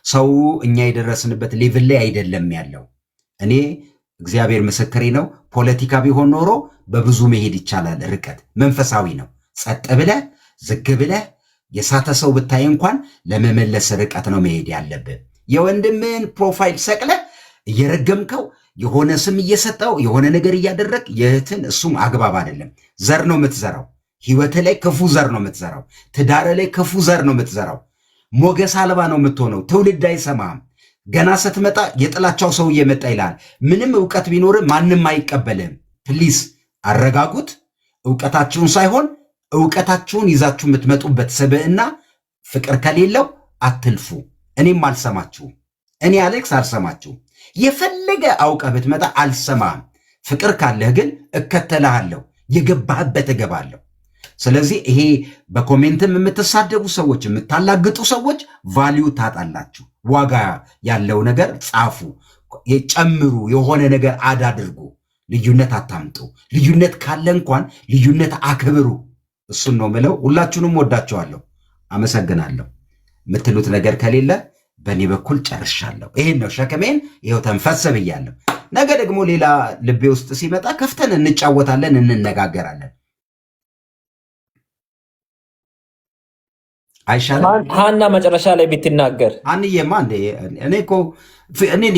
[SPEAKER 2] ሰው እኛ የደረስንበት ሌቭል ላይ አይደለም ያለው። እኔ እግዚአብሔር ምስክሬ ነው። ፖለቲካ ቢሆን ኖሮ በብዙ መሄድ ይቻላል። ርቀት መንፈሳዊ ነው። ጸጥ ብለህ ዝግ ብለህ የሳተ ሰው ብታይ እንኳን ለመመለስ ርቀት ነው መሄድ ያለብህ። የወንድምህን ፕሮፋይል ሰቅለህ እየረገምከው የሆነ ስም እየሰጠው የሆነ ነገር እያደረግ የእህትን እሱም አግባብ አይደለም። ዘር ነው የምትዘራው። ህይወት ላይ ክፉ ዘር ነው የምትዘራው። ትዳር ላይ ክፉ ዘር ነው የምትዘራው። ሞገስ አልባ ነው የምትሆነው። ትውልድ አይሰማም። ገና ስትመጣ የጥላቻው ሰው እየመጣ ይላል። ምንም እውቀት ቢኖር ማንም አይቀበልም። ፕሊስ አረጋጉት። እውቀታችሁን ሳይሆን እውቀታችሁን ይዛችሁ የምትመጡበት ስብዕና ፍቅር ከሌለው አትልፉ። እኔም አልሰማችሁም። እኔ አሌክስ አልሰማችሁም። የፈለገ አውቀህ ብትመጣ አልሰማም። ፍቅር ካለህ ግን እከተልሃለሁ፣ የገባህበት እገባለሁ። ስለዚህ ይሄ በኮሜንትም የምትሳደቡ ሰዎች፣ የምታላግጡ ሰዎች ቫሊዩ ታጣላችሁ። ዋጋ ያለው ነገር ጻፉ፣ የጨምሩ፣ የሆነ ነገር አድ አድርጉ። ልዩነት አታምጡ። ልዩነት ካለ እንኳን ልዩነት አክብሩ። እሱን ነው ምለው። ሁላችሁንም ወዳችኋለሁ። አመሰግናለሁ። የምትሉት ነገር ከሌለ በእኔ በኩል ጨርሻለሁ። ይሄን ነው ሸክሜን። ይኸው ተንፈስ ብያለሁ። ነገ ደግሞ ሌላ ልቤ ውስጥ ሲመጣ ከፍተን እንጫወታለን፣ እንነጋገራለን። አይሻልም?
[SPEAKER 13] ሀና መጨረሻ ላይ ብትናገር።
[SPEAKER 2] አንዬማ እኔ እኮ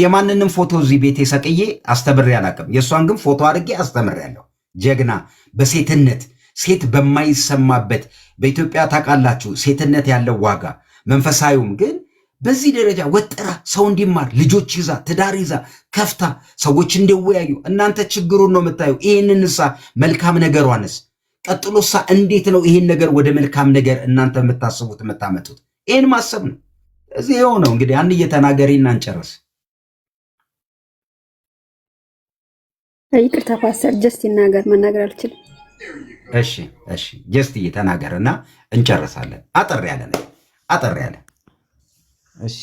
[SPEAKER 2] የማንንም ፎቶ እዚህ ቤቴ ሰቅዬ አስተምሬ አላውቅም። የእሷን ግን ፎቶ አድርጌ አስተምሬያለሁ። ጀግና በሴትነት ሴት በማይሰማበት በኢትዮጵያ ታውቃላችሁ ሴትነት ያለው ዋጋ። መንፈሳዊውም ግን በዚህ ደረጃ ወጥራ ሰው እንዲማር ልጆች ይዛ ትዳር ይዛ ከፍታ ሰዎች እንዲወያዩ እናንተ ችግሩን ነው የምታዩ። ይህንንሳ መልካም ነገሯንስ ቀጥሎሳ እንዴት ነው ይህን ነገር ወደ መልካም ነገር እናንተ የምታስቡት የምታመጡት? ይህን ማሰብ ነው። እዚህ ይኸው ነው እንግዲህ። አንድ እየተናገሪና እንጨርስ።
[SPEAKER 8] ይቅርታ ፓስተር ጀስት ይናገር፣ መናገር አልችልም።
[SPEAKER 2] እሺ ጀስት እየተናገርና እንጨርሳለን። አጠር ያለ ነው፣ አጠር ያለ።
[SPEAKER 9] እሺ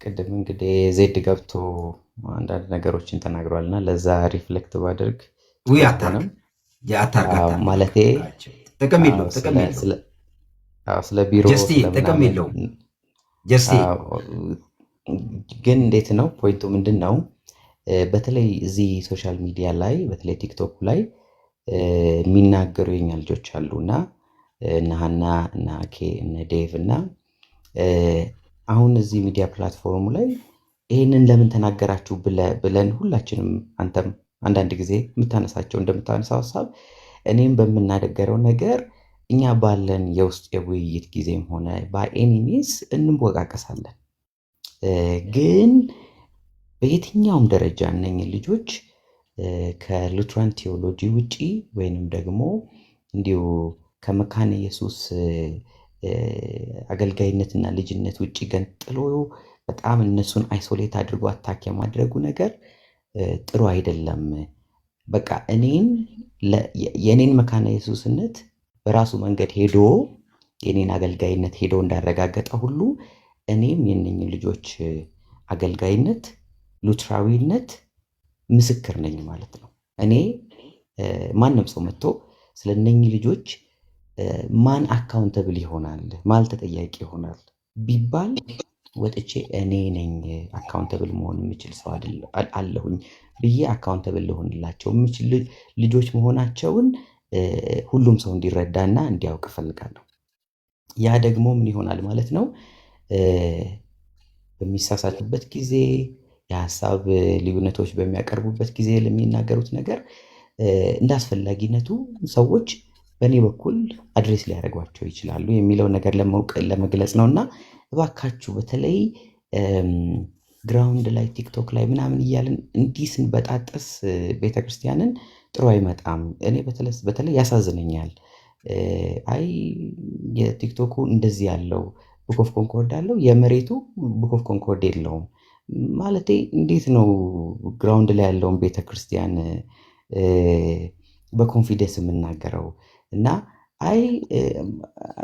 [SPEAKER 9] ቅድም እንግዲህ ዜድ ገብቶ አንዳንድ ነገሮችን ተናግሯልና ለዛ ሪፍሌክት ባደርግ ማለቴ
[SPEAKER 2] ጥቅም የለውም።
[SPEAKER 9] ስለ ቢሮ
[SPEAKER 2] ጥቅም የለውም።
[SPEAKER 9] ግን እንዴት ነው ፖይንቱ ምንድን ነው? በተለይ እዚህ ሶሻል ሚዲያ ላይ በተለይ ቲክቶክ ላይ የሚናገሩ የኛ ልጆች አሉ እና እነ ሀና እና አኬ እነ ዴቭ እና አሁን እዚህ ሚዲያ ፕላትፎርሙ ላይ ይህንን ለምን ተናገራችሁ ብለን ሁላችንም አንተም አንዳንድ ጊዜ የምታነሳቸው እንደምታነሳው ሀሳብ እኔም በምናደገረው ነገር እኛ ባለን የውስጥ የውይይት ጊዜም ሆነ በኤኒሚስ እንወቃቀሳለን። ግን በየትኛውም ደረጃ እነኝህ ልጆች ከሉትራን ቴዎሎጂ ውጪ ወይንም ደግሞ እንዲሁ ከመካነ ኢየሱስ አገልጋይነትና ልጅነት ውጪ ገንጥሎ በጣም እነሱን አይሶሌት አድርጎ አታክ የማድረጉ ነገር ጥሩ አይደለም። በቃ የኔን መካነ ኢየሱስነት በራሱ መንገድ ሄዶ የኔን አገልጋይነት ሄዶ እንዳረጋገጠ ሁሉ እኔም የነኝህ ልጆች አገልጋይነት ሉትራዊነት ምስክር ነኝ ማለት ነው። እኔ ማንም ሰው መጥቶ ስለ እነኝህ ልጆች ማን አካውንተብል ይሆናል፣ ማን ተጠያቂ ይሆናል ቢባል ወጥቼ እኔ ነኝ አካውንተብል መሆን የምችል ሰው አለሁኝ ብዬ አካውንተብል ልሆንላቸው የምችል ልጆች መሆናቸውን ሁሉም ሰው እንዲረዳና እንዲያውቅ እፈልጋለሁ። ያ ደግሞ ምን ይሆናል ማለት ነው? በሚሳሳቱበት ጊዜ የሀሳብ ልዩነቶች በሚያቀርቡበት ጊዜ ለሚናገሩት ነገር እንደ አስፈላጊነቱ ሰዎች በእኔ በኩል አድሬስ ሊያደርጓቸው ይችላሉ የሚለው ነገር ለመግለጽ ነው። እና እባካችሁ በተለይ ግራውንድ ላይ ቲክቶክ ላይ ምናምን እያልን እንዲህ ስንበጣጠስ ቤተክርስቲያንን ጥሩ አይመጣም። እኔ በተለይ ያሳዝነኛል። አይ የቲክቶኩ እንደዚህ ያለው ቡክ ኦፍ ኮንኮርድ አለው፣ የመሬቱ ቡክ ኦፍ ኮንኮርድ የለውም ማለቴ እንዴት ነው ግራውንድ ላይ ያለውን ቤተክርስቲያን በኮንፊደንስ የምናገረው? እና አይ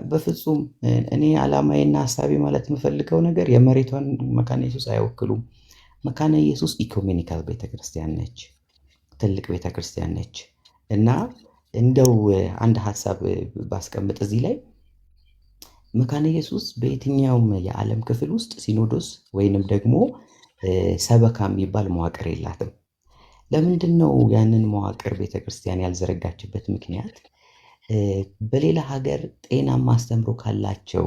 [SPEAKER 9] በፍጹም እኔ ዓላማዬና ሀሳቤ ማለት የምፈልገው ነገር የመሬቷን መካነ ኢየሱስ አይወክሉም። መካነ ኢየሱስ ኢኮሜኒካል ቤተክርስቲያን ነች፣ ትልቅ ቤተክርስቲያን ነች። እና እንደው አንድ ሀሳብ ባስቀምጥ እዚህ ላይ መካነ ኢየሱስ በየትኛውም የዓለም ክፍል ውስጥ ሲኖዶስ ወይንም ደግሞ ሰበካ የሚባል መዋቅር የላትም። ለምንድን ነው ያንን መዋቅር ቤተክርስቲያን ያልዘረጋችበት ምክንያት? በሌላ ሀገር ጤናማ አስተምሮ ካላቸው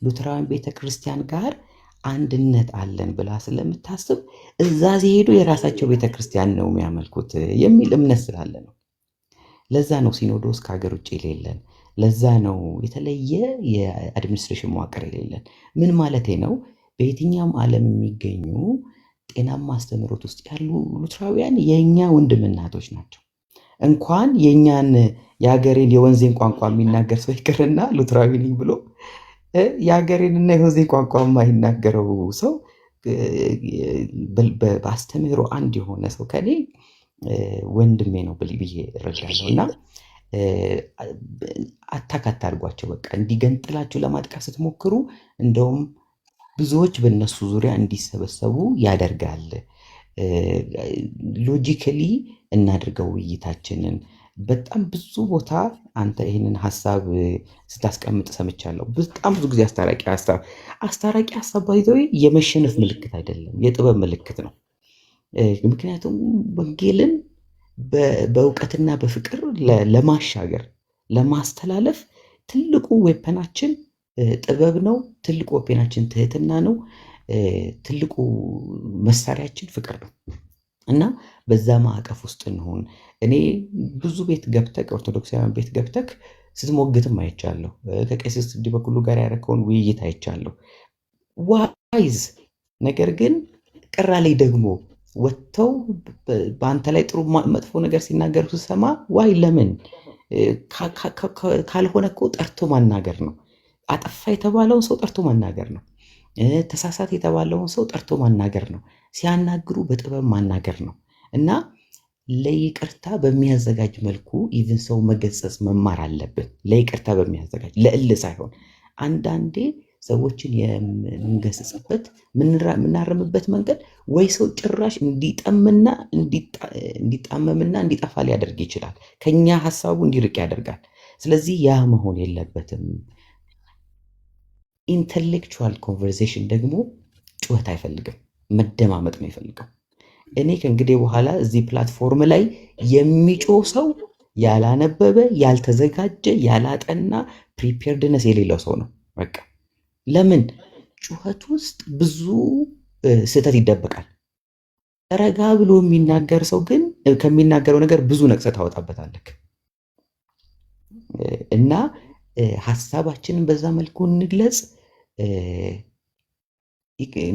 [SPEAKER 9] ሉተራውያን ቤተክርስቲያን ጋር አንድነት አለን ብላ ስለምታስብ እዛ ሲሄዱ የራሳቸው ቤተክርስቲያን ነው የሚያመልኩት የሚል እምነት ስላለ ነው። ለዛ ነው ሲኖዶስ ከሀገር ውጭ የሌለን። ለዛ ነው የተለየ የአድሚኒስትሬሽን መዋቅር የሌለን። ምን ማለቴ ነው? በየትኛውም ዓለም የሚገኙ ጤናማ አስተምሮት ውስጥ ያሉ ሉትራውያን የእኛ ወንድም እናቶች ናቸው። እንኳን የእኛን የሀገሬን የወንዜን ቋንቋ የሚናገር ሰው ይቅርና ሉትራዊ ነኝ ብሎ የሀገሬንና የወንዜን ቋንቋ የማይናገረው ሰው በአስተምህሮ አንድ የሆነ ሰው ከኔ ወንድሜ ነው ብዬ እረዳለሁ። እና አታክ አታድርጓቸው። በቃ እንዲገንጥላችሁ ለማጥቃት ስትሞክሩ እንደውም ብዙዎች በእነሱ ዙሪያ እንዲሰበሰቡ ያደርጋል። ሎጂካሊ እናድርገው ውይይታችንን። በጣም ብዙ ቦታ አንተ ይህንን ሀሳብ ስታስቀምጥ ሰምቻለሁ። በጣም ብዙ ጊዜ አስታራቂ ሀሳብ ባይዘው የመሸነፍ ምልክት አይደለም፣ የጥበብ ምልክት ነው። ምክንያቱም ወንጌልን በእውቀትና በፍቅር ለማሻገር ለማስተላለፍ ትልቁ ዌፐናችን ጥበብ ነው። ትልቁ ዌፐናችን ትህትና ነው። ትልቁ መሳሪያችን ፍቅር ነው። እና በዛ ማዕቀፍ ውስጥ እንሆን። እኔ ብዙ ቤት ገብተክ ኦርቶዶክሳውያን ቤት ገብተክ ስትሞግትም አይቻለሁ። ከቄስ ዲበኩሉ ጋር ያደረከውን ውይይት አይቻለሁ። ዋይዝ ነገር ግን ቅራ ላይ ደግሞ ወጥተው በአንተ ላይ ጥሩ መጥፎ ነገር ሲናገሩ ስሰማ ዋይ ለምን ካልሆነ እኮ ጠርቶ ማናገር ነው። አጠፋ የተባለውን ሰው ጠርቶ ማናገር ነው። ተሳሳት የተባለውን ሰው ጠርቶ ማናገር ነው። ሲያናግሩ በጥበብ ማናገር ነው። እና ለይቅርታ በሚያዘጋጅ መልኩ ኢቭን ሰው መገሰጽ መማር አለብን። ለይቅርታ በሚያዘጋጅ ለእል ሳይሆን አንዳንዴ ሰዎችን የምንገስጽበት የምናርምበት መንገድ ወይ ሰው ጭራሽ እንዲጠምና እንዲጣመምና እንዲጠፋ ሊያደርግ ይችላል። ከኛ ሀሳቡ እንዲርቅ ያደርጋል። ስለዚህ ያ መሆን የለበትም። ኢንተሌክቹዋል ኮንቨርሴሽን ደግሞ ጩኸት አይፈልግም፣ መደማመጥ ነው ይፈልገው። እኔ ከእንግዲህ በኋላ እዚህ ፕላትፎርም ላይ የሚጮህ ሰው ያላነበበ፣ ያልተዘጋጀ፣ ያላጠና ፕሪፔርድነስ የሌለው ሰው ነው። በቃ ለምን ጩኸት ውስጥ ብዙ ስህተት ይደበቃል። ረጋ ብሎ የሚናገር ሰው ግን ከሚናገረው ነገር ብዙ ነቅሰህ ታወጣበታለህ። እና ሀሳባችንን በዛ መልኩ እንግለጽ።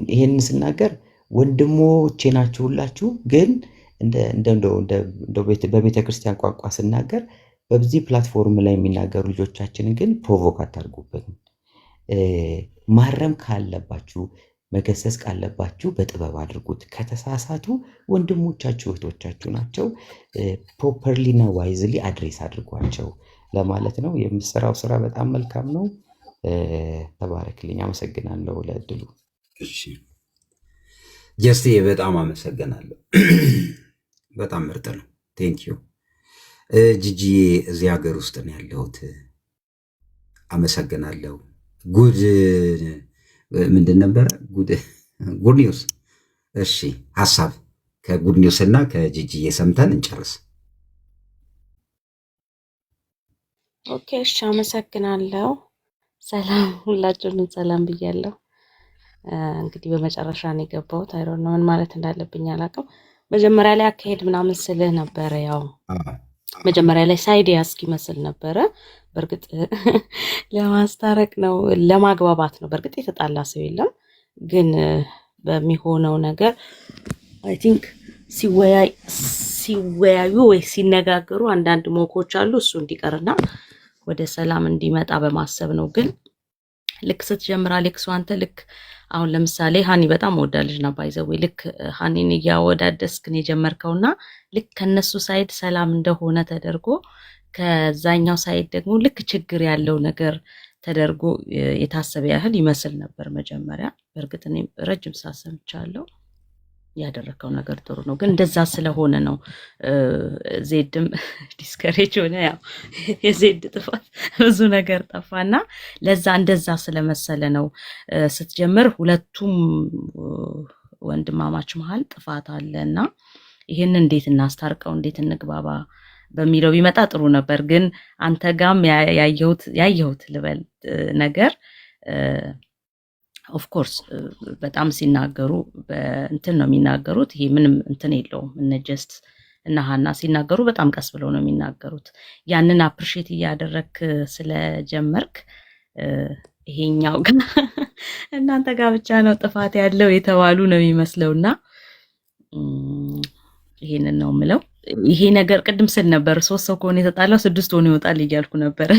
[SPEAKER 9] ይሄን ስናገር ወንድሞቼ ናችሁ ሁላችሁ፣ ግን በቤተ ክርስቲያን ቋንቋ ስናገር በዚህ ፕላትፎርም ላይ የሚናገሩ ልጆቻችንን ግን ፕሮቮክ አታርጉብን። ማረም ካለባችሁ መገሰጽ ካለባችሁ በጥበብ አድርጉት። ከተሳሳቱ ወንድሞቻችሁ እህቶቻችሁ ናቸው። ፕሮፐርሊና ዋይዝሊ አድሬስ አድርጓቸው ለማለት ነው። የምሰራው ስራ በጣም መልካም ነው። ተባረክልኝ። አመሰግናለሁ ለእድሉ።
[SPEAKER 2] ጀስቴ በጣም አመሰግናለሁ። በጣም ምርጥ ነው። ቴንኪዩ ጂጂዬ። እዚህ ሀገር ውስጥ ነው ያለሁት። አመሰግናለሁ። ጉድ ምንድን ነበረ? ጉድ ኒውስ። እሺ ሀሳብ ከጉድ ኒውስ እና ከጂጂዬ ሰምተን እንጨርስ።
[SPEAKER 14] ኦኬ እሺ፣ አመሰግናለሁ። ሰላም ሁላችሁንም ሰላም ብያለሁ። እንግዲህ በመጨረሻ ነው የገባሁት። አይ ዶንት ኖ ምን ማለት እንዳለብኝ አላውቅም። መጀመሪያ ላይ አካሄድ ምናምን ስልህ ነበረ። ያው መጀመሪያ ላይ ሳይድ ያስክ ይመስል ነበረ። በእርግጥ ለማስታረቅ ነው ለማግባባት ነው። በእርግጥ የተጣላ ሰው የለም፣ ግን በሚሆነው ነገር አይ ቲንክ ሲወያዩ ወይ ሲነጋገሩ አንዳንድ ሞኮች አሉ። እሱ እንዲቀርና ወደ ሰላም እንዲመጣ በማሰብ ነው። ግን ልክ ስትጀምር አሌክስ አንተ ልክ አሁን ለምሳሌ ሃኒ በጣም ወዳለች ና ባይዘው ልክ ሃኒን እያወዳደስክን የጀመርከውና ልክ ከነሱ ሳይድ ሰላም እንደሆነ ተደርጎ ከዛኛው ሳይድ ደግሞ ልክ ችግር ያለው ነገር ተደርጎ የታሰበ ያህል ይመስል ነበር መጀመሪያ። በእርግጥ እኔ ረጅም ሳሰምቻለሁ። ያደረከው ነገር ጥሩ ነው፣ ግን እንደዛ ስለሆነ ነው ዜድም ዲስከሬጅ ሆነ። ያው የዜድ ጥፋት ብዙ ነገር ጠፋና ለዛ እንደዛ ስለመሰለ ነው። ስትጀምር ሁለቱም ወንድማማች መሃል ጥፋት አለና ይሄን እንዴት እናስታርቀው፣ እንዴት እንግባባ በሚለው ቢመጣ ጥሩ ነበር። ግን አንተ ጋም ያየሁት ልበል ነገር ኦፍ ኮርስ በጣም ሲናገሩ በእንትን ነው የሚናገሩት። ይሄ ምንም እንትን የለውም። እነ ጀስት እና ሀና ሲናገሩ በጣም ቀስ ብለው ነው የሚናገሩት። ያንን አፕሪሼት እያደረክ ስለጀመርክ ይሄኛው ግን እናንተ ጋር ብቻ ነው ጥፋት ያለው የተባሉ ነው የሚመስለውና ይሄንን ነው ምለው። ይሄ ነገር ቅድም ስል ነበር 3 ሰው ከሆነ የተጣላው 6 ሆኖ ይወጣል እያልኩ ነበር።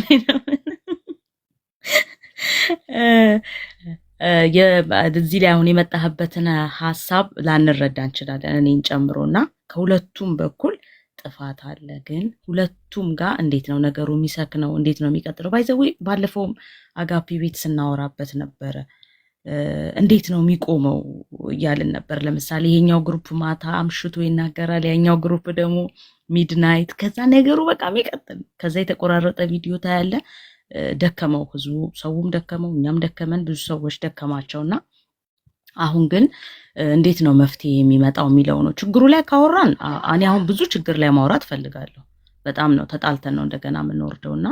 [SPEAKER 14] እዚህ ላይ አሁን የመጣህበትን ሀሳብ ላንረዳ እንችላለን፣ እኔን ጨምሮና ከሁለቱም በኩል ጥፋት አለ። ግን ሁለቱም ጋር እንዴት ነው ነገሩ የሚሰክነው? እንዴት ነው የሚቀጥለው? ባይዘዌ ባለፈውም አጋፒ ቤት ስናወራበት ነበረ። እንዴት ነው የሚቆመው እያልን ነበር። ለምሳሌ ይሄኛው ግሩፕ ማታ አምሽቶ ይናገራል፣ ያኛው ግሩፕ ደግሞ ሚድናይት። ከዛ ነገሩ በቃ የሚቀጥል ከዛ የተቆራረጠ ቪዲዮ ታያለ። ደከመው ህዝቡ፣ ሰውም ደከመው፣ እኛም ደከመን፣ ብዙ ሰዎች ደከማቸውና አሁን ግን እንዴት ነው መፍትሄ የሚመጣው የሚለው ነው። ችግሩ ላይ ካወራን እኔ አሁን ብዙ ችግር ላይ ማውራት ፈልጋለሁ። በጣም ነው ተጣልተን ነው እንደገና የምንወርደውና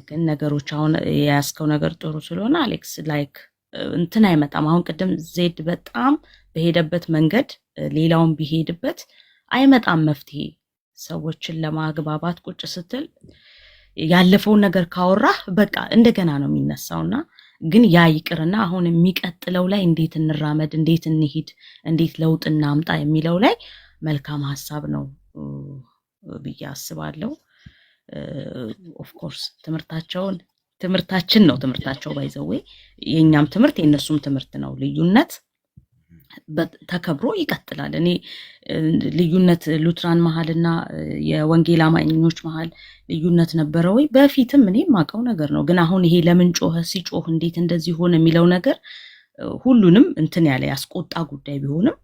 [SPEAKER 14] ግን ነገሮች አሁን የያዝከው ነገር ጥሩ ስለሆነ አሌክስ ላይክ እንትን አይመጣም። አሁን ቅድም ዜድ በጣም በሄደበት መንገድ ሌላውን ቢሄድበት አይመጣም መፍትሄ። ሰዎችን ለማግባባት ቁጭ ስትል ያለፈውን ነገር ካወራህ በቃ እንደገና ነው የሚነሳውና ግን ያ ይቅርና አሁን የሚቀጥለው ላይ እንዴት እንራመድ፣ እንዴት እንሂድ፣ እንዴት ለውጥ እናምጣ የሚለው ላይ መልካም ሀሳብ ነው ብዬ አስባለሁ። ኦፍኮርስ ትምህርታችን ነው ትምህርታቸው ባይዘዌ የኛም ትምህርት የነሱም ትምህርት ነው። ልዩነት ተከብሮ ይቀጥላል። እኔ ልዩነት ሉትራን መሀልና የወንጌል አማኞች መሀል ልዩነት ነበረ ወይ? በፊትም እኔ የማውቀው ነገር ነው። ግን አሁን ይሄ ለምን ጮኸ፣ ሲጮህ እንዴት እንደዚህ ሆነ የሚለው ነገር ሁሉንም እንትን ያለ ያስቆጣ ጉዳይ ቢሆንም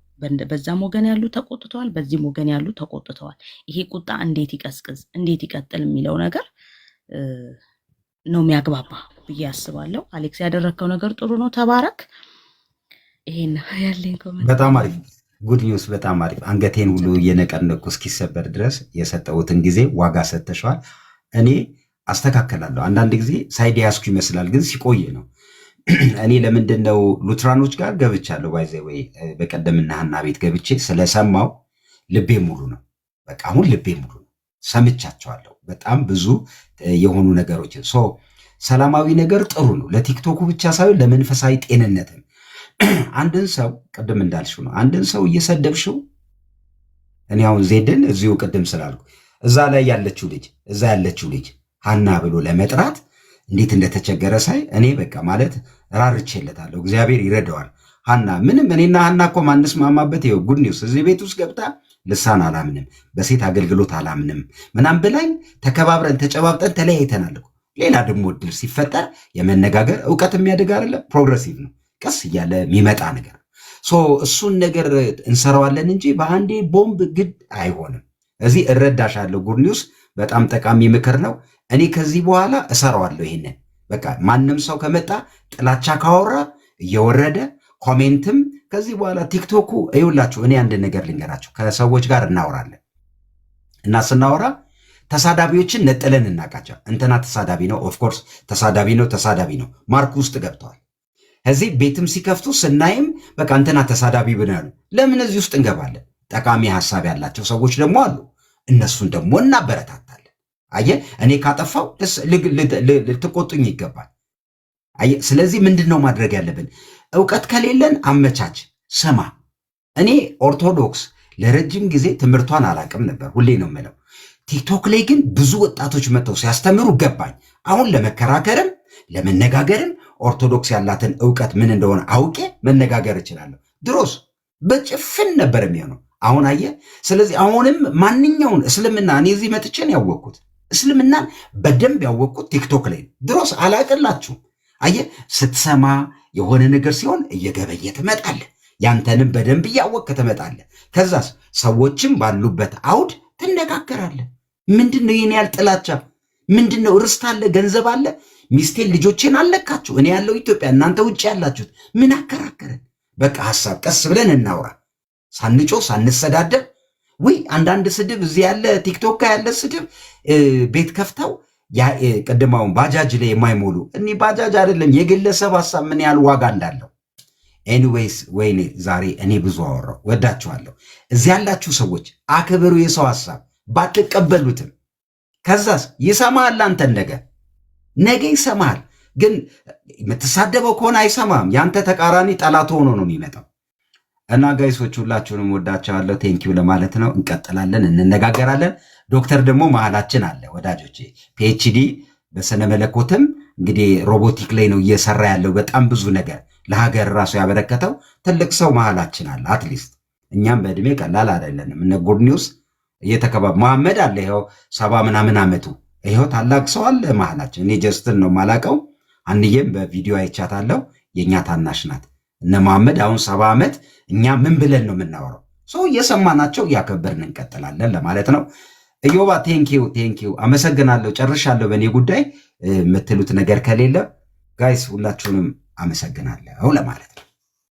[SPEAKER 14] በዛም ወገን ያሉ ተቆጥተዋል፣ በዚህም ወገን ያሉ ተቆጥተዋል። ይሄ ቁጣ እንዴት ይቀዝቅዝ፣ እንዴት ይቀጥል የሚለው ነገር ነው የሚያግባባ ብዬ አስባለሁ። አሌክስ ያደረግከው ነገር ጥሩ ነው፣ ተባረክ። ይሄን ነው ያለኝ ኮሜንት።
[SPEAKER 2] በጣም አሪፍ ጉድ ኒውስ፣ በጣም አሪፍ። አንገቴን ሁሉ እየነቀነቁ እስኪሰበር ድረስ የሰጠሁትን ጊዜ ዋጋ ሰጥተሸዋል። እኔ አስተካከላለሁ። አንዳንድ ጊዜ ሳይድ ያስኩ ይመስላል፣ ግን ሲቆይ ነው። እኔ ለምንድን ነው ሉትራኖች ጋር ገብቻለሁ። ባይዘ ወይ በቀደምና ሀና ቤት ገብቼ ስለሰማው ልቤ ሙሉ ነው። በቃ አሁን ልቤ ሙሉ ነው። ሰምቻቸዋለሁ በጣም ብዙ የሆኑ ነገሮች። ሰላማዊ ነገር ጥሩ ነው፣ ለቲክቶኩ ብቻ ሳይሆን ለመንፈሳዊ ጤንነትም። አንድን ሰው ቅድም እንዳልሽው ነው፣ አንድን ሰው እየሰደብሽው እኔ አሁን ዜድን እዚሁ ቅድም ስላልኩ እዛ ላይ ያለችው ልጅ ሀና ብሎ ለመጥራት እንዴት እንደተቸገረ ሳይ እኔ በቃ ማለት ራርቼለታለሁ። እግዚአብሔር ይረዳዋል። ሀና ምንም እኔና ሀና እኮ ማንስማማበት ይኸው ጉድ ኒውስ እዚህ ቤት ውስጥ ገብታ ልሳን አላምንም፣ በሴት አገልግሎት አላምንም ምናምን ብላኝ ተከባብረን ተጨባብጠን ተለያይተናል እኮ። ሌላ ደግሞ እድል ሲፈጠር የመነጋገር እውቀት የሚያድግ አይደለም፣ ፕሮግረሲቭ ነው፣ ቀስ እያለ የሚመጣ ነገር። እሱን ነገር እንሰራዋለን እንጂ በአንዴ ቦምብ ግድ አይሆንም። እዚህ እረዳሻለሁ። ጉድ ኒውስ በጣም ጠቃሚ ምክር ነው። እኔ ከዚህ በኋላ እሰራዋለሁ ይሄንን። በቃ ማንም ሰው ከመጣ ጥላቻ ካወራ እየወረደ ኮሜንትም ከዚህ በኋላ ቲክቶኩ ይውላችሁ። እኔ አንድ ነገር ልንገራችሁ፣ ከሰዎች ጋር እናወራለን እና ስናወራ ተሳዳቢዎችን ነጥለን እናቃቸው። እንትና ተሳዳቢ ነው፣ ኦፍኮርስ ተሳዳቢ ነው፣ ማርክ ውስጥ ገብተዋል። እዚህ ቤትም ሲከፍቱ ስናይም በቃ እንትና ተሳዳቢ ብናሉ ለምን እዚህ ውስጥ እንገባለን? ጠቃሚ ሐሳብ ያላቸው ሰዎች ደግሞ አሉ፣ እነሱን ደግሞ እናበረታታለን። አየ እኔ ካጠፋው ልትቆጡኝ ይገባል። አየ ስለዚህ ምንድነው ማድረግ ያለብን? ዕውቀት ከሌለን አመቻች ስማ። እኔ ኦርቶዶክስ ለረጅም ጊዜ ትምህርቷን አላቅም ነበር፣ ሁሌ ነው የምለው። ቲክቶክ ላይ ግን ብዙ ወጣቶች መጥተው ሲያስተምሩ ገባኝ። አሁን ለመከራከርም ለመነጋገርም ኦርቶዶክስ ያላትን ዕውቀት ምን እንደሆነ አውቄ መነጋገር እችላለሁ። ድሮስ በጭፍን ነበር የሚሆነው። አሁን አየ። ስለዚህ አሁንም ማንኛውን እስልምና እኔ እዚህ መጥቼን ያወቅኩት እስልምናን በደንብ ያወቅኩት ቲክቶክ ላይ። ድሮስ አላቅላችሁም። አየ ስትሰማ የሆነ ነገር ሲሆን እየገበየ ትመጣለህ። ያንተንም በደንብ እያወቅህ ትመጣለህ። ከዛስ ሰዎችም ባሉበት አውድ ትነጋገራለህ። ምንድነው የኔ ያህል ጥላቻ? ምንድነው? ርስት አለ፣ ገንዘብ አለ፣ ሚስቴን ልጆቼን አለካችሁ። እኔ ያለው ኢትዮጵያ፣ እናንተ ውጭ ያላችሁት ምን አከራከረን? በቃ ሐሳብ ቀስ ብለን እናውራ፣ ሳንጮ ሳንሰዳደብ። ወይ አንዳንድ ስድብ እዚህ ያለ ቲክቶክ ያለ ስድብ ቤት ከፍተው ቅድማውን ባጃጅ ላይ የማይሞሉ እኔ ባጃጅ አይደለም የግለሰብ ሐሳብ ምን ያህል ዋጋ እንዳለው። ኤኒዌይስ ወይኔ ዛሬ እኔ ብዙ አወራው። ወዳችኋለሁ። እዚህ ያላችሁ ሰዎች አክብሩ የሰው ሐሳብ ባትቀበሉትም። ከዛስ ይሰማል፣ አንተን ነገ ይሰማል። ግን የምትሳደበው ከሆነ አይሰማም። ያንተ ተቃራኒ ጠላት ሆኖ ነው የሚመጣው። እና ጋይሶች ሁላችሁንም ወዳችኋለሁ። ቴንኪው ለማለት ነው። እንቀጥላለን፣ እንነጋገራለን። ዶክተር ደግሞ መሀላችን አለ ወዳጆቼ። ፒኤችዲ በስነ መለኮትም እንግዲህ ሮቦቲክ ላይ ነው እየሰራ ያለው። በጣም ብዙ ነገር ለሀገር ራሱ ያበረከተው ትልቅ ሰው መሀላችን አለ። አትሊስት እኛም በእድሜ ቀላል አይደለንም። እነ ጉድ ኒውስ መሐመድ አለ፣ ይኸው 70 ምናምን ዓመቱ። ይኸው ታላቅ ሰው አለ መሀላችን። እኔ ጀስትን ነው ማላቀው። አንዬም በቪዲዮ አይቻታለሁ። የእኛ ታናሽ ናት። እነ መሐመድ አሁን 70 ዓመት። እኛ ምን ብለን ነው የምናወራው? ሰው እየሰማናቸው እያከበርን እንቀጥላለን ለማለት ነው። እዮባ ቴንኪው አመሰግናለሁ። ጨርሻለሁ። በእኔ ጉዳይ የምትሉት ነገር ከሌለ ጋይስ ሁላችሁንም አመሰግናለሁ ለማለት ነው።